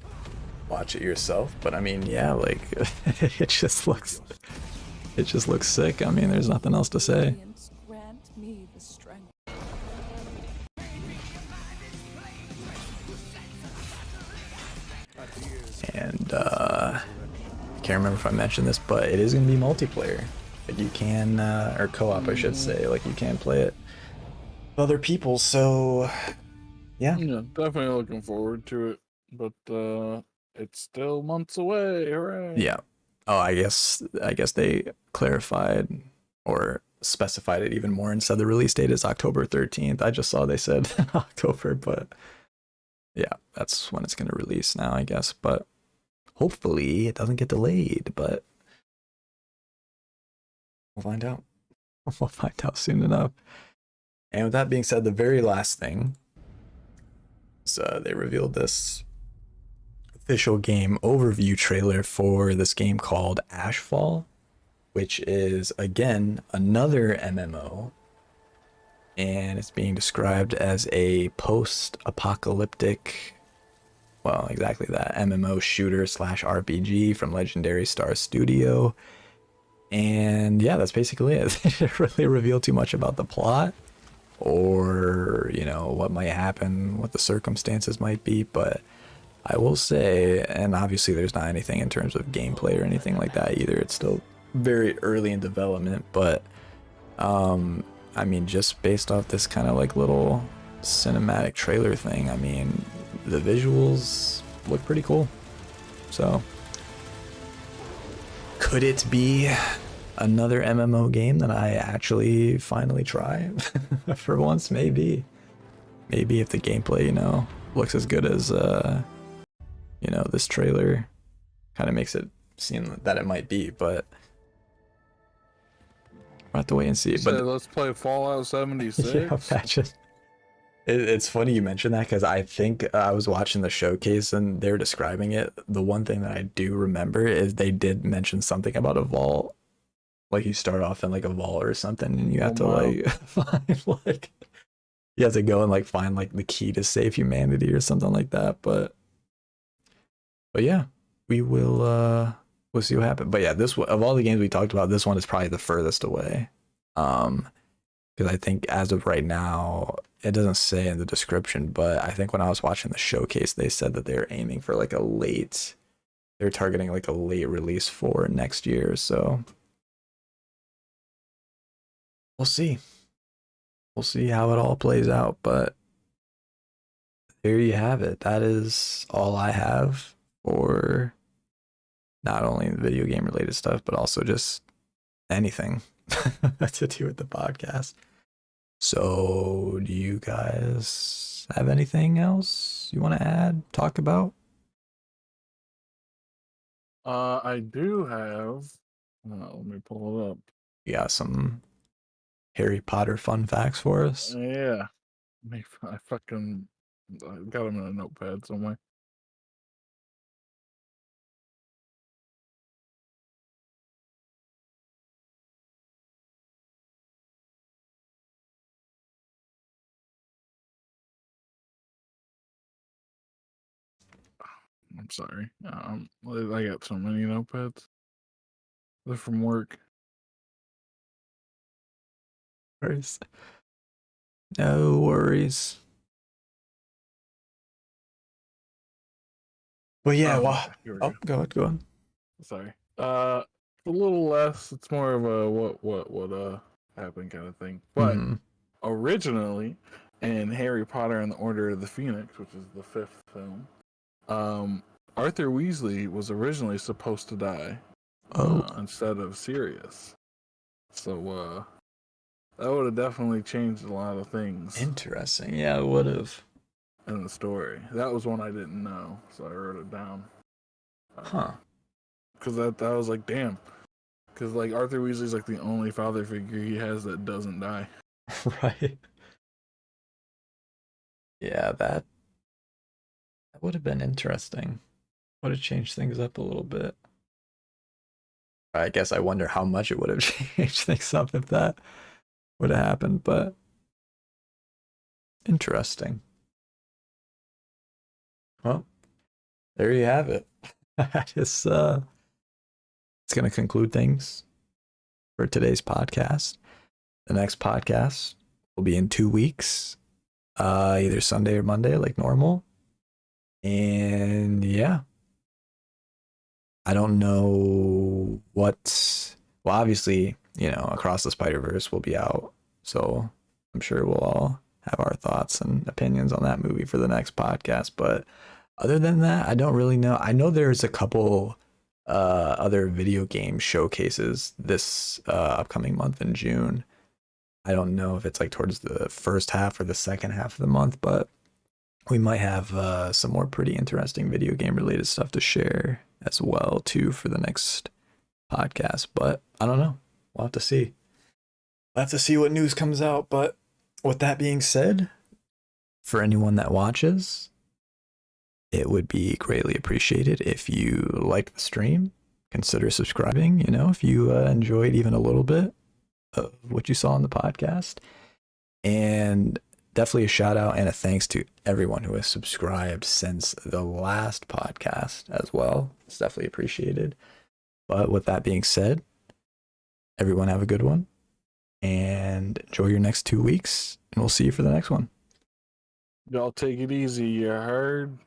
watch it yourself. But I mean, yeah, like it just looks sick. I mean, there's nothing else to say. And I can't remember if I mentioned this, but it is going to be multiplayer. Like you can, or co-op, I should say. Like you can play it with other people. So yeah, definitely looking forward to it. But it's still months away. Hooray! Yeah. Oh, I guess they clarified or specified it even more and said the release date is October 13th. I just saw they said October, but yeah, that's when it's going to release now, I guess. But hopefully it doesn't get delayed, but we'll find out. We'll find out soon enough. And with that being said, the very last thing is they revealed this official game overview trailer for this game called Ashfall, which is, again, another MMO. And it's being described as a post-apocalyptic, well, exactly that, MMO shooter / RPG from Legendary Star Studio. And yeah, that's basically it. They didn't really reveal too much about the plot or, you know, what might happen, what the circumstances might be. But I will say, and obviously there's not anything in terms of gameplay or anything like that either. It's still very early in development, but I mean, just based off this kind of like little cinematic trailer thing, I mean, the visuals look pretty cool. So could it be another MMO game that I actually finally try for once? Maybe if the gameplay, you know, looks as good as you know, this trailer kind of makes it seem that it might be, but we'll have to wait and see. So but let's play Fallout 76. Yeah, imagine. It's funny you mentioned that because I think I was watching the showcase and they're describing it. The one thing that I do remember is they did mention something about a vault. Like you start off in like a vault or something and you have to like find like, you have to go and like find like the key to save humanity or something like that. But yeah, we'll see what happens. But yeah, this of all the games we talked about, this one is probably the furthest away. Because I think as of right now, it doesn't say in the description, but I think when I was watching the showcase, they said that they're aiming for like they're targeting like a late release for next year. So we'll see. We'll see how it all plays out. But there you have it. That is all I have for not only video game related stuff, but also just anything to do with the podcast. So do you guys have anything else you want to add, talk about? I do have. Let me pull it up. You got some Harry Potter fun facts for us? Yeah. I fucking I got them in a notepad somewhere. I'm sorry. I got so many notepads. They're from work. Worries. No worries. Well, yeah. Well, Here we oh, go. go ahead. Go on. Sorry. A little less. It's more of a what happened kind of thing. But Mhm. originally, in Harry Potter and the Order of the Phoenix, which is the 5th film, Arthur Weasley was originally supposed to die instead of Sirius. So that would have definitely changed a lot of things Interesting. Yeah, it would have. in the story. That was one I didn't know, so I wrote it down. Huh. Because that was like, damn. Because like Arthur Weasley's like the only father figure he has that doesn't die. Right. Yeah, that would have been interesting. Would have changed things up a little bit. I guess I wonder how much it would have changed things up if that would have happened, but interesting. Well, there you have it. That is it's gonna conclude things for today's podcast. The next podcast will be in 2 weeks, either Sunday or Monday, like normal. And yeah, I don't know what. Well, obviously, Across the Spider-Verse will be out, so I'm sure we'll all have our thoughts and opinions on that movie for the next podcast. But other than that, I don't really know. I know there's a couple other video game showcases this upcoming month in June. I don't know if it's like towards the first half or the second half of the month, but we might have some more pretty interesting video game related stuff to share as well too for the next podcast. But I don't know. We'll have to see. We'll have to see what news comes out. But with that being said, for anyone that watches, it would be greatly appreciated if you like the stream. Consider subscribing, if you enjoyed even a little bit of what you saw on the podcast. And definitely a shout out and a thanks to everyone who has subscribed since the last podcast as well. It's definitely appreciated. But with that being said, everyone have a good one and enjoy your next 2 weeks. And we'll see you for the next one. Y'all take it easy, you heard?